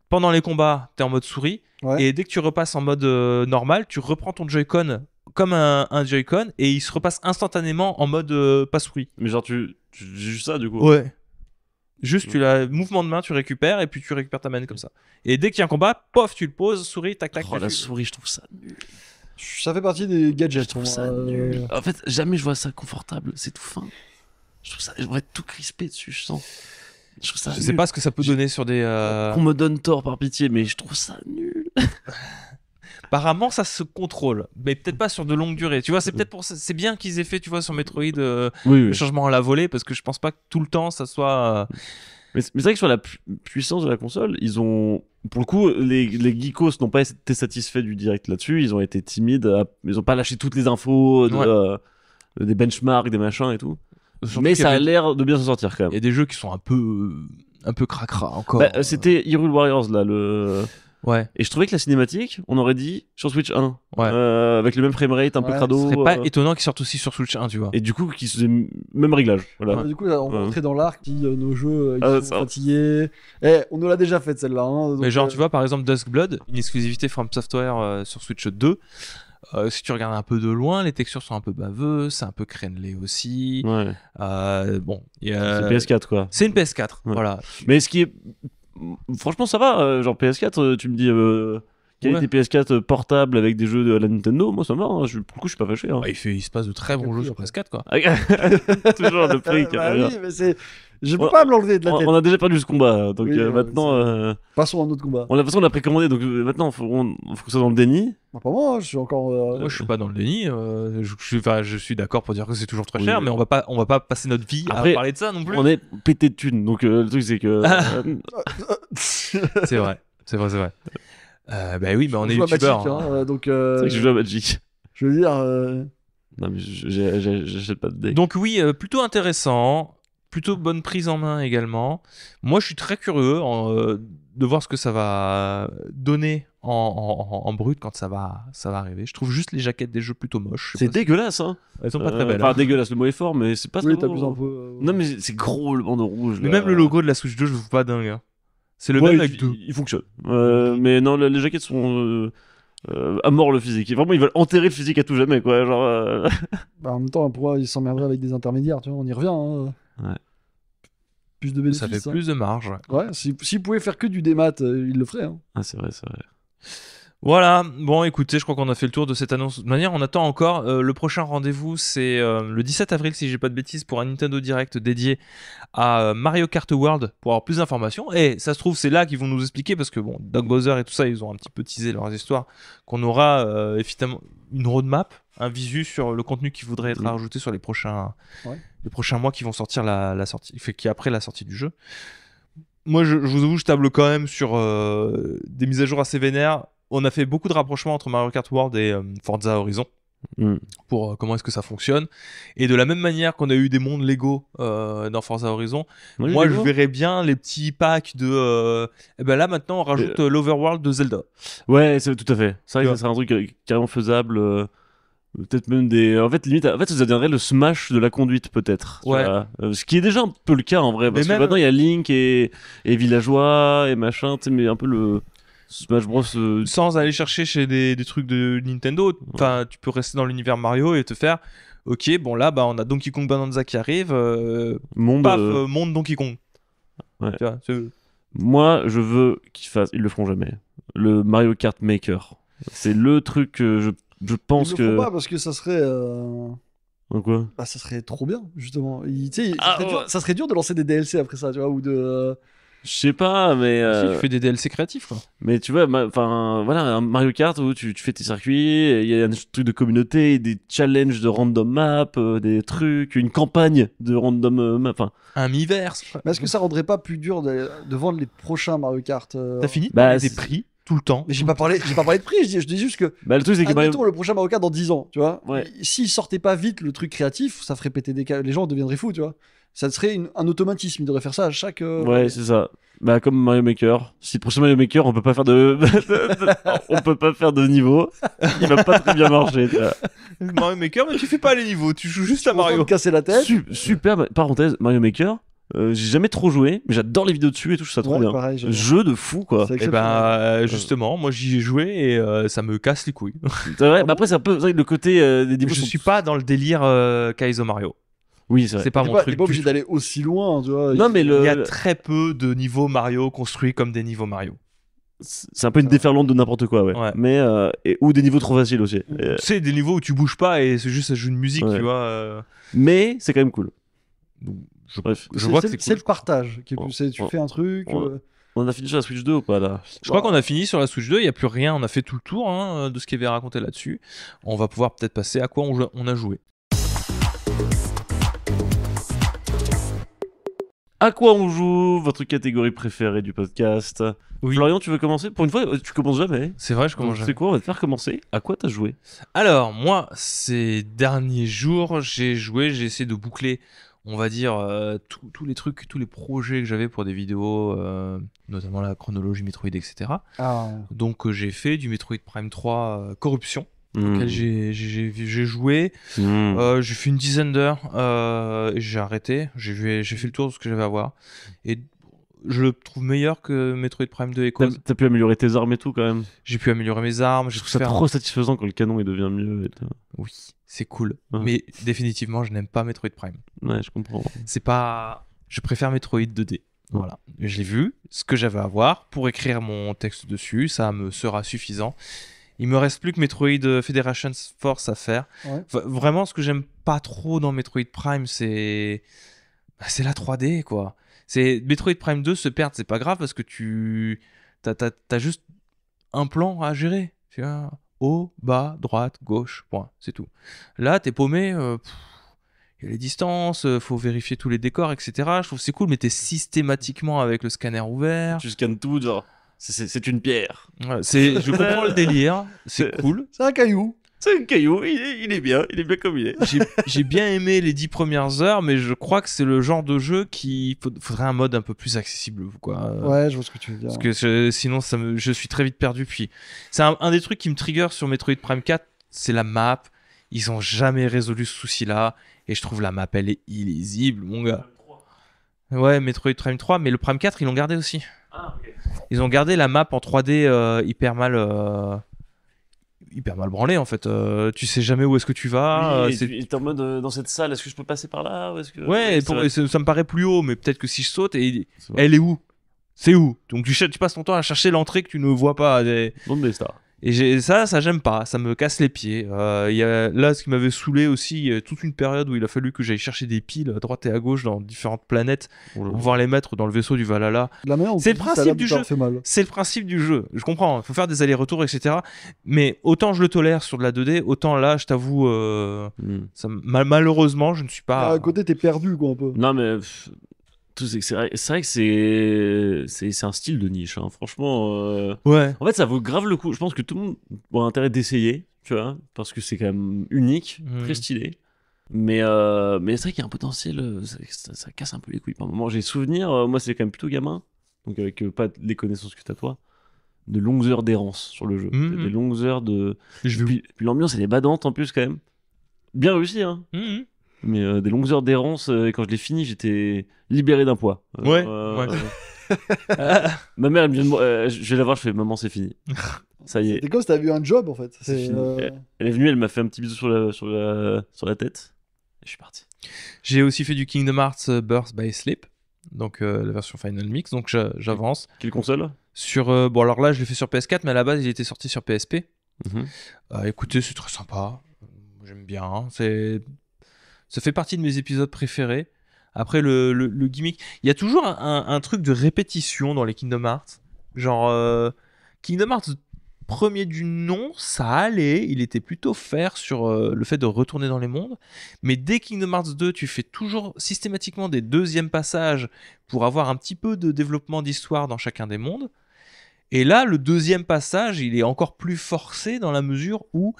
pendant les combats, tu es en mode souris. Ouais. Et dès que tu repasses en mode normal, tu reprends ton Joy-Con comme un Joy-Con et il se repasse instantanément en mode pas souris. Mais genre J'ai juste ça du coup. Ouais. Juste, tu l'as mouvement de main, tu récupères et puis tu récupères ta manette comme ça. Et dès qu'il y a un combat, pof, tu le poses, souris, tac tac. Oh, la tac. souris, je trouve ça nul. Ça fait partie des Je gadgets. trouve pour ça moi. nul. En fait, jamais je vois ça confortable. C'est tout fin. Je trouve ça. J'aimerais tout crisper dessus, je sens. Je trouve ça Je sais nul. pas ce que ça peut donner sur des. Qu'on me donne tort par pitié, mais je trouve ça nul. Apparemment, ça se contrôle, mais peut-être pas sur de longues durées. Tu vois, c'est peut-être pour ça. C'est bien qu'ils aient fait, tu vois, sur Metroid Oui, le changement à la volée, parce que je pense pas que tout le temps ça soit. Mais c'est vrai que sur la puissance de la console, ils ont. Pour le coup, les geekos n'ont pas été satisfaits du direct là-dessus. Ils ont été timides. Ils ont pas lâché toutes les infos, des benchmarks, des machins et tout. Surtout Mais qu'il y ça a avait- l'air de bien s'en sortir quand Il y même. a des jeux qui sont un peu cracra encore. Bah, c'était Hyrule Warriors là, Ouais. et je trouvais que la cinématique, on aurait dit sur Switch 1, Ouais. avec le même framerate un peu Ouais, crado. Ce serait pas étonnant qu'ils sortent aussi sur Switch 1, tu vois. Et du coup, qui se faisait même réglage. Voilà. Du coup, là, on va Ouais. rentrer dans l'arc, qui nos jeux ils Ah, sont ça. fatigués. On nous l'a déjà fait celle-là. Hein, Mais genre, tu vois, par exemple, Duskblood, une exclusivité From Software sur Switch 2. Si tu regardes un peu de loin, les textures sont un peu baveuses, c'est un peu crénelé aussi. Ouais. Bon, il y a- C'est PS4 quoi. C'est une PS4, Ouais. voilà. Mais ce qui est. Franchement, ça va. Genre PS4, tu me dis. Qualité PS4 portable avec des jeux de la Nintendo, moi ça me va. Hein. Pour le coup, je suis pas fâché. Hein. Il se passe de très bons jeux sur PS4, quoi. Toujours le prix qui Bah revient. oui, mais c'est. Je peux Ouais. pas me l'enlever de la tête. On a déjà perdu ce combat, donc Oui, maintenant. Passons à un autre combat. On l'a façon, on l'a précommandé, donc maintenant, faut que ça soit dans le déni. Bah, pas moi, je suis encore. Moi, je suis pas dans le déni. Je suis d'accord pour dire que c'est toujours très Oui. cher, mais on va pas passer notre vie Après, à parler de ça non plus. On est pété de thunes, donc le truc c'est que. C'est vrai, c'est vrai. Bah oui, mais on est joue à youtubeur. Magic, hein, donc. C'est vrai que je joue à Magic. Je veux dire. Non, mais j'achète pas de deck. Donc oui, plutôt intéressant, plutôt bonne prise en main également. Moi, je suis très curieux de voir ce que ça va donner en brut quand ça va arriver. Je trouve juste les jaquettes des jeux plutôt moches. Je sais C'est pas dégueulasse, hein. si- Elles sont pas très belles. Enfin, hein. dégueulasse, le mot est fort, mais c'est pas Oui, très t'as plus un peu. Non, mais c'est gros le bandeau rouge. Mais là. même le logo de la Switch 2, je trouve pas dingue. hein. C'est le Ouais, même avec deux. il fonctionne. Mais non, les jaquettes sont. À mort le physique. Et vraiment, ils veulent enterrer le physique à tout jamais, quoi. Genre. Bah, en même temps, pourquoi ils s'emmerderaient avec des intermédiaires, tu vois, on y revient. Hein. Ouais. Plus de bénéfices. Ça fait hein. plus de marge. Ouais, s'ils pouvaient faire que du démat, ils le feraient. Hein. Ah, c'est vrai, c'est vrai. Voilà, bon écoutez, je crois qu'on a fait le tour de cette annonce. De toute manière, on attend encore. Le prochain rendez-vous, c'est le 17 avril, si j'ai pas de bêtises, pour un Nintendo Direct dédié à Mario Kart World pour avoir plus d'informations. Et ça se trouve, c'est là qu'ils vont nous expliquer, parce que bon, Doug Bowser et tout ça, ils ont un petit peu teasé leurs histoires, qu'on aura effectivement une roadmap, un visu sur le contenu qui voudrait être rajouté sur les prochains mois qui vont sortir la sortie, qui est après la sortie du jeu. Moi, je vous avoue, je table quand même sur des mises à jour assez vénères. On a fait beaucoup de rapprochements entre Mario Kart World et Forza Horizon pour comment est-ce que ça fonctionne. Et de la même manière qu'on a eu des mondes Lego dans Forza Horizon, Oui, moi les je gars. verrais bien les petits packs de... Et ben là maintenant on rajoute l'Overworld de Zelda. Ouais, c'est tout à fait. C'est vrai Tu que ça serait un truc carrément faisable. Peut-être même des. En fait, limite, ça deviendrait le Smash de la conduite, peut-être. tu Ouais. vois. Ce qui est déjà un peu le cas en vrai. Parce Mais que même- maintenant, il y a Link et Villageois et machin, tu sais, mais un peu le Smash Bros. Sans aller chercher chez des trucs de Nintendo, enfin tu peux rester dans l'univers Mario et te faire... Ok, bon là bah, on a Donkey Kong Bonanza qui arrive, Monde. paf, monde Donkey Kong. Ouais. Tu vois, Moi, je veux qu'ils fassent. Ils le feront jamais. Le Mario Kart Maker. C'est le truc que je pense Ils le que. font pas parce que ça serait. Quoi Bah, ça serait trop bien, justement. Tu sais, Ah, ça, serait dur, ouais. ça serait dur de lancer des DLC après ça, tu vois, ou de. Je sais pas, mais. Si, tu fais des DLC créatifs quoi. Mais tu vois, enfin voilà, un Mario Kart où tu fais tes circuits, il y a un truc de communauté, des challenges de random map, des trucs, une campagne de random map. Enfin, Un miiverse. Mais est-ce que ça rendrait pas plus dur de vendre les prochains Mario Kart T'as fini de Bah, parler des c'est- prix tout le temps. Mais j'ai pas parlé de prix, je dis juste que. bah, le truc c'est que Mario. Admettons le prochain Mario Kart dans 10 ans, tu vois. Ouais. S'il sortait pas vite le truc créatif, ça ferait péter les gens deviendraient fous, tu vois. Ça serait un automatisme, il devrait faire ça à chaque. Ouais, c'est ça. Bah comme Mario Maker. Si le prochain Mario Maker, on peut pas faire de, on peut pas faire de niveau, il va pas très bien marcher. Tu vois. Mario Maker, mais tu fais pas les niveaux, tu joues juste à Mario. Mario. Casser la tête. Super. Parenthèse, Mario Maker. J'ai jamais trop joué, mais j'adore les vidéos dessus et tout, je trouve ça trop Ouais, bien. pareil, j'adore. Jeu de fou quoi. C'est Et exceptionnel. ben justement, moi j'y ai joué et ça me casse les couilles. C'est vrai, bah après c'est un peu c'est vrai que le côté des niveaux Je sont- suis pas dans le délire Kaizo Mario. Oui, c'est vrai. C'est pas T'es mon pas, truc. t'es pas obligé du tout. d'aller aussi loin, tu vois. Non, mais Il y a très peu de niveaux Mario construits comme des niveaux Mario. c'est un peu une déferlante de n'importe quoi, ouais. Ouais. Mais ou des niveaux trop faciles aussi. C'est des niveaux où tu bouges pas et c'est juste ça joue une musique, Ouais. tu vois. Mais c'est quand même cool. Donc, Bref. je vois que c'est C'est cool. le partage. Qui est plus, tu Ouais. fais un truc. Ouais. On a fini sur la Switch 2 ou pas là? Je crois qu'on a fini sur la Switch 2, il n'y a plus rien, on a fait tout le tour de ce qu'il y avait raconté là-dessus. On va pouvoir peut-être passer à quoi on a joué. À quoi on joue? Votre catégorie préférée du podcast. Oui. Florian, tu veux commencer? Pour une fois, tu commences jamais. C'est vrai, je Donc, commence c'est jamais. quoi? On va te faire commencer. À quoi t'as joué? Alors, moi, ces derniers jours, j'ai essayé de boucler, on va dire, tous les trucs, tous les projets que j'avais pour des vidéos, notamment la chronologie Metroid, etc. Ah, Donc, j'ai fait du Metroid Prime 3 Corruption, Hmm. auquel j'ai joué. Hmm. J'ai fait une dizaine d'heures et j'ai arrêté. J'ai fait le tour de ce que j'avais à voir. Et je le trouve meilleur que Metroid Prime 2 Echoes. T'as pu améliorer tes armes et tout quand même. J'ai pu améliorer mes armes. Je J'ai trouve pu ça faire... trop satisfaisant quand le canon il devient mieux. Et tout. Oui, c'est cool. Ouais. Mais définitivement, je n'aime pas Metroid Prime. Ouais, je comprends. C'est pas... Je préfère Metroid 2D. Voilà. Je l'ai vu, ce que j'avais à voir. Pour écrire mon texte dessus, ça me sera suffisant. Il me reste plus que Metroid Federation Force à faire. ouais. Vraiment, ce que j'aime pas trop dans Metroid Prime, c'est la 3D, quoi. C'est Metroid Prime 2 se perdre, c'est pas grave parce que t'as juste un plan à gérer. Tu vois, haut, bas, droite, gauche, point, c'est tout. Là, t'es paumé. Il y a les distances, faut vérifier tous les décors, etc. Je trouve que c'est cool, mais t'es systématiquement avec le scanner ouvert. Tu scannes tout, genre. C'est une pierre. Ouais, je comprends le délire, c'est cool. C'est un caillou. C'est un caillou, il est bien comme il est. J'ai bien aimé les 10 premières heures, mais je crois que c'est le genre de jeu qui faudrait un mode un peu plus accessible, quoi. Ouais, je vois ce que tu veux dire. Parce que sinon, je suis très vite perdu. Puis, c'est un des trucs qui me trigger sur Metroid Prime 4, c'est la map. Ils ont jamais résolu ce souci-là, et je trouve la map, elle est illisible, mon gars. Ouais, Metroid Prime 3, mais le Prime 4, ils l'ont gardé aussi. Ah, ok. Ils ont gardé la map en 3D hyper mal branlée, en fait. Tu sais jamais où est-ce que tu vas. Oui, et t'es en mode dans cette salle, est-ce que je peux passer par là ou est-ce que... Ouais, c'est vrai. et ça me paraît plus haut, mais peut-être que si je saute, C'est vrai. elle est où? C'est où? Donc tu passes ton temps à chercher l'entrée que tu ne vois pas. Monde des stars. Et ça j'aime pas, ça me casse les pieds. Là, ce qui m'avait saoulé aussi, il y a toute une période où il a fallu que j'aille chercher des piles à droite et à gauche dans différentes planètes pour pouvoir les mettre dans le vaisseau du Valhalla. De la manière dont C'est tu le dis, ça a principe l'air du de t'avoir jeu. fait mal. C'est le principe du jeu, je comprends, il faut faire des allers-retours, etc. Mais autant je le tolère sur de la 2D, autant là, je t'avoue, malheureusement, je ne suis pas... À côté, t'es perdu, quoi, un peu. Non, mais c'est vrai que c'est un style de niche, hein. Franchement. Ouais. En fait, ça vaut grave le coup. Je pense que tout le monde a intérêt d'essayer, tu vois, parce que c'est quand même unique, très stylé. Mais c'est vrai qu'il y a un potentiel, ça casse un peu les couilles par moment. J'ai souvenir, moi c'est quand même plutôt gamin, donc avec pas les connaissances que t'as toi, de longues heures d'errance sur le jeu. Des longues heures de. Puis l'ambiance elle est badante en plus quand même. Bien réussi, hein. Mais des longues heures d'errance, et quand je l'ai fini, j'étais libéré d'un poids. Ouais. Ma mère, elle me vient de moi, je vais la voir, je fais maman, c'est fini. Ça y est. C'est comme si t'avais eu un job, en fait. C'est C'est, fini. Elle est venue, elle m'a fait un petit bisou sur la tête. Et je suis parti. J'ai aussi fait du Kingdom Hearts Birth by Sleep, donc la version Final Mix, donc j'avance. Quelle console? Bon, alors là, je l'ai fait sur PS4, mais à la base, il était sorti sur PSP. Mhm. Écoutez, c'est très sympa. J'aime bien. Hein. Ça fait partie de mes épisodes préférés. Après, le gimmick. Il y a toujours un truc de répétition dans les Kingdom Hearts. Genre, Kingdom Hearts premier du nom, ça allait. Il était plutôt fair sur le fait de retourner dans les mondes. Mais dès Kingdom Hearts 2, tu fais toujours systématiquement des deuxièmes passages pour avoir un petit peu de développement d'histoire dans chacun des mondes. Et là, le deuxième passage, il est encore plus forcé dans la mesure où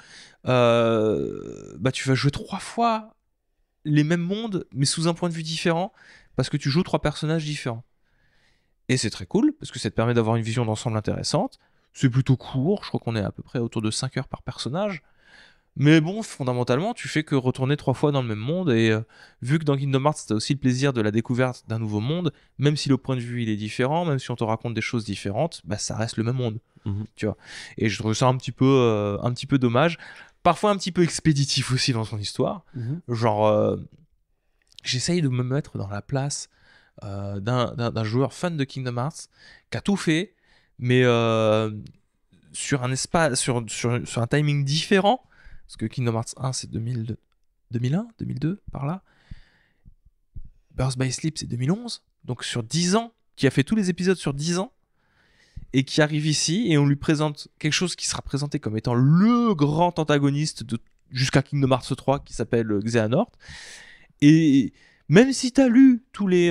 tu vas jouer 3 fois les mêmes mondes, mais sous un point de vue différent, parce que tu joues 3 personnages différents. Et c'est très cool, parce que ça te permet d'avoir une vision d'ensemble intéressante. C'est plutôt court, je crois qu'on est à peu près autour de 5 heures par personnage. Mais bon, fondamentalement, tu fais que retourner 3 fois dans le même monde, et vu que dans Kingdom Hearts, t'as aussi le plaisir de la découverte d'un nouveau monde, même si le point de vue il est différent, même si on te raconte des choses différentes, bah ça reste le même monde, tu vois. Et je trouve ça un petit peu dommage, parfois un petit peu expéditif aussi dans son histoire. Genre, j'essaye de me mettre dans la place d'un joueur fan de Kingdom Hearts qui a tout fait, mais sur un espace, sur un timing différent, parce que Kingdom Hearts 1 c'est 2002, 2001, 2002 par là. Birth by Sleep c'est 2011, donc sur 10 ans, qui a fait tous les épisodes sur 10 ans, et qui arrive ici, et on lui présente quelque chose qui sera présenté comme étant le grand antagoniste jusqu'à Kingdom Hearts 3, qui s'appelle Xehanort. Et même si t'as lu tous les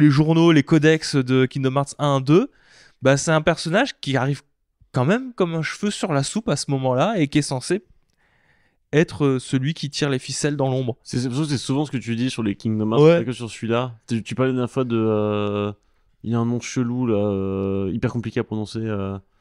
journaux, les codex de Kingdom Hearts 1, 2, bah c'est un personnage qui arrive quand même comme un cheveu sur la soupe à ce moment-là, et qui est censé être celui qui tire les ficelles dans l'ombre. C'est souvent ce que tu dis sur les Kingdom Hearts, Ouais. pas que sur celui-là. Tu parlais la dernière fois de... Il y a un nom chelou, là, hyper compliqué à prononcer,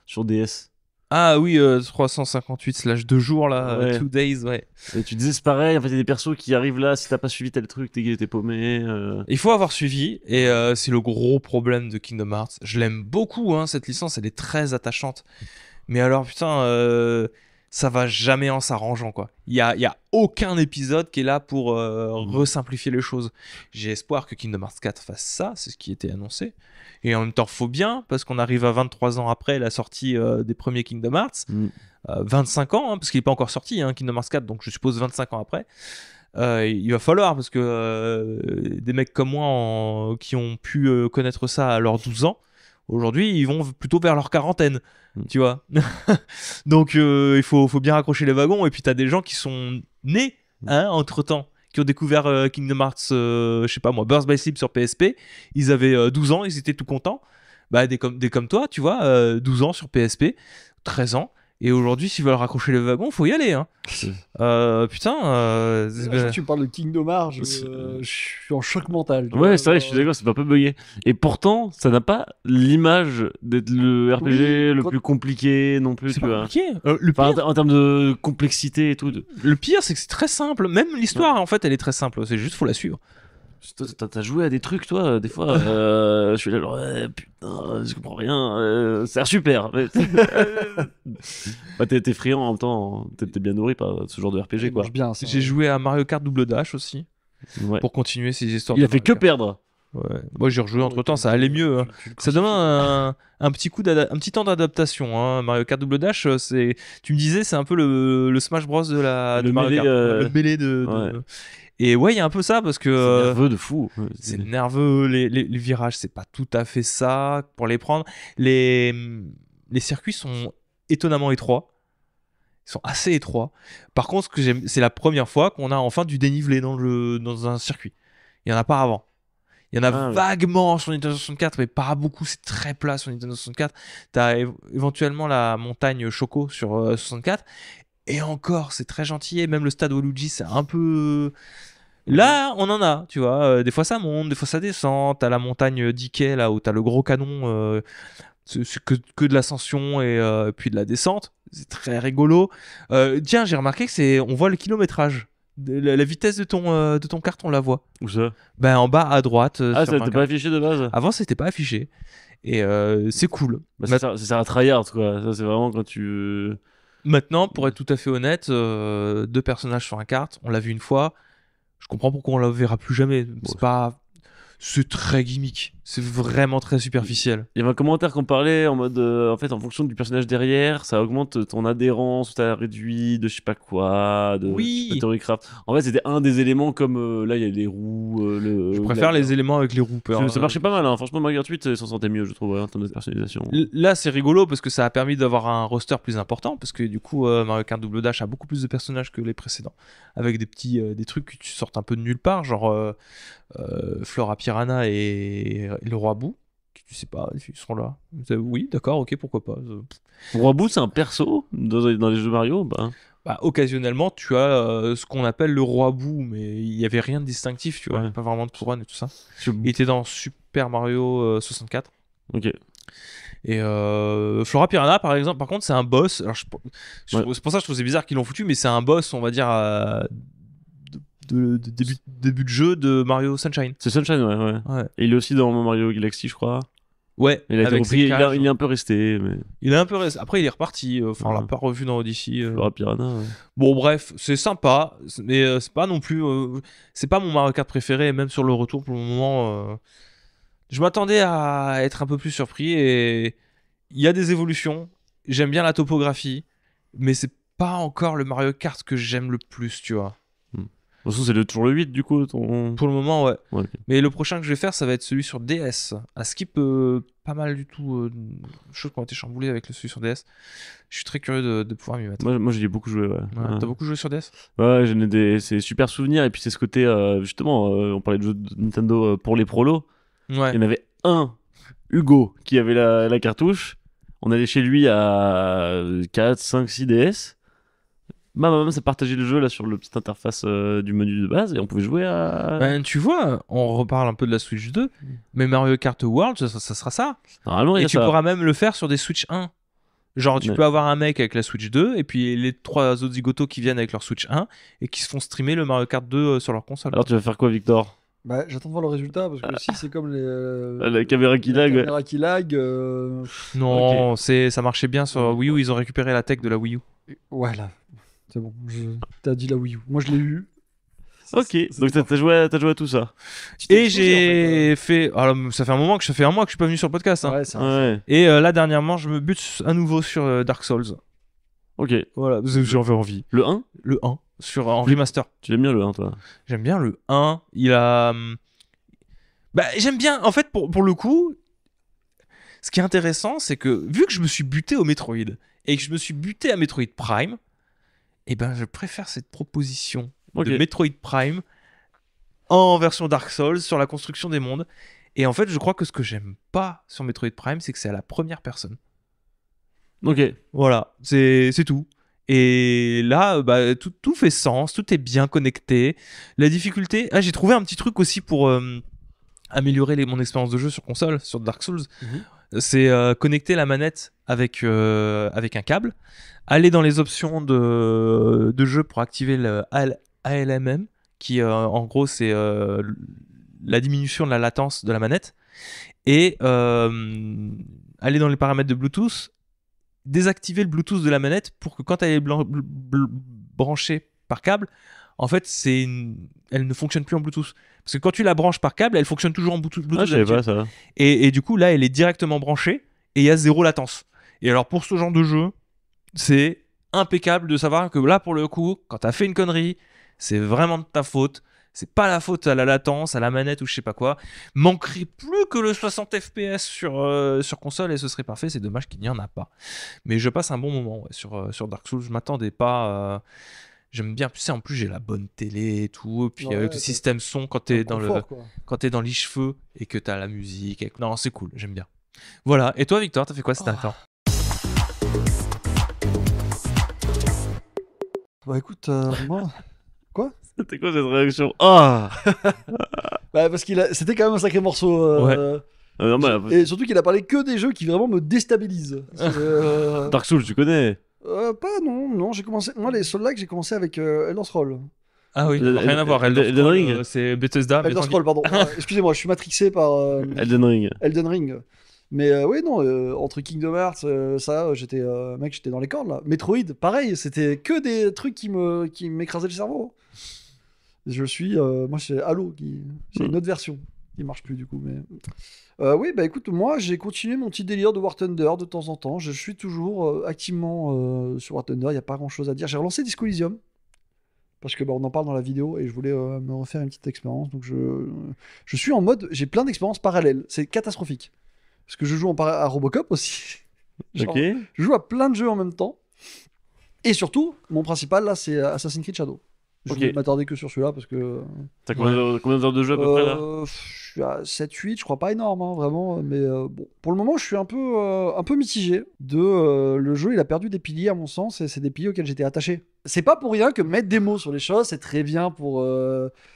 sur DS. Ah oui, 358/2 jours, là, Ouais. 2 days, ouais. Et tu disais, c'est pareil, en fait, il y a des persos qui arrivent là, si t'as pas suivi tel truc, t'es paumé. Il faut avoir suivi, et c'est le gros problème de Kingdom Hearts. Je l'aime beaucoup, hein, cette licence, elle est très attachante. Mais alors, putain, ça va jamais en s'arrangeant, quoi. Il y a aucun épisode qui est là pour resimplifier les choses. J'ai espoir que Kingdom Hearts 4 fasse ça, c'est ce qui était annoncé. Et en même temps, faut bien, parce qu'on arrive à 23 ans après la sortie des premiers Kingdom Hearts. 25 ans, hein, parce qu'il n'est pas encore sorti, hein, Kingdom Hearts 4, donc je suppose 25 ans après. Il va falloir, parce que des mecs comme moi qui ont pu connaître ça à leurs 12 ans, aujourd'hui, ils vont plutôt vers leur quarantaine, tu vois. Donc, il faut bien raccrocher les wagons. Et puis, t'as des gens qui sont nés entre-temps, qui ont découvert Kingdom Hearts, je sais pas moi, Birth by Sleep sur PSP. Ils avaient 12 ans, ils étaient tout contents. Bah, des comme toi, tu vois, 12 ans sur PSP, 13 ans. Et aujourd'hui, s'ils veulent raccrocher les wagons, faut y aller. Hein. Putain. À chaque fois que tu me parles de Kingdom Hearts, je suis en choc mental. tu Ouais, vois, c'est vrai, je genre, suis d'accord, c'est un peu bugué. Et pourtant, ça n'a pas l'image d'être le RPG Oui, le quand- plus compliqué non plus, C'est tu pas vois. compliqué. Le Enfin, pire, en termes de complexité et tout. le pire, c'est que c'est très simple. Même l'histoire, en fait, elle est très simple. C'est juste, faut la suivre. Toi, t'as joué à des trucs, toi, des fois. Je suis là, genre, ouais, putain, je comprends rien. Ça a l'air super. Mais... Bah, t'es friand en même temps. T'es bien nourri par ce genre de RPG, il quoi. marche bien. Ça. J'ai joué à Mario Kart Double Dash aussi, Ouais. pour continuer ces histoires. Il de a fait Mario que Kart. perdre. Ouais. Moi, j'ai rejoué entre temps, ça allait mieux. Hein. Ça demande un petit temps d'adaptation. Hein. Mario Kart Double Dash, tu me disais, c'est un peu le Smash Bros de Le Mario mêlé, Kart. Le mêlé de. ouais. Et ouais, il y a un peu ça parce que C'est nerveux de fou. c'est nerveux. Les virages, c'est pas tout à fait ça pour les prendre. Les circuits sont étonnamment étroits. Ils sont assez étroits. Par contre, ce que j'aime, c'est la première fois qu'on a enfin du dénivelé dans un circuit. Il y en a pas avant. Il y en a Ah, ouais. vaguement sur Nintendo 64, mais pas beaucoup. C'est très plat sur Nintendo 64. T'as éventuellement la montagne Choco sur 64. Et encore, c'est très gentil. Et même le stade Waluigi, c'est un peu. Là, on en a, tu vois. Des fois, ça monte, des fois, ça descend. T'as la montagne d'Ikea, là où t'as le gros canon. C'est que de l'ascension et puis de la descente. C'est très rigolo. Tiens, j'ai remarqué que on voit le kilométrage. La vitesse de ton kart, on la voit. Où ça? Ben, en bas à droite. Ah, sur ça ma t'était carte. pas affiché de base? Avant, c'était pas affiché. Et c'est cool. Bah, ça sert à tryhard, quoi. Ça, c'est vraiment quand tu. Maintenant, pour être tout à fait honnête, 2 personnages sur un kart, on l'a vu une fois. Je comprends pourquoi on la verra plus jamais. C'est très gimmick. C'est vraiment très superficiel. Il y avait un commentaire qu'on parlait en mode, en fait, en fonction du personnage derrière, ça augmente ton adhérence, ou t'as réduit de je sais pas quoi, de Oui. je sais pas, Theorycraft. En fait, c'était un des éléments comme là, il y a les roues, Je préfère les éléments avec les roues. Ça marchait pas mal, hein. Franchement, Mario Kart 8 s'en sentait mieux, je trouve, ouais, en termes de personnalisation. Là, c'est rigolo parce que ça a permis d'avoir un roster plus important. Parce que du coup, Mario Kart Double Dash a beaucoup plus de personnages que les précédents. Avec des trucs que tu sortes un peu de nulle part, genre Flora Piranha et le Roi Bou. Tu sais pas, ils sont là. Oui, d'accord, ok, pourquoi pas. Roi Bout, c'est un perso dans les jeux Mario, bah. Bah, occasionnellement, tu as ce qu'on appelle le Roi Bou, mais il y avait rien de distinctif, tu vois. Ouais. Pas vraiment de couronne et tout ça. Je- Il était dans Super Mario 64. Ok. Et Flora Piranha, par exemple, par contre, c'est un boss. Alors, Ouais. c'est pour ça que je trouve c'est bizarre qu'ils l'ont foutu, mais c'est un boss, on va dire, de début de jeu de Mario Sunshine. C'est Sunshine, ouais. Ouais. Et il est aussi dans Mario Galaxy, je crois. Ouais, Il a été avec repris, ses cages. il est un peu resté, mais Il est un peu après il est reparti, enfin on l'a Ouais. pas revu dans Odyssey. Flora Piranha. Ouais. Bon bref, c'est sympa, mais c'est pas non plus c'est pas mon Mario Kart préféré, et même sur le retour pour le moment je m'attendais à être un peu plus surpris, et il y a des évolutions. J'aime bien la topographie, mais c'est pas encore le Mario Kart que j'aime le plus, tu vois. De toute façon, c'est toujours le 8 du coup. Ton... Pour le moment, ouais. Ouais, ok. Mais le prochain que je vais faire, ça va être celui sur DS. À skip pas mal du tout. Choses qui ont été chamboulées avec celui sur DS. Je suis très curieux de pouvoir m'y mettre. Moi j'y ai beaucoup joué. Ouais. Ouais, T'as beaucoup joué sur DS? Ouais, j'en ai c'est super souvenirs. Et puis c'est ce côté, justement, on parlait de jeux de Nintendo pour les prolos. Ouais. Il y en avait un, Hugo, qui avait la cartouche. On allait chez lui à 4, 5, 6 DS. Maman, ça partageait le jeu là sur le petite interface du menu de base et on pouvait jouer à. Ben, tu vois, on reparle un peu de la Switch 2, mais Mario Kart World, ça sera ça. Normalement, il y Et a tu ça. pourras même le faire sur des Switch 1. Genre, tu Ouais. peux avoir un mec avec la Switch 2, et puis les 3 autres zigotos qui viennent avec leur Switch 1, et qui se font streamer le Mario Kart 2 sur leur console. Alors, tu vas faire quoi, Victor? Bah, j'attends de voir le résultat parce que si c'est comme La caméra qui la lag. Ouais. caméra qui lag, Non, ça marchait bien sur Wii U, ils ont récupéré la tech de la Wii U. ouais là, c'est bon. T'as dit la Wii U. Moi je l'ai eu. Ok, donc t'as joué à tout ça. Tu t'es Et exposé, j'ai fait. Alors, ça fait un moment que je suis pas venu sur le podcast. en fait. Hein. Ouais, c'est Ouais. Et là, dernièrement, je me bute à nouveau sur Dark Souls. Ok. Voilà, j'en avais envie. Le 1, Le 1, en remaster. tu l'aimes bien le 1, toi? J'aime bien le 1. Il a. Bah, j'aime bien. En fait, pour le coup, ce qui est intéressant, c'est que vu que je me suis buté au Metroid et que je me suis buté à Metroid Prime, eh ben, je préfère cette proposition Ok. de Metroid Prime en version Dark Souls sur la construction des mondes. Et en fait, je crois que ce que j'aime pas sur Metroid Prime, c'est que c'est à la première personne. Ok. Voilà, c'est tout. Et là, bah, tout fait sens, tout est bien connecté. La difficulté... Ah, j'ai trouvé un petit truc aussi pour améliorer mon expérience de jeu sur console, sur Dark Souls. C'est connecter la manette avec un câble, aller dans les options de jeu pour activer le ALMM, qui en gros c'est la diminution de la latence de la manette, et aller dans les paramètres de Bluetooth, désactiver le Bluetooth de la manette pour que quand elle est branchée par câble, en fait elle ne fonctionne plus en Bluetooth. Parce que quand tu la branches par câble, elle fonctionne toujours en Bluetooth. Ah, je savais d'habitude. pas ça. Et du coup, là, elle est directement branchée et il y a 0 latence. Et alors, pour ce genre de jeu, c'est impeccable de savoir que là, pour le coup, quand t'as fait une connerie, c'est vraiment de ta faute. C'est pas la faute à la latence, à la manette ou je sais pas quoi. Manquerait plus que le 60 FPS sur console et ce serait parfait. C'est dommage qu'il n'y en a pas. Mais je passe un bon moment ouais, sur Dark Souls. Je m'attendais pas. J'aime bien. Tu sais, en plus, j'ai la bonne télé et tout. Puis Ouais, avec le t'as- système son, quand t'es dans confort, quoi. quand t'es dans les cheveux et que t'as la musique. Non, c'est cool. J'aime bien. Voilà. Et toi, Victor, t'as fait quoi cet temps? Bah écoute, moi. C'était quoi cette réaction? Ah. Bah parce c'était quand même un sacré morceau. Normal. Et surtout qu'il a parlé que des jeux qui vraiment me déstabilisent. Dark Souls, tu connais? Pas non, j'ai commencé. Moi les Souls-like j'ai commencé avec Elder Scrolls. Ah oui, El- rien à voir. Elden Elden Scrolls, Ring c'est Bethesda. mais Elder tranquille. Scrolls, pardon. Excusez-moi, je suis matrixé par Elden Ring. Elden Ring. Mais oui, non, entre Kingdom Hearts, j'étais j'étais dans les cordes là. Metroid, pareil, c'était que des trucs qui m'écrasaient le cerveau. Je suis, moi, c'est Halo, c'est une autre version qui marche plus du coup. Mais oui, bah écoute, moi, j'ai continué mon petit délire de War Thunder de temps en temps. Je suis toujours activement sur War Thunder. Il y a pas grand-chose à dire. J'ai relancé Disco Elysium parce que bah, on en parle dans la vidéo et je voulais me refaire une petite expérience. Donc je suis en mode, j'ai plein d'expériences parallèles. C'est catastrophique. Parce que je joue à Robocop aussi. Genre, Ok. je joue à plein de jeux en même temps. Et surtout, mon principal là, c'est Assassin's Creed Shadow. Je Ok. vais m'attarder que sur celui-là parce que. T'as combien d'heures de jeu à peu près là? Je suis à 7-8, je crois pas énorme, hein, vraiment. Mais bon, pour le moment, je suis un peu mitigé. Le jeu, il a perdu des piliers à mon sens, et c'est des piliers auxquels j'étais attaché. C'est pas pour rien que mettre des mots sur les choses, c'est très bien pour.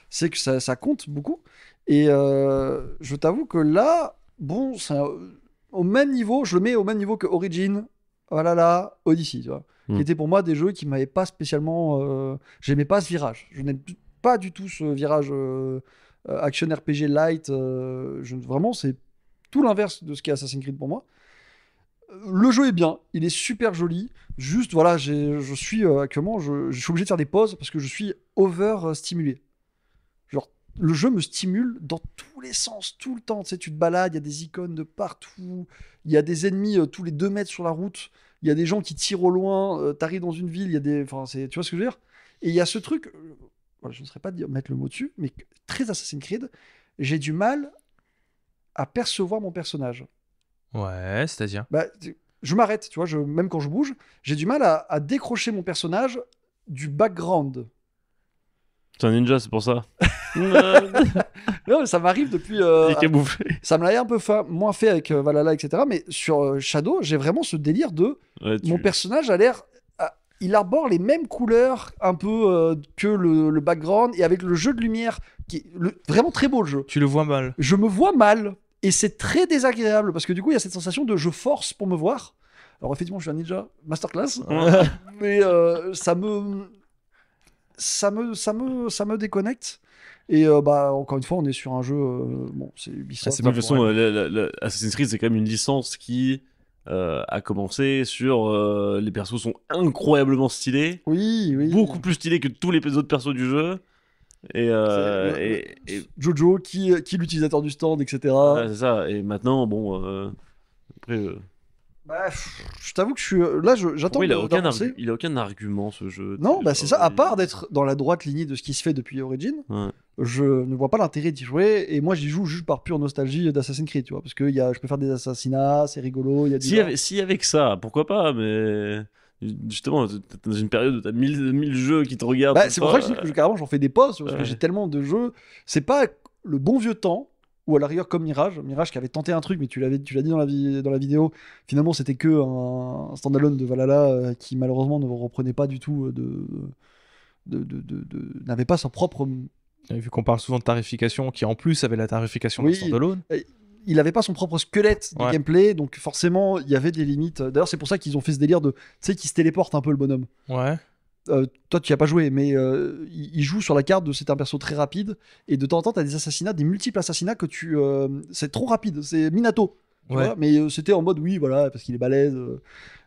C'est que ça compte beaucoup. Et je t'avoue que là, bon, au même niveau, je le mets au même niveau que Origin, voilà là, Odyssey, tu vois. Qui étaient pour moi des jeux qui m'avaient pas spécialement. J'aimais pas ce virage. Je n'aime pas du tout ce virage action RPG light. Vraiment, c'est tout l'inverse de ce qu'est Assassin's Creed pour moi. Le jeu est bien, il est super joli. Juste, voilà, je suis actuellement, je suis obligé de faire des pauses parce que je suis over-stimulé. Genre, le jeu me stimule dans tous les sens, tout le temps. Tu sais, tu te balades, il y a des icônes de partout. Il y a des ennemis tous les 2 mètres sur la route. Il y a des gens qui tirent au loin. T'arrives dans une ville, il y a des. Enfin, tu vois ce que je veux dire? Et il y a ce truc, voilà, je ne saurais pas mettre le mot dessus, mais très Assassin's Creed, j'ai du mal à percevoir mon personnage. Ouais, c'est-à-dire. Bah, je m'arrête, tu vois, même quand je bouge, j'ai du mal à décrocher mon personnage du background. C'est un ninja, c'est pour ça. Non, mais ça m'arrive depuis. Il est camouflé. Ça me l'avait un peu moins fait avec Valhalla, etc. Mais sur Shadow, j'ai vraiment ce délire de Ouais, mon personnage a l'air. Il arbore les mêmes couleurs un peu que le background et avec le jeu de lumière qui est vraiment très beau le jeu. Tu le vois mal. Je me vois mal et c'est très désagréable parce que du coup il y a cette sensation de je force pour me voir. Alors effectivement je suis un ninja masterclass, mais ça me déconnecte. Et bah encore une fois on est sur un jeu bon c'est Ubisoft. De toute façon, Assassin's Creed, c'est quand même une licence qui a commencé sur les persos sont incroyablement stylés, Oui. beaucoup plus stylés que tous les autres persos du jeu. Et Jojo qui l'utilisateur du stand, etc. ouais, c'est ça. Et maintenant, bon, après, Bah, je t'avoue que je suis là, j'attends pourquoi d'avancer. il a aucun argument ce jeu. Non, tu bah sais, c'est ça. À il- part d'être dans la droite lignée de ce qui se fait depuis Origin, Ouais. je ne vois pas l'intérêt d'y jouer. Et moi, j'y joue juste par pure nostalgie d'Assassin's Creed, tu vois, parce que je peux faire des assassinats, c'est rigolo. Il y a du S'il y avait que ça, pourquoi pas, mais justement, t'es dans une période où t'as 1000 jeux qui te regardent. Bah, tout c'est le pour ça temps, que je dis que carrément j'en fais des pauses parce que Ouais. j'ai tellement de jeux. C'est pas le bon vieux temps ou à la rigueur comme Mirage qui avait tenté un truc mais tu l'as dit dans la vidéo. Finalement c'était que un standalone de Valhalla qui malheureusement ne reprenait pas du tout n'avait pas son propre. Et vu qu'on parle souvent de tarification, qui en plus avait la tarification Oui. d'un standalone. Il n'avait pas son propre squelette de Ouais. gameplay, donc forcément il y avait des limites. D'ailleurs c'est pour ça qu'ils ont fait ce délire de, tu sais, qui se téléporte un peu le bonhomme. Ouais. Toi, tu n'y as pas joué, mais il joue sur la carte de c'est un perso très rapide. Et de temps en temps, tu as des assassinats, des multiples assassinats que c'est trop rapide. C'est Minato. Tu Ouais. vois, mais c'était en mode oui, voilà, parce qu'il est balèze.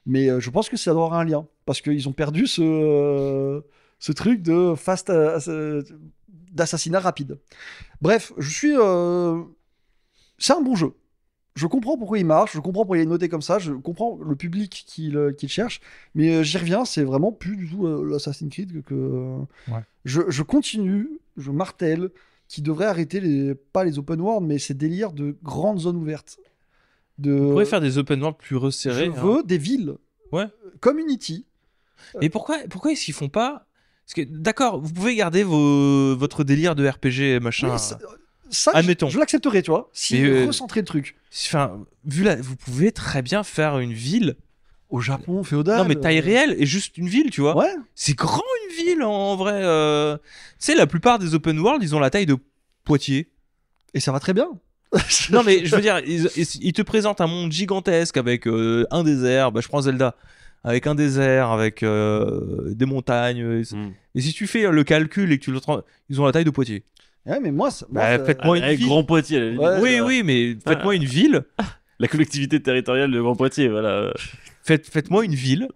Mais je pense que ça doit avoir un lien. Parce qu'ils ont perdu ce truc de d'assassinat rapide. Bref, c'est un bon jeu. Je comprends pourquoi il marche, je comprends pourquoi il est noté comme ça, je comprends le public qui le cherche, mais j'y reviens, c'est vraiment plus du tout l'Assassin's Creed Ouais. Je continue, je martèle, qui devrait arrêter pas les open world, mais ces délires de grandes zones ouvertes. On pourrait faire des open world plus resserrés. Je hein. veux des villes, Ouais. comme Unity. Mais pourquoi est-ce qu'ils font pas. Parce que, d'accord, vous pouvez garder votre délire de RPG machin. Oui, ça, Admettons. je l'accepterais, tu vois, si Mais, recentrer le truc. Enfin, vous pouvez très bien faire une ville. Au Japon, féodal. Non, mais taille réelle et juste une ville, tu vois. Ouais. C'est grand une ville en vrai. Tu sais, la plupart des open world, ils ont la taille de Poitiers. Et ça va très bien. Non, mais je veux dire, ils te présentent un monde gigantesque avec un désert. Bah, je prends Zelda. Avec un désert, avec des montagnes. Et si tu fais le calcul et que tu le ils ont la taille de Poitiers. Ouais, mais moi, Bah, faites-moi une Avec ville. Grand Poitiers, à la limite. Ouais, Oui, ça- oui, mais faites-moi une ville. La collectivité territoriale de Grand Poitiers, voilà. Faites-moi une ville.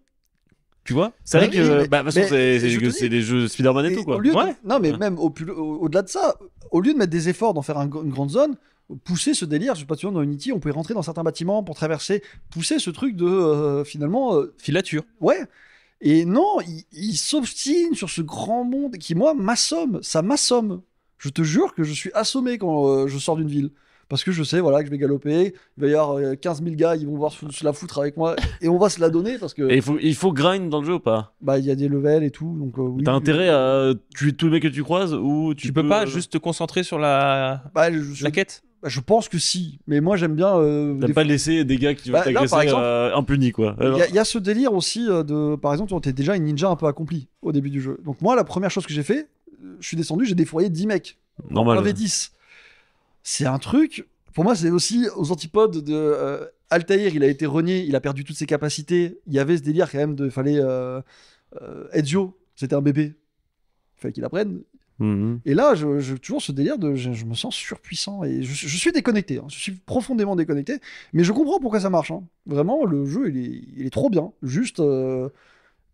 Tu vois. C'est vrai Oui, que, mais- bah, de toute façon, mais c'est je te c'est dis- les jeux Spider-Man et Et tout, quoi. au lieu de- Ouais. Non, mais Ouais. même au-delà de ça, au lieu de mettre des efforts d'en faire une grande zone, pousser ce délire, je sais pas, tu vois, dans Unity, on peut rentrer dans certains bâtiments pour traverser, pousser ce truc de finalement, Filature. ouais. Et non, il s'obstine sur ce grand monde qui, moi, m'assomme. Ça m'assomme. Je te jure que je suis assommé quand je sors d'une ville. Parce que je sais, voilà, que je vais galoper. Il va y avoir 15 000 gars, ils vont voir se la foutre avec moi. Et on va se la donner parce Et que, il faut grind dans le jeu ou pas? bah, il y a des levels et tout. Donc, oui. T'as intérêt à tuer tous les mecs que tu croises ou Tu peux pas juste te concentrer sur la Bah, quête. je pense que si. Mais moi, j'aime bien. T'as pas laissé des gars qui vont Bah, là, t'agresser par exemple, impunis, quoi. Il y a ce délire aussi de, par exemple, t'es déjà une ninja un peu accomplie au début du jeu. Donc moi, la première chose que j'ai fait, je suis descendu, j'ai défouraillé 10 mecs. Normal. On avait 10. C'est un truc, pour moi, c'est aussi aux antipodes de Altaïr, il a été renié, il a perdu toutes ses capacités. Il y avait ce délire quand même de, fallait Ezio, c'était un bébé. Il fallait qu'il apprenne. Mhm. Et là, toujours ce délire de je me sens surpuissant et je suis déconnecté. Hein. Je suis profondément déconnecté, mais je comprends pourquoi ça marche. Hein. Vraiment, le jeu, il est trop bien. Juste,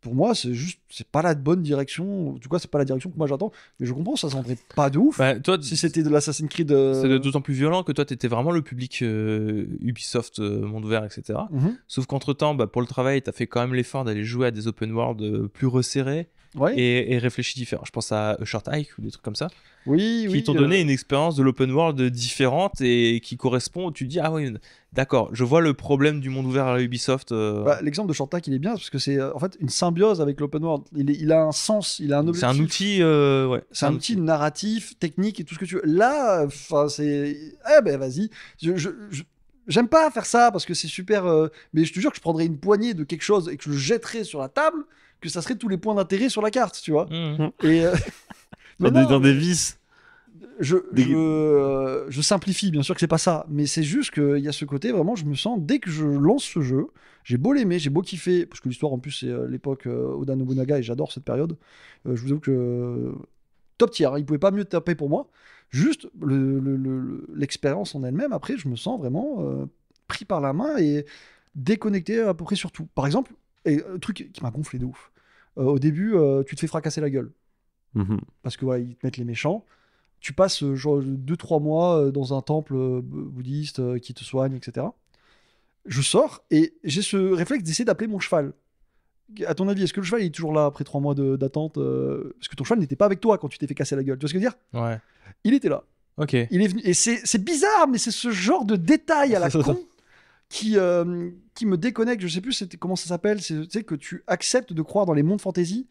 pour moi, c'est pas la bonne direction. En tout cas, c'est pas la direction que moi j'attends. Mais je comprends, ça s'endrait pas de ouf. Bah, toi, Si c'était de l'Assassin's Creed. c'est d'autant plus violent que toi, t'étais vraiment le public Ubisoft, monde ouvert, etc. Mhm. Sauf qu'entre-temps, bah, pour le travail, t'as fait quand même l'effort d'aller jouer à des open world plus resserrés Ouais. et réfléchis différents. Je pense à A Short Hike ou des trucs comme ça, Oui, qui oui. t'ont donné une expérience de l'open world différente et qui correspond. Tu te dis, ah oui, d'accord, je vois le problème du monde ouvert à la Ubisoft. Bah, l'exemple de Short Hack, il est bien parce que c'est en fait une symbiose avec l'open world. Il a un sens, il a un c'est objectif. un outil, ouais. C'est un outil narratif, technique et tout ce que tu veux. Là, enfin, c'est. Eh ben, vas-y. J'aime pas faire ça parce que c'est super. Mais je te jure que je prendrais une poignée de quelque chose et que je le jetterais sur la table, que ça serait tous les points d'intérêt sur la carte, tu vois. Mhm. Et. Mais Dans, non, dans des vices. je simplifie, bien sûr que c'est pas ça, mais c'est juste qu'il y a ce côté vraiment, je me sens, dès que je lance ce jeu, j'ai beau l'aimer, j'ai beau kiffer, parce que l'histoire en plus c'est l'époque Oda Nobunaga et j'adore cette période, je vous avoue que top tier, hein, il pouvait pas mieux taper pour moi, juste l'expérience en elle-même, après je me sens vraiment pris par la main et déconnecté à peu près sur tout. Par exemple, et un truc qui m'a gonflé de ouf, au début tu te fais fracasser la gueule, Mhm. parce que voilà, ils te mettent les méchants. Tu passes genre 2-3 mois dans un temple bouddhiste qui te soigne, etc. Je sors et j'ai ce réflexe d'essayer d'appeler mon cheval. À ton avis, est-ce que le cheval il est toujours là après 3 mois d'attente parce que ton cheval n'était pas avec toi quand tu t'es fait casser la gueule. Tu vois ce que je veux dire? Ouais. Il était là. Ok. Il est venu. Et c'est bizarre, mais c'est ce genre de détail à la con qui me déconnecte. Je sais plus comment ça s'appelle. C'est, tu sais, que tu acceptes de croire dans les mondes fantasy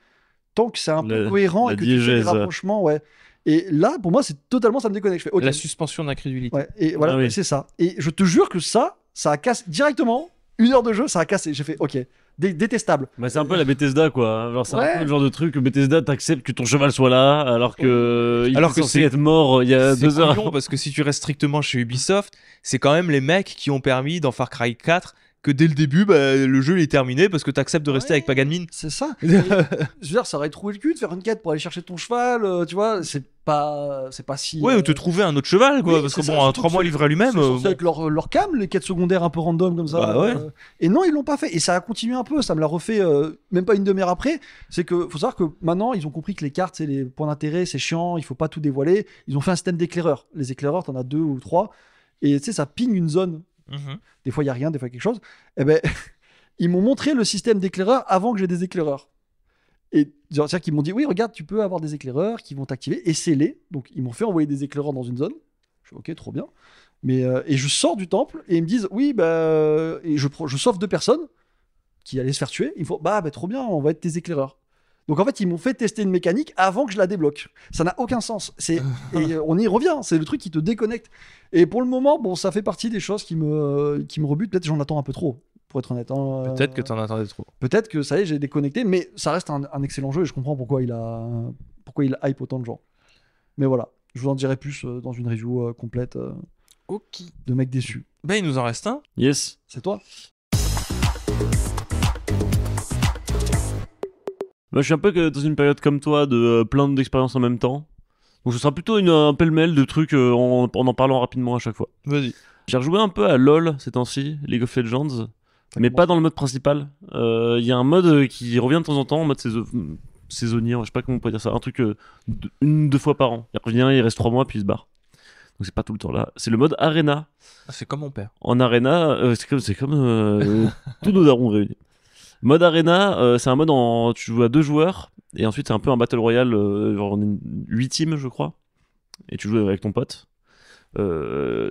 tant que c'est un peu cohérent la et que tu fais des diégèse. rapprochements. Ouais. Et là, pour moi, c'est totalement, ça me déconnecte. Je fais, ok. La suspension d'incrédulité. Ouais, et voilà, Ah oui. c'est ça. Et je te jure que ça a cassé directement. 1 heure de jeu, ça a cassé. J'ai fait, ok, détestable. Bah, c'est un peu la Bethesda, quoi. Genre, c'est un Ouais. peu le genre de truc que Bethesda t'accepte que ton cheval soit là, alors que il Alors était que censé c'est- être mort il y a C'est 2 heures. couillon, parce que si tu restes strictement chez Ubisoft, c'est quand même les mecs qui ont permis dans Far Cry 4 que dès le début, bah, le jeu il est terminé parce que tu acceptes de rester Ouais. avec Pagan Min. C'est ça. Et, je veux dire, ça aurait trouvé le cul de faire une quête pour aller chercher ton cheval, tu vois. C'est pas si. Ouais, ou te trouver un autre cheval, quoi. oui, parce que c'est bon, ça, un surtout 3 que mois livré à lui-même. C'est censé bon. être leur cam, les quêtes secondaires un peu random comme ça. Bah ouais. Et non, ils l'ont pas fait. Et ça a continué un peu. Ça me l'a refait même pas une demi-heure après. C'est que faut savoir que maintenant, ils ont compris que les cartes, c'est les points d'intérêt, c'est chiant, il faut pas tout dévoiler. Ils ont fait un système d'éclaireurs. Les éclaireurs, t'en as 2 ou 3. Et tu sais, ça ping une zone. Mhm. Des fois, il y a rien, des fois, il y a quelque chose. Eh ben, ils m'ont montré le système d'éclaireurs avant que j'ai des éclaireurs. Et c'est-à-dire qu'ils m'ont dit, oui, regarde, tu peux avoir des éclaireurs qui vont t'activer, et c'est les. Donc, ils m'ont fait envoyer des éclaireurs dans une zone. Je fais, ok, trop bien. Mais, et je sors du temple, et ils me disent, oui, bah, et je sauve 2 personnes qui allaient se faire tuer. Ils me font, bah, trop bien, on va être tes éclaireurs. Donc en fait, ils m'ont fait tester une mécanique avant que je la débloque. Ça n'a aucun sens. Et on y revient. C'est le truc qui te déconnecte. Et pour le moment, bon, ça fait partie des choses qui me rebutent. Peut-être que j'en attends un peu trop, pour être honnête. Hein. Peut-être que t'en attendais trop. Peut-être que ça y est, j'ai déconnecté, mais ça reste un excellent jeu et je comprends pourquoi il hype autant de gens. Mais voilà, je vous en dirai plus dans une review complète Ok. de mecs déçus. Ben, il nous en reste un. Yes. C'est toi? Moi, je suis un peu dans une période comme toi de plein d'expériences en même temps. Donc, ce sera plutôt un pêle-mêle de trucs en parlant rapidement à chaque fois. Vas-y. J'ai rejoué un peu à LoL ces temps-ci, League of Legends, mais pas dans le mode principal. Il y a un mode qui revient de temps en temps, en mode saisonnier, je sais pas comment on peut dire ça, un truc 1-2 fois par an. Il revient, il reste 3 mois, puis il se barre. Donc c'est pas tout le temps là. C'est le mode Arena. Ah, c'est comme mon père. En Arena, c'est comme tous nos darons réunis. Mode Arena, c'est un mode tu joues à 2 joueurs, et ensuite c'est un peu un Battle Royale, genre 8 teams, je crois. Et tu joues avec ton pote.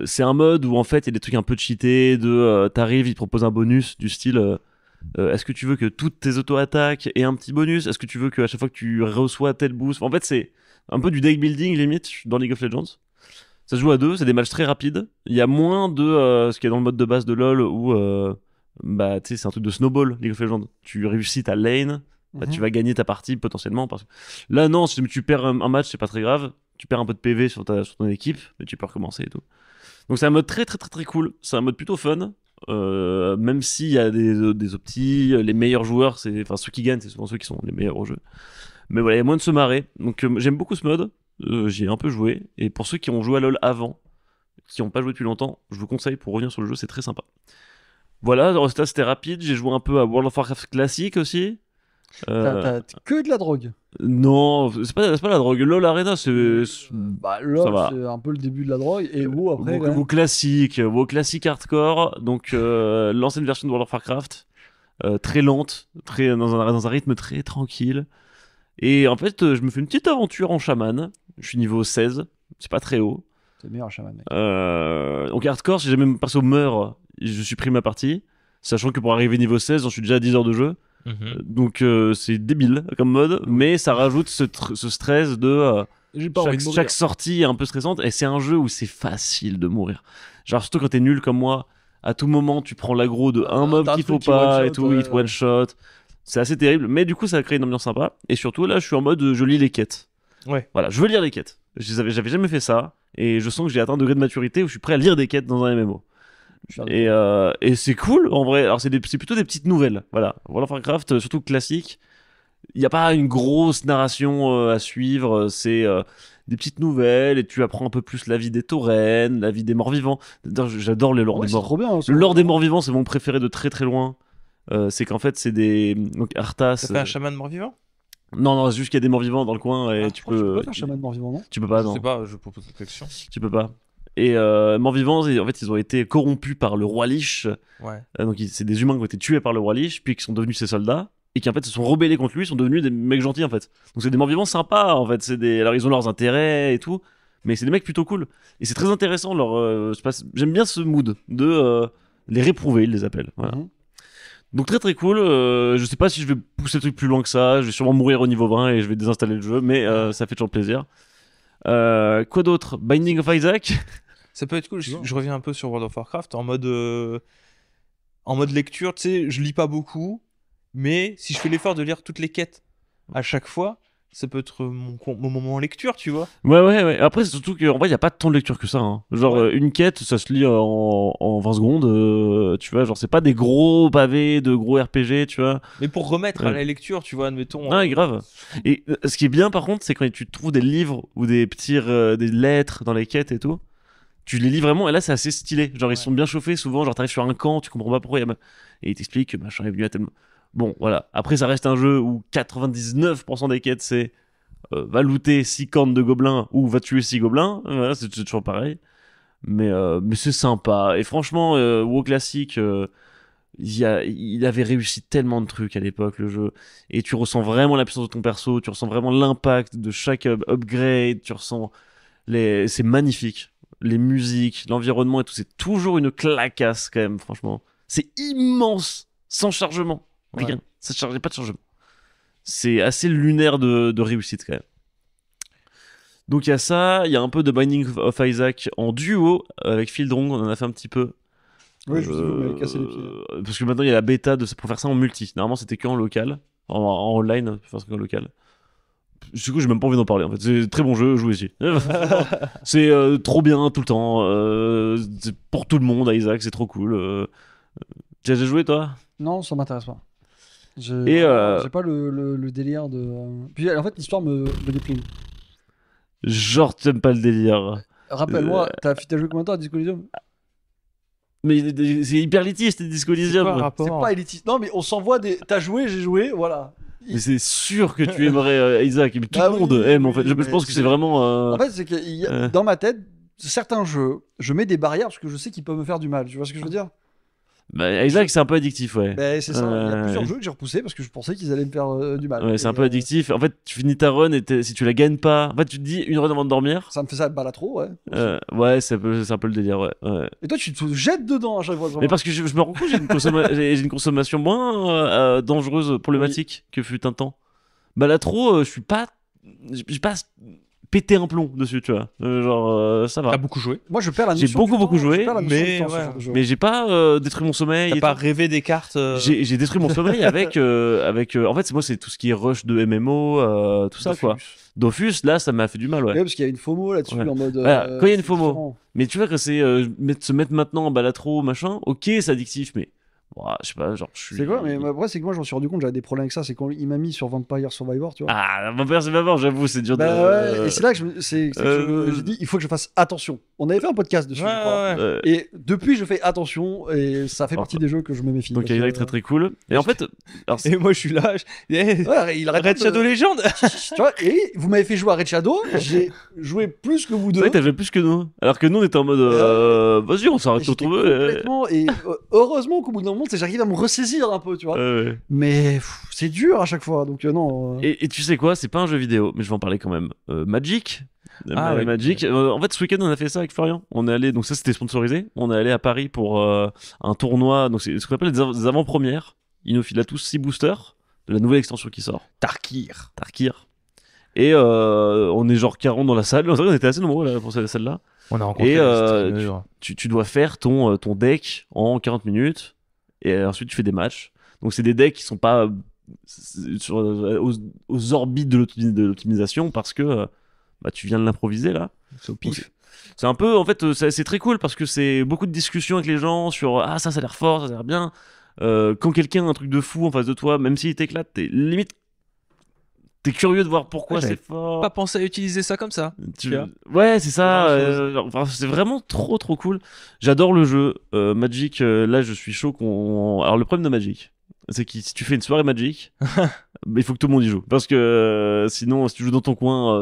C'est un mode où en fait il y a des trucs un peu cheatés t'arrives, il te propose un bonus du style est-ce que tu veux que toutes tes auto-attaques aient un petit bonus, est-ce que tu veux qu'à chaque fois que tu reçois tel boost, en fait c'est un peu du deck building limite dans League of Legends. Ça se joue à 2, c'est des matchs très rapides, il y a moins de ce qui est dans le mode de base de LoL où bah tu sais c'est un truc de snowball League of Legends, tu réussis ta lane, bah, tu vas gagner ta partie potentiellement parce que là non, si tu perds un match c'est pas très grave, tu perds un peu de PV sur ton équipe, mais tu peux recommencer et tout. Donc c'est un mode très très très très cool, c'est un mode plutôt fun, même s'il y a des optis, les meilleurs joueurs, ceux qui gagnent, c'est souvent ceux qui sont les meilleurs au jeu. Mais voilà, il y a moins de se marrer, donc j'aime beaucoup ce mode. J'y ai un peu joué. Et pour ceux qui ont joué à LoL avant, qui n'ont pas joué depuis longtemps, je vous conseille pour revenir sur le jeu, c'est très sympa. Voilà, le reste c'était rapide. J'ai joué un peu à World of Warcraft classique aussi. T'as que de la drogue. Non, c'est pas la drogue. LoL Arena, c'est. Bah, ça LoL, va. c'est un peu le début de la drogue. Et WoW après. quand même. WoW classique hardcore. Donc, l'ancienne version de World of Warcraft. Très lente, dans un rythme très tranquille. Et en fait, je me fais une petite aventure en chaman. Je suis niveau 16, c'est pas très haut. C'est le meilleur chaman, mec. Donc hardcore, si jamais mon perso meurt, je supprime ma partie. Sachant que pour arriver niveau 16, j'en suis déjà à 10 heures de jeu. Donc c'est débile comme mode, mais ça rajoute ce stress de J'ai pas envie de mourir. chaque sortie est un peu stressante. Et c'est un jeu où c'est facile de mourir. Genre surtout quand t'es nul comme moi, à tout moment tu prends l'aggro de un mob d'un qu'il faut truc qui pas one-shot, et tout, ouais, il te one shot. C'est assez terrible, mais du coup ça crée une ambiance sympa. Et surtout là je suis en mode je lis les quêtes. Ouais. Voilà, je veux lire les quêtes. J'avais jamais fait ça. Et je sens que j'ai atteint un degré de maturité où je suis prêt à lire des quêtes dans un MMO. Et c'est cool en vrai. Alors c'est plutôt des petites nouvelles. Voilà, World of Warcraft, surtout classique. Il n'y a pas une grosse narration à suivre. C'est des petites nouvelles et tu apprends un peu plus la vie des taurennes, la vie des morts-vivants. J'adore les lore Ouais, des c'est morts. trop bien. Le lore des morts-vivants, c'est mon préféré de très très loin. C'est qu'en fait, c'est des. Donc Arthas. T'as fait un chaman mort-vivant? Non, c'est juste qu'il y a des morts-vivants dans le coin et tu Je crois que tu peux. peux faire chaman mort-vivant, non? Tu peux pas, Je non. sais pas, je propose cette question. Tu peux pas. Et morts-vivants, en fait, ils ont été corrompus par le roi Lich. Ouais. Donc, c'est des humains qui ont été tués par le roi Lich, puis qui sont devenus ses soldats. Et qui en fait se sont rebellés contre lui, sont devenus des mecs gentils en fait. Donc c'est des morts-vivants sympas en fait. Alors ils ont leurs intérêts et tout, mais c'est des mecs plutôt cool. Et c'est très intéressant j'aime bien ce mood de les réprouver, ils les appellent. Voilà. Donc très très cool. Je sais pas si je vais pousser le truc plus loin que ça. Je vais sûrement mourir au niveau 20 et je vais désinstaller le jeu, mais ça fait toujours plaisir. Quoi d'autre? Binding of Isaac. Ça peut être cool. Je reviens un peu sur World of Warcraft en mode lecture. Tu sais, je lis pas beaucoup, mais si je fais l'effort de lire toutes les quêtes à chaque fois, ça peut être mon moment lecture, tu vois. Ouais. Après, c'est surtout qu'en vrai, il n'y a pas tant de lecture que ça. Hein. Genre, Ouais. une quête, ça se lit en 20 secondes. Tu vois, genre, c'est pas des gros pavés de gros RPG, tu vois. Mais pour remettre à Ouais. la lecture, tu vois, admettons. Ah, grave. Et ce qui est bien, par contre, c'est quand tu trouves des livres ou des petits des lettres dans les quêtes et tout. Tu les lis vraiment, et là, c'est assez stylé. Genre, ils sont bien chauffés, souvent. Genre, t'arrives sur un camp, tu comprends pas pourquoi. Et ils t'expliquent que machin est venu à tel. Bon, voilà. Après, ça reste un jeu où 99% des quêtes, c'est va looter 6 cornes de gobelins ou va tuer 6 gobelins. Voilà, c'est toujours pareil. Mais c'est sympa. Et franchement, WoW classique, il avait réussi tellement de trucs à l'époque, le jeu. Et tu ressens vraiment la puissance de ton perso, tu ressens vraiment l'impact de chaque upgrade, tu ressens c'est magnifique. Les musiques, l'environnement et tout, c'est toujours une clacasse quand même, franchement. C'est immense, sans chargement. Rien. Ouais. Ça chargeait pas de chargement. C'est assez lunaire de réussite quand même. Donc il y a ça, il y a un peu de Binding of Isaac en duo avec Fieldrong, on en a fait un petit peu. Oui, je vous ai vu, vous m'avez cassé les pieds. Parce que maintenant il y a la bêta pour faire ça en multi. Normalement c'était que en local, en online, pour faire ça qu'en local. Du coup j'ai même pas envie d'en parler en fait. C'est un très bon jeu, jouez-y. C'est trop bien tout le temps. C'est pour tout le monde Isaac, c'est trop cool. Tu as déjà joué toi? Non, ça m'intéresse pas. J'ai pas le délire de. Puis en fait, l'histoire me déprime. Genre t'aimes pas le délire. Rappelle-moi, t'as joué combien de temps à Disco Elysium? Mais c'est hyper élitiste Disco Elysium. C'est quoi le rapport C'est pas élitiste. Non, mais on s'envoie des. T'as joué, j'ai joué, voilà. Mais c'est sûr que tu aimerais Isaac. Mais tout Ah le monde oui, aime en oui, fait. Je mais pense que c'est c'est- vraiment. En fait, c'est que dans ma tête, certains jeux, je mets des barrières parce que je sais qu'ils peuvent me faire du mal. Tu vois ce que je veux dire? Bah, Isaac c'est un peu addictif, ouais. Ben, c'est ça. Il y a plusieurs Ouais. jeux que j'ai repoussés parce que je pensais qu'ils allaient me faire du mal. Ouais, c'est Et, un peu addictif. En fait, tu finis ta run et si tu la gagnes pas, en fait, tu te dis une run avant de dormir. Ça me fait ça balle trop, ouais. Ouais, c'est un peu le délire, ouais. Et toi, tu te jettes dedans à chaque fois. Mais parce que je me rends compte, j'ai une consommation moins dangereuse, problématique que fut un temps. Bah là trop, je suis pas, j'ai pas pété un plomb dessus, tu vois. Ça va. T'as beaucoup joué. Moi, je perds la J'ai notion du beaucoup temps, joué, je perds la notion mais du temps sur ouais. ce genre de jeu. Mais j'ai pas détruit mon sommeil. T'as et pas tout. rêvé des cartes. J'ai détruit mon sommeil avec en fait c'est tout ce qui est rush de MMO, tout ça Dofus. quoi. Dofus là ça m'a fait du mal, ouais. Ouais, parce qu'il y a une FOMO là-dessus Ouais. en mode. Voilà, quand il y a une c'est FOMO. différent. Mais tu vois que c'est se mettre maintenant en balatro machin, ok c'est addictif, mais Ouah, je sais pas, genre je suis. C'est quoi? Mais après, c'est que moi, je me suis rendu compte, j'avais des problèmes avec ça. C'est quand il m'a mis sur Vampire Survivor, tu vois. Ah, mon père, c'est pas mort, j'avoue, c'est dur Bah de. ouais, et c'est là que c'est que j'ai dit, il faut que je fasse attention. On avait fait un podcast dessus, je crois. Ouais. Et depuis, je fais attention, et ça fait partie des jeux que je me méfie. Donc il y a parce très très cool. Et en fait, alors, Et moi, je suis là. Ouais, il arrête Red pas de- Shadow Legend. Tu vois, et vous m'avez fait jouer à Red Shadow, j'ai joué plus que vous c'est deux. vrai que t'as joué plus que nous. Alors que nous, on était en mode. Vas-y, on Et s'arrête j'étais autour complètement, et heureusement qu'au bout d'un moment, j'arrive à me ressaisir un peu, tu vois. Mais c'est dur à chaque fois, donc non. Et tu sais quoi, c'est pas un jeu vidéo, mais je vais en parler quand même. Magic. Ah, oui. Magic. En fait, ce week-end, on a fait ça avec Florian. On est allé, donc ça c'était sponsorisé. On est allé à Paris pour un tournoi. Donc c'est ce qu'on appelle des avant-premières. Il nous file à tous 6 boosters de la nouvelle extension qui sort. Tarkir. Tarkir. Et on est genre 40 dans la salle. C'est vrai qu'on était assez nombreux là, pour cette salle-là. On a rencontré Et des streamers. tu dois faire ton deck en 40 minutes. Et ensuite, tu fais des matchs. Donc, c'est des decks qui sont pas aux orbites de l'optimisation parce que bah, tu viens de l'improviser là. C'est au Donc, pif. c'est un peu, en fait, c'est très cool parce que c'est beaucoup de discussions avec les gens sur ah, ça a l'air fort, ça a l'air bien. Quand quelqu'un a un truc de fou en face de toi, même s'il t'éclate, t'es curieux de voir pourquoi Ouais, c'est j'avais fort. Pas pensé à utiliser ça comme ça. Tu- vois. Ouais, c'est ça. Pas grand-chose. Enfin, c'est vraiment trop trop cool. J'adore le jeu. Magic, là, je suis chaud qu'on. Alors, le problème de Magic, c'est que si tu fais une soirée Magic, il faut que tout le monde y joue. Parce que sinon, si tu joues dans ton coin,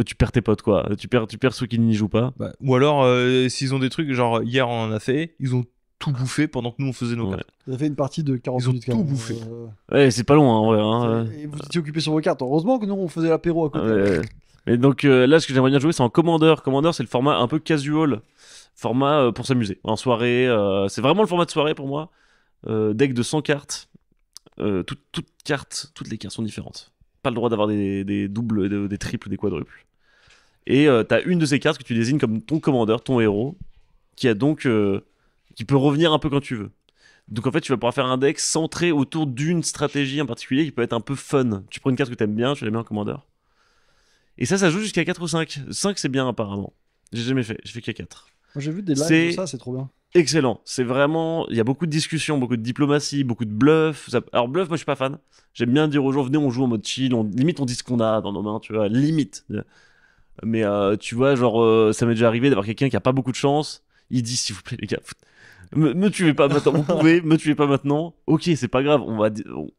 tu perds tes potes, quoi. Tu perds ceux qui n'y jouent pas. Bah, ou alors, s'ils ont des trucs, genre hier on en a fait, ils ont tout bouffé pendant que nous on faisait nos Ouais. cartes. Vous avez fait une partie de 40 Ils ont minutes quand tout même. bouffé. Ouais, c'est pas long, hein, en vrai. Hein. Et vous étiez occupé sur vos cartes. Heureusement que nous on faisait l'apéro à côté. Ouais. Et donc là, ce que j'aimerais bien jouer, c'est en Commander. Commander, c'est le format un peu casual. Format pour s'amuser. En soirée, c'est vraiment le format de soirée pour moi. Deck de 100 cartes. Toutes les cartes sont différentes. Pas le droit d'avoir des doubles, des triples, des quadruples. Et t'as une de ces cartes que tu désignes comme ton commandeur, ton héros, qui a donc qui peut revenir un peu quand tu veux. Donc en fait, tu vas pouvoir faire un deck centré autour d'une stratégie en particulier qui peut être un peu fun. Tu prends une carte que t'aimes bien, tu la mets en commandeur. Et ça joue jusqu'à 4 ou 5. 5 c'est bien apparemment. J'ai jamais fait, j'ai fait qu'à 4. Moi j'ai vu des C'est- lives de ça, c'est trop bien. Excellent, c'est vraiment, il y a beaucoup de discussions, beaucoup de diplomatie, beaucoup de bluff. Alors bluff, moi je suis pas fan. J'aime bien dire aux gens, venez on joue en mode chill, limite on dit ce qu'on a dans nos mains, tu vois, limite. Mais tu vois, genre ça m'est déjà arrivé d'avoir quelqu'un qui a pas beaucoup de chance, il dit s'il vous plaît les gars, me tuez pas maintenant, vous pouvez, me tuez pas maintenant. Ok, c'est pas grave,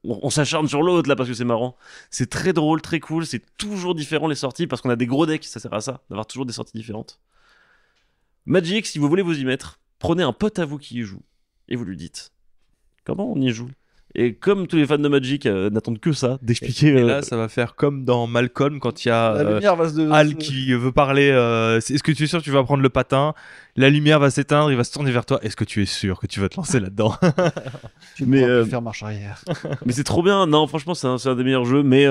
on s'acharne sur l'autre là parce que c'est marrant. C'est très drôle, très cool, c'est toujours différent les sorties parce qu'on a des gros decks, ça sert à ça, d'avoir toujours des sorties différentes. Magic, si vous voulez vous y mettre, prenez un pote à vous qui y joue et vous lui dites comment on y joue. Et comme tous les fans de Magic n'attendent que ça, d'expliquer. Et là, ça va faire comme dans Malcolm quand il y a La lumière va se. Hal qui veut parler. Est-ce que tu es sûr que tu vas prendre le patin? La lumière va s'éteindre, il va se tourner vers toi. Est-ce que tu es sûr que tu vas te lancer là-dedans? Tu Mais, mais faire marche arrière. Mais c'est trop bien. Non, franchement, c'est un des meilleurs jeux. Mais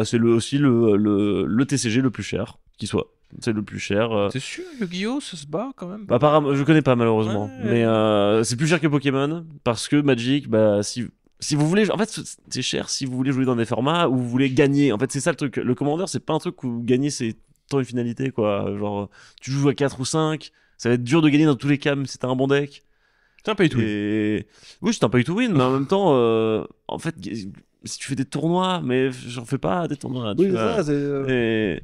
c'est aussi le TCG le plus cher qui soit. C'est le plus cher. C'est sûr, Yu-Gi-Oh, ça se bat quand même. Apparemment, je connais pas malheureusement. Ouais. Mais c'est plus cher que Pokémon parce que Magic, si vous voulez, en fait, c'est cher si vous voulez jouer dans des formats où vous voulez gagner. En fait, c'est ça le truc. Le Commander, c'est pas un truc où gagner c'est tant une finalité quoi. Genre, tu joues à 4 ou 5, ça va être dur de gagner dans tous les cas, même si t'as un bon deck. C'est un pay to win. Et oui, c'est un pay to win, mais en même temps, en fait, si tu fais des tournois, mais j'en fais pas des tournois. Oui, tu c'est vois. ça, Et...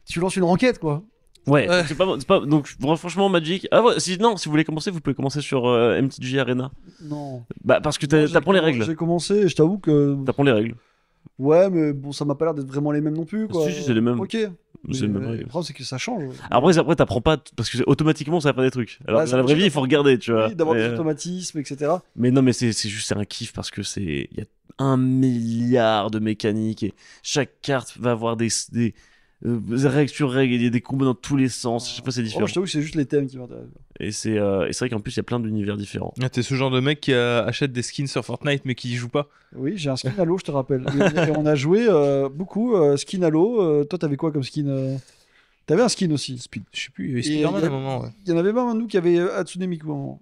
tu lances une enquête quoi. Ouais, Ouais. c'est pas. Donc, franchement, Magic. Ah ouais, si vous voulez commencer, vous pouvez commencer sur MTG Arena. Non. Bah, parce que Moi, t'apprends les règles. J'ai commencé et je t'avoue que. T'apprends les règles. Ouais, mais bon, ça m'a pas l'air d'être vraiment les mêmes non plus quoi. Si, c'est les mêmes. Ok. C'est les mêmes Le règles. problème, c'est que ça change. Après, t'apprends pas parce que automatiquement ça va faire des trucs. Alors Ouais, que dans la c'est vraie sûr. vie, il faut regarder, tu vois. Oui, d'avoir Mais, des automatismes, etc. mais non, mais c'est juste c'est un kiff parce que il y a 1 milliard de mécaniques et chaque carte va avoir des règles sur règles, il y a des combos dans tous les sens. Je sais pas, c'est différent. Oh, je t'avoue que c'est juste les thèmes qui m'intéressent. Et c'est vrai qu'en plus il y a plein d'univers différents. Ah, t'es ce genre de mec qui achète des skins sur Fortnite mais qui y joue pas. Oui, j'ai un skin Halo, je te rappelle. Et on a joué beaucoup skin Halo. Toi, t'avais quoi comme skin T'avais un skin aussi. Je sais plus, il y avait Et Spider-Man il y à a- un moment. Ouais. Il y en avait pas un de nous qui avait Hatsune Miku à un moment.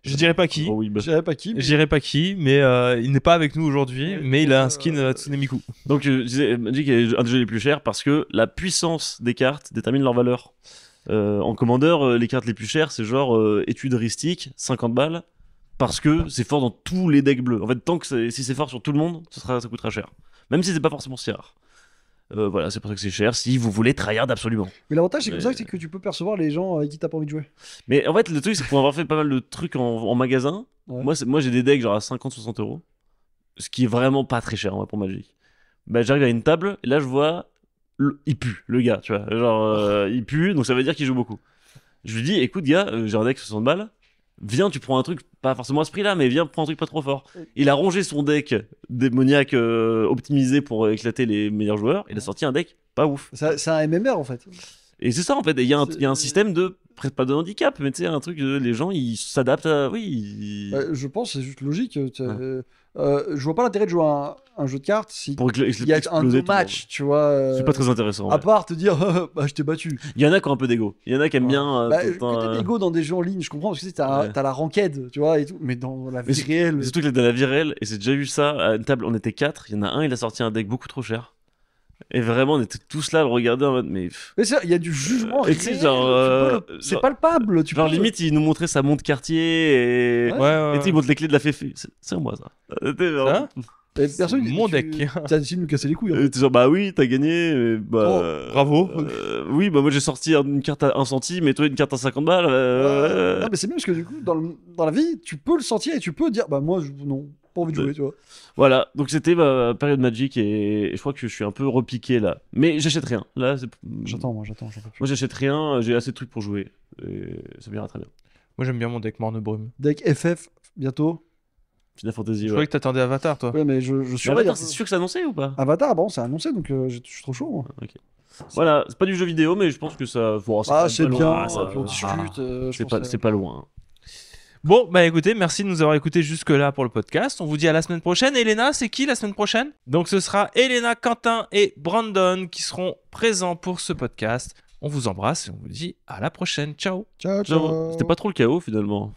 Je dirais pas qui. Oh oui, bah. Je savais pas qui. Je mais- dirais pas qui, mais il n'est pas avec nous aujourd'hui, mais il a un skin Euh, Hatsune Miku. Donc je disais, Magic est un des jeux les plus chers parce que la puissance des cartes détermine leur valeur. En commandeur, les cartes les plus chères, c'est genre étude heuristique, 50 balles. parce que c'est fort dans tous les decks bleus. En fait, si c'est fort sur tout le monde, ça coûtera cher. Même si c'est pas forcément si rare. Voilà, c'est pour ça que c'est cher si vous voulez tryhard absolument. Mais l'avantage, c'est comme ça, c'est que tu peux percevoir les gens avec qui t'as pas envie de jouer. Mais en fait, le truc, c'est pour avoir fait pas mal de trucs en magasin, Ouais. moi j'ai des decks genre à 50-60 euros, ce qui est vraiment pas très cher en vrai, pour Magic. Bah, j'arrive à une table, et là je vois, il pue, le gars, tu vois. Genre, il pue, donc ça veut dire qu'il joue beaucoup. Je lui dis, écoute, gars, j'ai un deck 60 balles, viens, tu prends un truc, pas forcément à ce prix-là, mais viens, prends un truc pas trop fort. Il a rangé son deck démoniaque optimisé pour éclater les meilleurs joueurs, il a sorti un deck pas ouf. C'est un MMR en fait. Et c'est ça en fait, il y a un système de, presque pas de handicap, mais tu sais, un truc, les gens ils s'adaptent à. Oui. Je pense que c'est juste logique. Je vois pas l'intérêt de jouer à un jeu de cartes si Pour il y a un exploser tout le monde. match, tu vois. C'est pas très intéressant. À Ouais. part te dire, bah je t'ai battu. Il y en a qui ont un peu d'ego. Il y en a qui aiment bien. Bah, tout le que temps, t'aies l'ego dans des jeux en ligne, je comprends, parce que tu sais, t'as Ouais. la ranked, tu vois, et tout. Mais dans la vie réelle. Mais surtout que dans la vie réelle, et j'ai déjà vu ça, à une table, on était 4, il y en a un, il a sorti un deck beaucoup trop cher. Et vraiment, on était tous là à le regarder en mode, mais. Mais il y a du jugement. Et tu sais, réel, genre, c'est genre- palpable. Genre, limite, il nous montrait sa montre quartier et. Ouais. Ouais, Et tu sais, il montre les clés de la féfé. C'est à moi ça. Ça Et personne. Mon tu- deck. T'as décidé de nous casser les couilles. En Et fait. t'es genre, bah oui, t'as gagné. Mais bah, Oh, bravo. Oui, bah moi j'ai sorti une carte à 1 centime et toi une carte à 50 balles. Non, mais c'est bien parce que du coup, dans la vie, tu peux le sentir et tu peux dire, bah moi, non, pas envie de jouer, tu vois. Voilà, donc c'était ma période Magic et je crois que je suis un peu repiqué là. Mais j'achète rien. Là, J'attends, j'en peux plus. Moi j'achète rien, j'ai assez de trucs pour jouer. Et ça m'ira très bien. Moi j'aime bien mon deck Morne Brume. Deck FF, bientôt. Final Fantasy, Je ouais. croyais que t'attendais Avatar, toi. Ouais, mais je Mais surveille. Avatar, un peu. c'est sûr que c'est annoncé ou pas? Avatar, bon, c'est annoncé, donc je suis trop chaud. Moi. Voilà, c'est pas du jeu vidéo, mais je pense que ça. Bon, Ah, quand c'est même pas bien, loin, ça- puis on discute. C'est pas loin. Bon, bah écoutez, merci de nous avoir écoutés jusque-là pour le podcast. On vous dit à la semaine prochaine. Elena, c'est qui la semaine prochaine? Donc ce sera Elena, Quentin et Brandon qui seront présents pour ce podcast. On vous embrasse et on vous dit à la prochaine. Ciao. Ciao, Genre, ciao. c'était pas trop le chaos finalement.